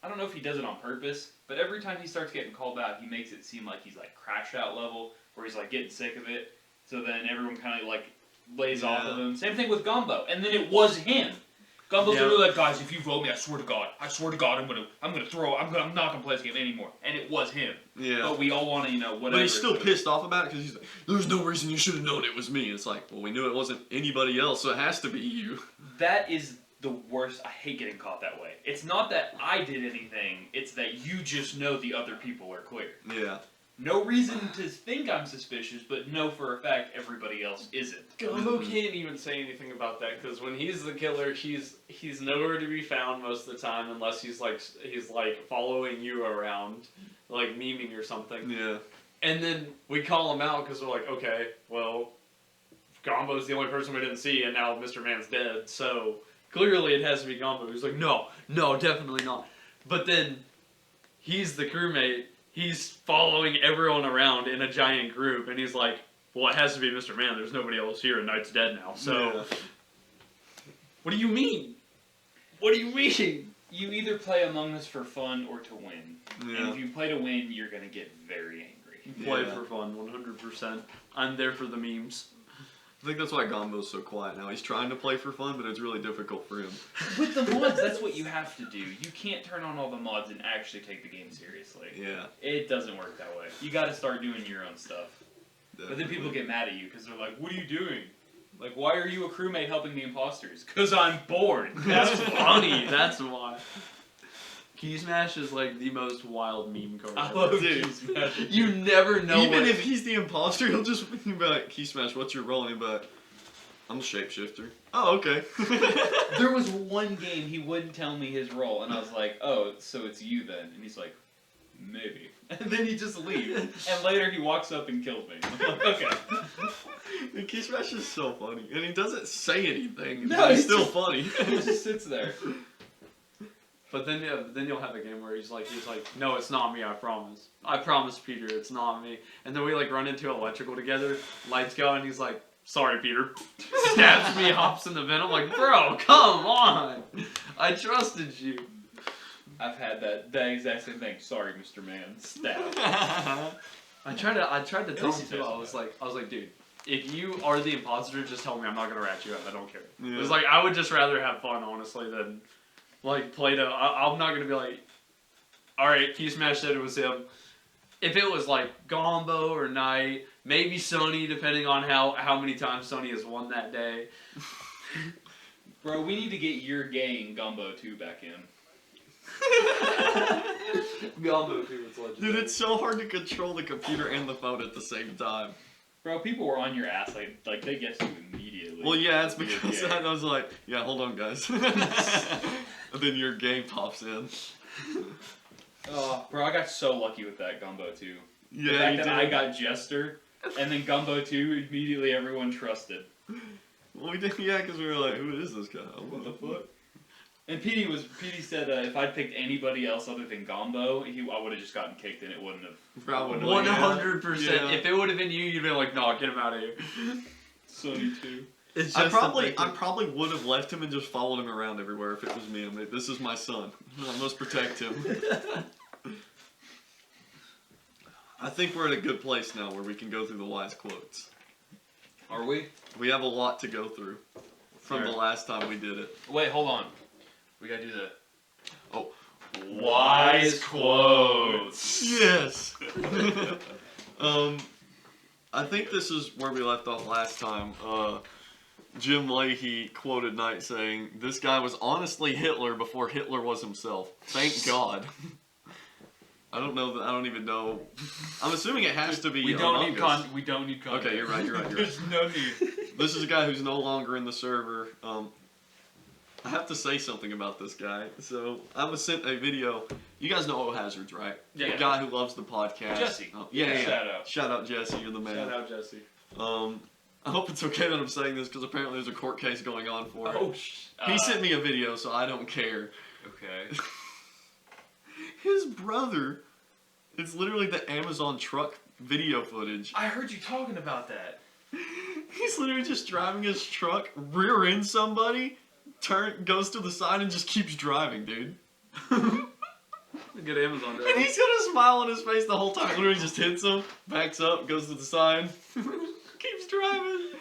I don't know if he does it on purpose, but every time he starts getting called out, he makes it seem like he's like crash out level, where he's like getting sick of it. So then everyone kind of like lays off of him. Same thing with Gumbo, and then it was him. Gumbo's literally like, guys, if you vote me, I swear to God, I'm not gonna play this game anymore. And it was him. Yeah. But we all want to, whatever. But he's still pissed off about it because he's like, there's no reason you should have known it was me. It's like, well, we knew it wasn't anybody else, so it has to be you. That is the worst. I hate getting caught that way. It's not that I did anything, it's that you just know the other people are clear. Yeah. No reason to think I'm suspicious, but know for a fact everybody else isn't. Gumbo can't even say anything about that because when he's the killer, he's nowhere to be found most of the time unless he's like following you around, like memeing or something. Yeah. And then we call him out because we're like, okay, well, Gombo's the only person we didn't see, and now Mr. Man's dead, so clearly it has to be Gombo. He's like, no, definitely not. But then he's the crewmate. He's following everyone around in a giant group, and he's like, well, it has to be Mr. Man. There's nobody else here, and Knight's dead now. So, What do you mean? What do you mean? You either play Among Us for fun or to win. And Yeah. if you play to win, you're going to get very angry. Play Yeah. for fun, 100%. I'm there for the memes. I think that's why Gombo's so quiet now. He's trying to play for fun, but it's really difficult for him. With the mods, that's what you have to do. You can't turn on all the mods and actually take the game seriously. Yeah. It doesn't work that way. You got to start doing your own stuff. But then people definitely. get mad at you because they're like, what are you doing? Like, why are you a crewmate helping the imposters? Because I'm bored. That's funny. That's why. Key Smash is like the most wild meme card. I ever. love Dude. Key Smash. You never know. Even what- if he's the imposter, he'll just be like, Key Smash, what's your role? And he'll be like, I'm the shapeshifter. Oh, okay. There was one game he wouldn't tell me his role, and I was like, oh, so it's you then? And he's like, maybe. And then he just leaves. And later he walks up and kills me. I'm like, okay. And Key Smash is so funny. And he doesn't say anything. No, but he's he's still just- funny. He just sits there. But then you'll have a game where he's like, no, it's not me. I promise, Peter, it's not me. And then we like run into electrical together. Lights go, and he's like, sorry, Peter. Stabs me, hops in the vent. I'm like, bro, come on. I trusted you. I've had that exact same thing. Sorry, Mr. Man. Stab. I tried to tell least him he too. says I was like, dude, if you are the imposter, just tell me. I'm not gonna rat you out. I don't care. Yeah. It's like I would just rather have fun, honestly, than like play to. I'm not gonna be like, all right, Key Smash said it was him. If it was like Gombo or Knight, maybe Sonny, depending on how many times Sonny has won that day. Bro, we need to get your gang Gumbo 2 back in. Gombo too, it's legendary. Dude, it's so hard to control the computer and the phone at the same time. Bro, people were on your ass like they get you immediately. Well, yeah, it's Your because gang. I was like, yeah, hold on, guys. And then your game pops in. Oh, bro, I got so lucky with that Gumbo 2. The Yeah, fact you that did. I got Jester, and then Gumbo 2, immediately everyone trusted. Well, we did, yeah, because we were like, who is this guy? What the fuck? And Petey said if I'd picked anybody else other than Gumbo, I would have just gotten kicked and it wouldn't have. Probably. 100%. Yeah. If it would have been you, you'd be like, no, get him out of here. Sony 2. It's I just probably would have left him and just followed him around everywhere if it was me. I'm like, this is my son. I must protect him. I think we're at a good place now where we can go through the wise quotes. Are we? We have a lot to go through from the Alright. last time we did it. Wait, hold on. We gotta do the. Wise quotes. Yes. I think this is where we left off last time. Jim Leahy quoted Knight saying, "This guy was honestly Hitler before Hitler was himself. Thank God." I don't even know. I'm assuming it has to be. We don't need Among Us. We don't need context. Okay, you're right. There's no need. This is a guy who's no longer in the server. I have to say something about this guy. So I was sent a video. You guys know O Hazards, right? Yeah. The guy who loves the podcast. Jesse. Oh, yeah. Shout out. Shout out, Jesse. You're the man. Shout out, Jesse. I hope it's okay that I'm saying this because apparently there's a court case going on for it. Oh, He sent me a video, so I don't care. Okay. His brother, it's literally the Amazon truck video footage. I heard you talking about that. He's literally just driving his truck, rear ends somebody, goes to the side and just keeps driving, dude. Good Amazon And driver. he's got a smile on his face the whole time. Literally just hits him, backs up, goes to the side, keeps driving.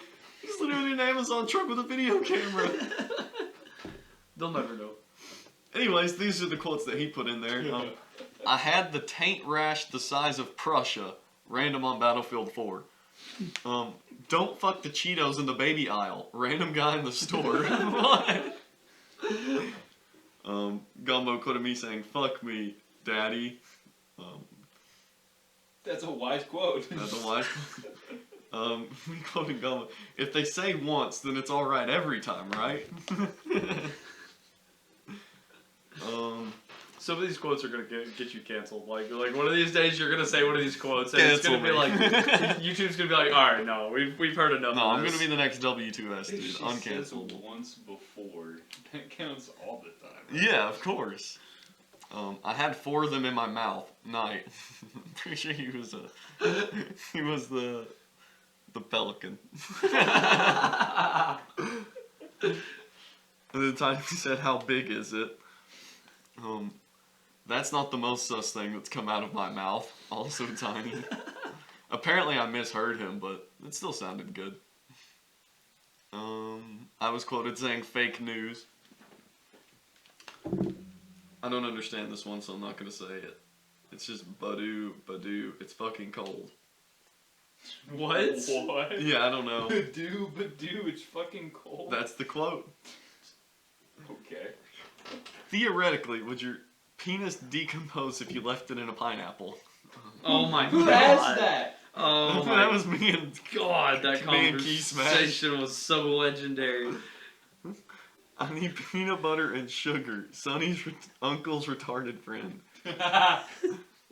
He's literally in an Amazon truck with a video camera. They'll never know. Anyways, these are the quotes that he put in there. I had the taint rash the size of Prussia, random on Battlefield 4. Don't fuck the Cheetos in the baby aisle, random guy in the store. What? Gumbo quoted me saying, "Fuck me, daddy." That's a wise quote. That's a wise. We quoted Gumbo. If they say once, then it's alright every time, right? Some of these quotes are gonna get you canceled. Like one of these days you're gonna say one of these quotes, and it's Cancel gonna be me. like YouTube's gonna be like, all right, no, we've heard enough. No, of I'm this. gonna be the next W2S dude, If she says uncancelable. once before, that counts all the time. Right? Yeah, of course. I had 4 of them in my mouth. Night. Pretty sure he was the pelican. And the time he said, "How big is it?" That's not the most sus thing that's come out of my mouth. Also tiny. Apparently I misheard him, but it still sounded good. I was quoted saying fake news. I don't understand this one, so I'm not gonna say it. It's just Badoo, it's fucking cold. What? What? Yeah, I don't know. Badoo, it's fucking cold. That's the quote. Okay. Theoretically, would your penis decompose if you left it in a pineapple? Oh my Who god. asked that? Oh my That was me and god. That Me and Key Smash. conversation was so legendary. I need peanut butter and sugar. Sonny's uncle's retarded friend.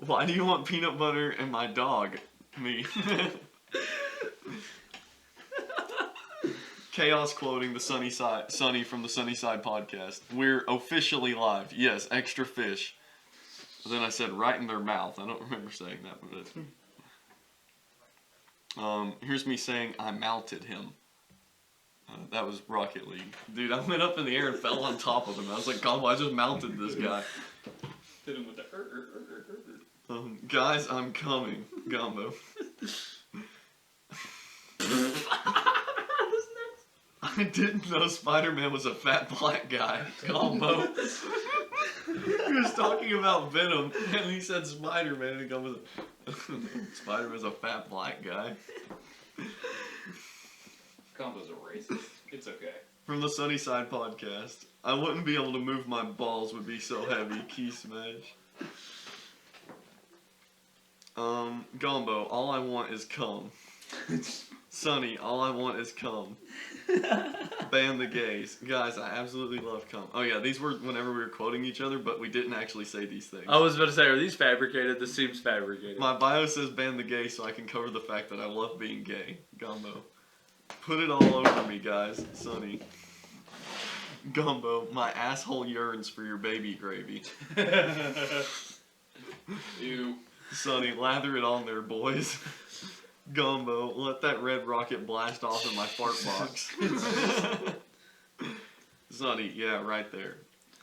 Why do you want peanut butter and my dog? Me. Chaos quoting the Sunny from the Sunnyside podcast. We're officially live. Yes, extra fish. But then I said right in their mouth. I don't remember saying that, but here's me saying I mounted him. That was Rocket League. Dude, I went up in the air and fell on top of him. I was like, Gumbo, I just mounted this guy. Hit him with the Guys, I'm coming. Gumbo. I didn't know Spider-Man was a fat black guy. Gumbo. He was talking about Venom, and he said Spider-Man, and Gumbo Spider-Man's a fat black guy. Combo's a racist. It's okay. From the Sunnyside podcast. I wouldn't be able to move my balls, would be so heavy. Key Smash. Gumbo, all I want is cum. Sunny, all I want is cum. Ban the gays. Guys, I absolutely love cum. Oh yeah, these were whenever we were quoting each other, but we didn't actually say these things. I was about to say, are these fabricated? This seems fabricated. My bio says ban the gay so I can cover the fact that I love being gay. Gumbo. Put it all over me, guys. Sunny. Gumbo, my asshole yearns for your baby gravy. Ew. Sonny, lather it on there, boys. Gumbo, let that red rocket blast off in my fart box. Sonny, yeah, right there.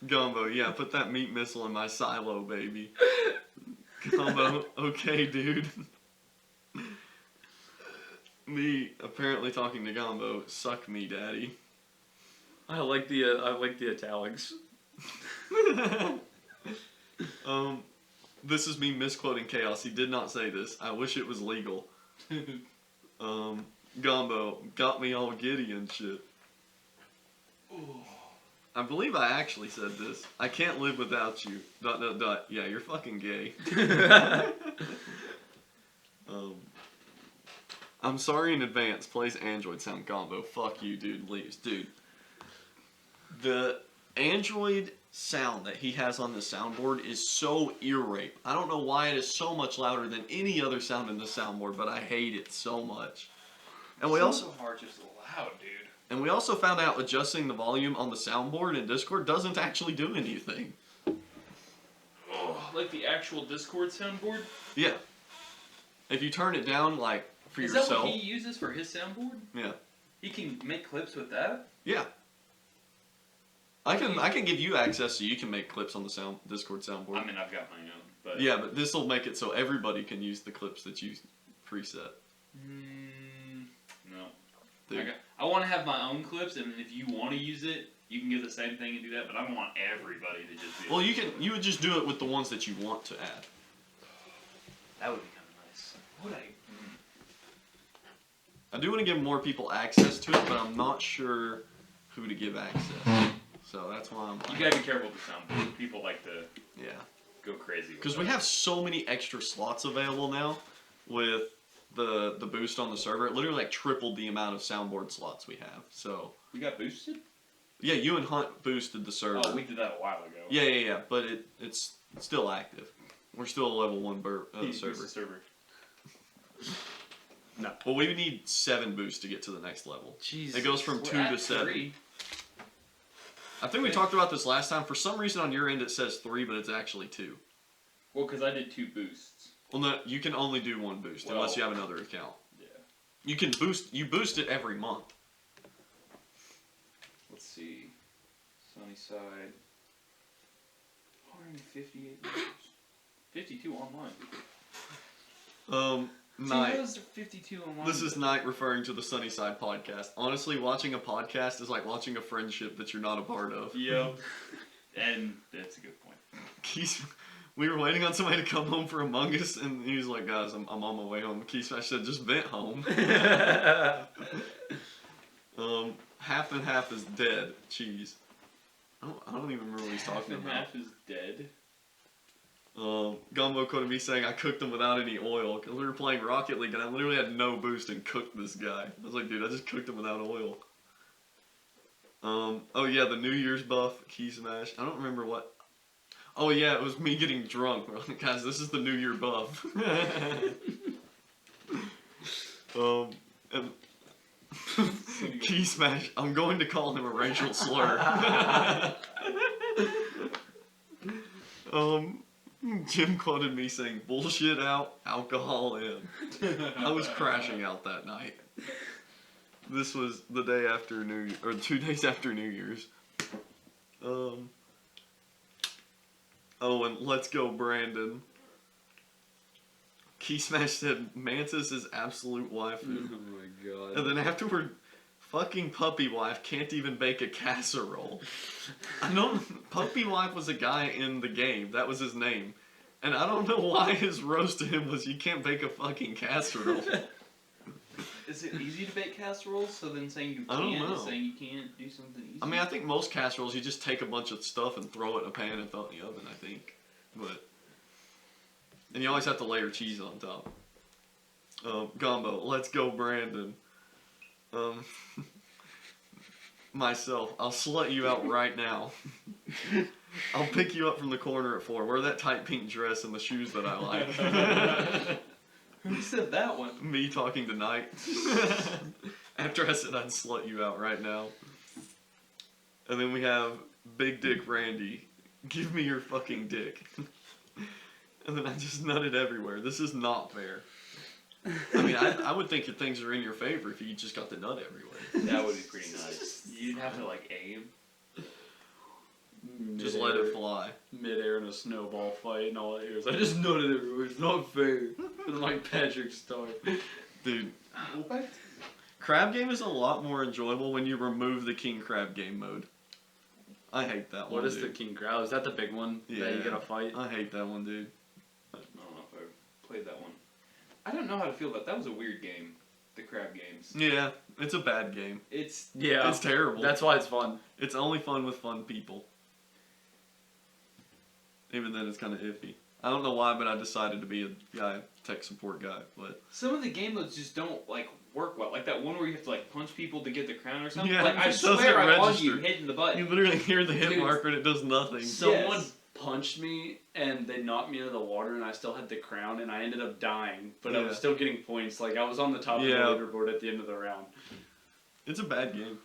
Gumbo, yeah, put that meat missile in my silo, baby. Gumbo, okay, dude. Me, apparently talking to Gumbo, suck me, daddy. I like the italics. This is me misquoting Chaos. He did not say this. I wish it was legal. Gumbo got me all giddy and shit. I believe I actually said this. I can't live without you. ... Yeah, you're fucking gay. I'm sorry in advance. Plays Android sound combo. Fuck you, dude. Leaves, dude. The Android sound that he has on the soundboard is so ear rape. I don't know why it is so much louder than any other sound in the soundboard, but I hate it so much. And we also are just loud, dude. and we also found out adjusting the volume on the soundboard in Discord doesn't actually do anything. Oh, like the actual Discord soundboard? Yeah. If you turn it down like for Is yourself. that what he uses for his soundboard? Yeah. He can make clips with that? Yeah. I can give you access so you can make clips on the Discord soundboard. I mean, I've got my own, but... Yeah, but this will make it so everybody can use the clips that you preset. No. Dude. I want to have my own clips, and if you want to use it, you can get the same thing and do that, but I want everybody to just be Well, you would just do it with the ones that you want to add. That would be kind of nice. Would I? I do want to give more people access to it, but I'm not sure who to give access. So that's why I'm You gotta be careful with the soundboard. People like to yeah. go crazy with Because we have so many extra slots available now with the boost on the server. It literally like tripled the amount of soundboard slots we have. So We got boosted? yeah, you and Hunt boosted the server. Oh, we did that a while ago. Yeah, but it's still active. We're still a level 1 He server. boosted the server. No. Well, we would need 7 boosts to get to the next level. Jesus. It goes from 2 to 7. I think we talked about this last time. For some reason on your end it says 3, but it's actually 2. Well, because I did 2 boosts. Well, no, you can only do 1 boost unless you have another account. Yeah. You can boost. You boost it every month. Let's see. Sunnyside. 158 members. 52 online. Night. Those are 52 online. This is Night referring to the Sunnyside podcast. Honestly, watching a podcast is like watching a friendship that you're not a part of. Yep. And that's a good point. We were waiting on somebody to come home for Among Us, and he was like, "Guys, I'm on my way home." Keysmash said, "Just vent home." Half and half is dead. Cheese. I don't even remember what he's talking Half and about. half is dead. Gumbo quoted me saying I cooked him without any oil because we were playing Rocket League and I literally had no boost and cooked this guy. I was like, dude, I just cooked him without oil. Oh yeah, the New Year's buff, Key Smash. I don't remember what. Oh yeah, it was me getting drunk. We're like, guys, this is the New Year buff. And Key Smash. I'm going to call him a racial slur. Jim quoted me saying, "Bullshit out, alcohol in." I was crashing out that night. This was the day after New Year, or 2 days after New Year's. Oh, and let's go, Brandon. Key Smash said Mantis is absolute waifu. Oh my god. And then afterward, fucking Puppy Wife can't even bake a casserole. I know Puppy Wife was a guy in the game. That was his name. And I don't know why his roast to him was you can't bake a fucking casserole. Is it easy to bake casseroles? So then saying you I don't can't know. is saying you can't do something easy? I mean, I think most casseroles you just take a bunch of stuff and throw it in a pan and throw it in the oven, I think. And you always have to layer cheese on top. Gumbo, let's go, Brandon. Myself, I'll slut you out right now. I'll pick you up from the corner at 4. Wear that tight pink dress and the shoes that I like. Who said that one? Me talking tonight. After I said I'd slut you out right now. And then we have Big Dick Randy. Give me your fucking dick. And then I just nutted everywhere. This is not fair. I mean, I would think that things are in your favor if you just got the nut everywhere. That would be pretty nice. You'd have to like aim. Just let it fly. Midair in a snowball fight and all that is. I just nutted everywhere. It's not fair. It's like Patrick Star. Dude, What? Crab game is a lot more enjoyable when you remove the King Crab game mode. I hate that one. What is dude. the king crab? Is that the big one that you Yeah. gotta fight? I hate that one, dude. I don't know if I played that one. I don't know how to feel about that. Was a weird game. The crab games. Yeah, it's a bad game. It's Yeah, It's terrible. that's why it's fun. It's only fun with fun people. Even then, it's kind of iffy. I don't know why, but I decided to be a guy, tech support guy. But some of the game modes just don't like work well. Like that one where you have to like punch people to get the crown or something. Yeah, like I it doesn't swear I'm on you register. hitting the button. you literally hear the hit Dude, marker and it does nothing. Someone Yes. punched me and they knocked me into the water and I still had the crown and I ended up dying, but I Yeah. was still getting points. Like I was on the top Yeah. of the leaderboard at the end of the round. It's a bad game.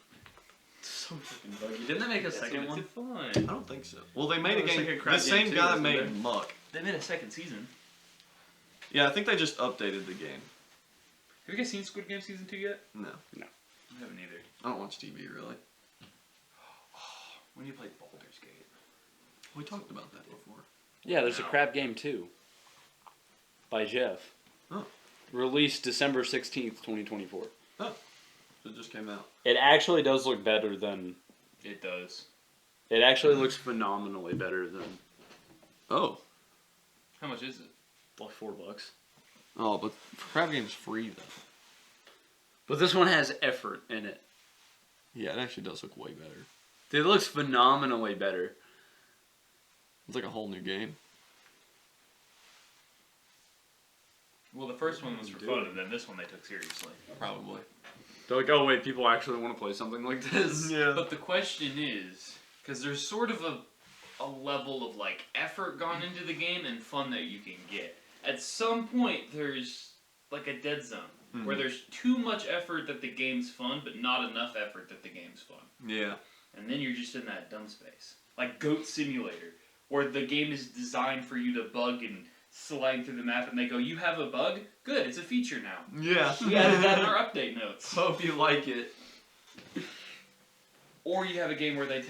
So fucking buggy. Didn't they make a second one? Fun. I don't think so. Well, they made No, a it's game. like a crab the game same too, guy isn't made there? Muck. They made a second season. Yeah, I think they just updated the game. Have you guys seen Squid Game season 2 yet? No, I haven't either. I don't watch TV really. When you played Baldur's Gate. We talked about that before. Yeah, there's a crab game too. By Jeff. Oh. Released December 16th, 2024. It just came out. It actually does look better than. It does. It actually looks phenomenally better than. Oh. How much is it? Like $4. Oh, but crab game's free though. But this one has effort in it. Yeah, it actually does look way better. It looks phenomenally better. It's like a whole new game. Well, the first one was for fun, and then this one they took seriously. Probably. They're like, oh wait, people actually want to play something like this. Yeah. But the question is, because there's sort of a level of like effort gone into the game and fun that you can get. At some point, there's like a dead zone where there's too much effort that the game's fun, but not enough effort that the game's fun. Yeah. And then you're just in that dumb space. Like Goat Simulator, where the game is designed for you to bug and slide through the map, and they go, you have a bug? Good, it's a feature now. Yeah. We added that in our update notes. Hope you like it. Or you have a game where they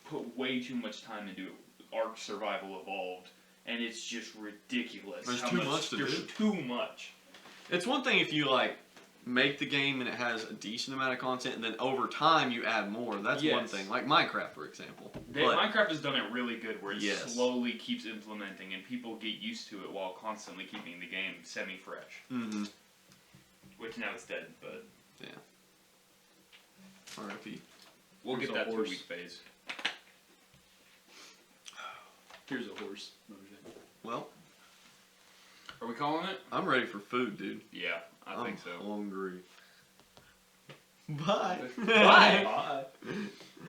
put way too much time into Ark Survival Evolved, and it's just ridiculous. There's how too much to there's do. too much. It's one thing if you like make the game and it has a decent amount of content, and then over time you add more. That's one Yes. thing. Like Minecraft, for example. Minecraft has done it really good, where it Yes. slowly keeps implementing, and people get used to it while constantly keeping the game semi-fresh. Mm-hmm. Which now it's dead, but R.I.P. we'll Here's get a that horse. 2 week phase. Here's a horse. Well, Are we calling it? I'm ready for food, dude. Yeah, I I'm think so. hungry. Bye. Bye.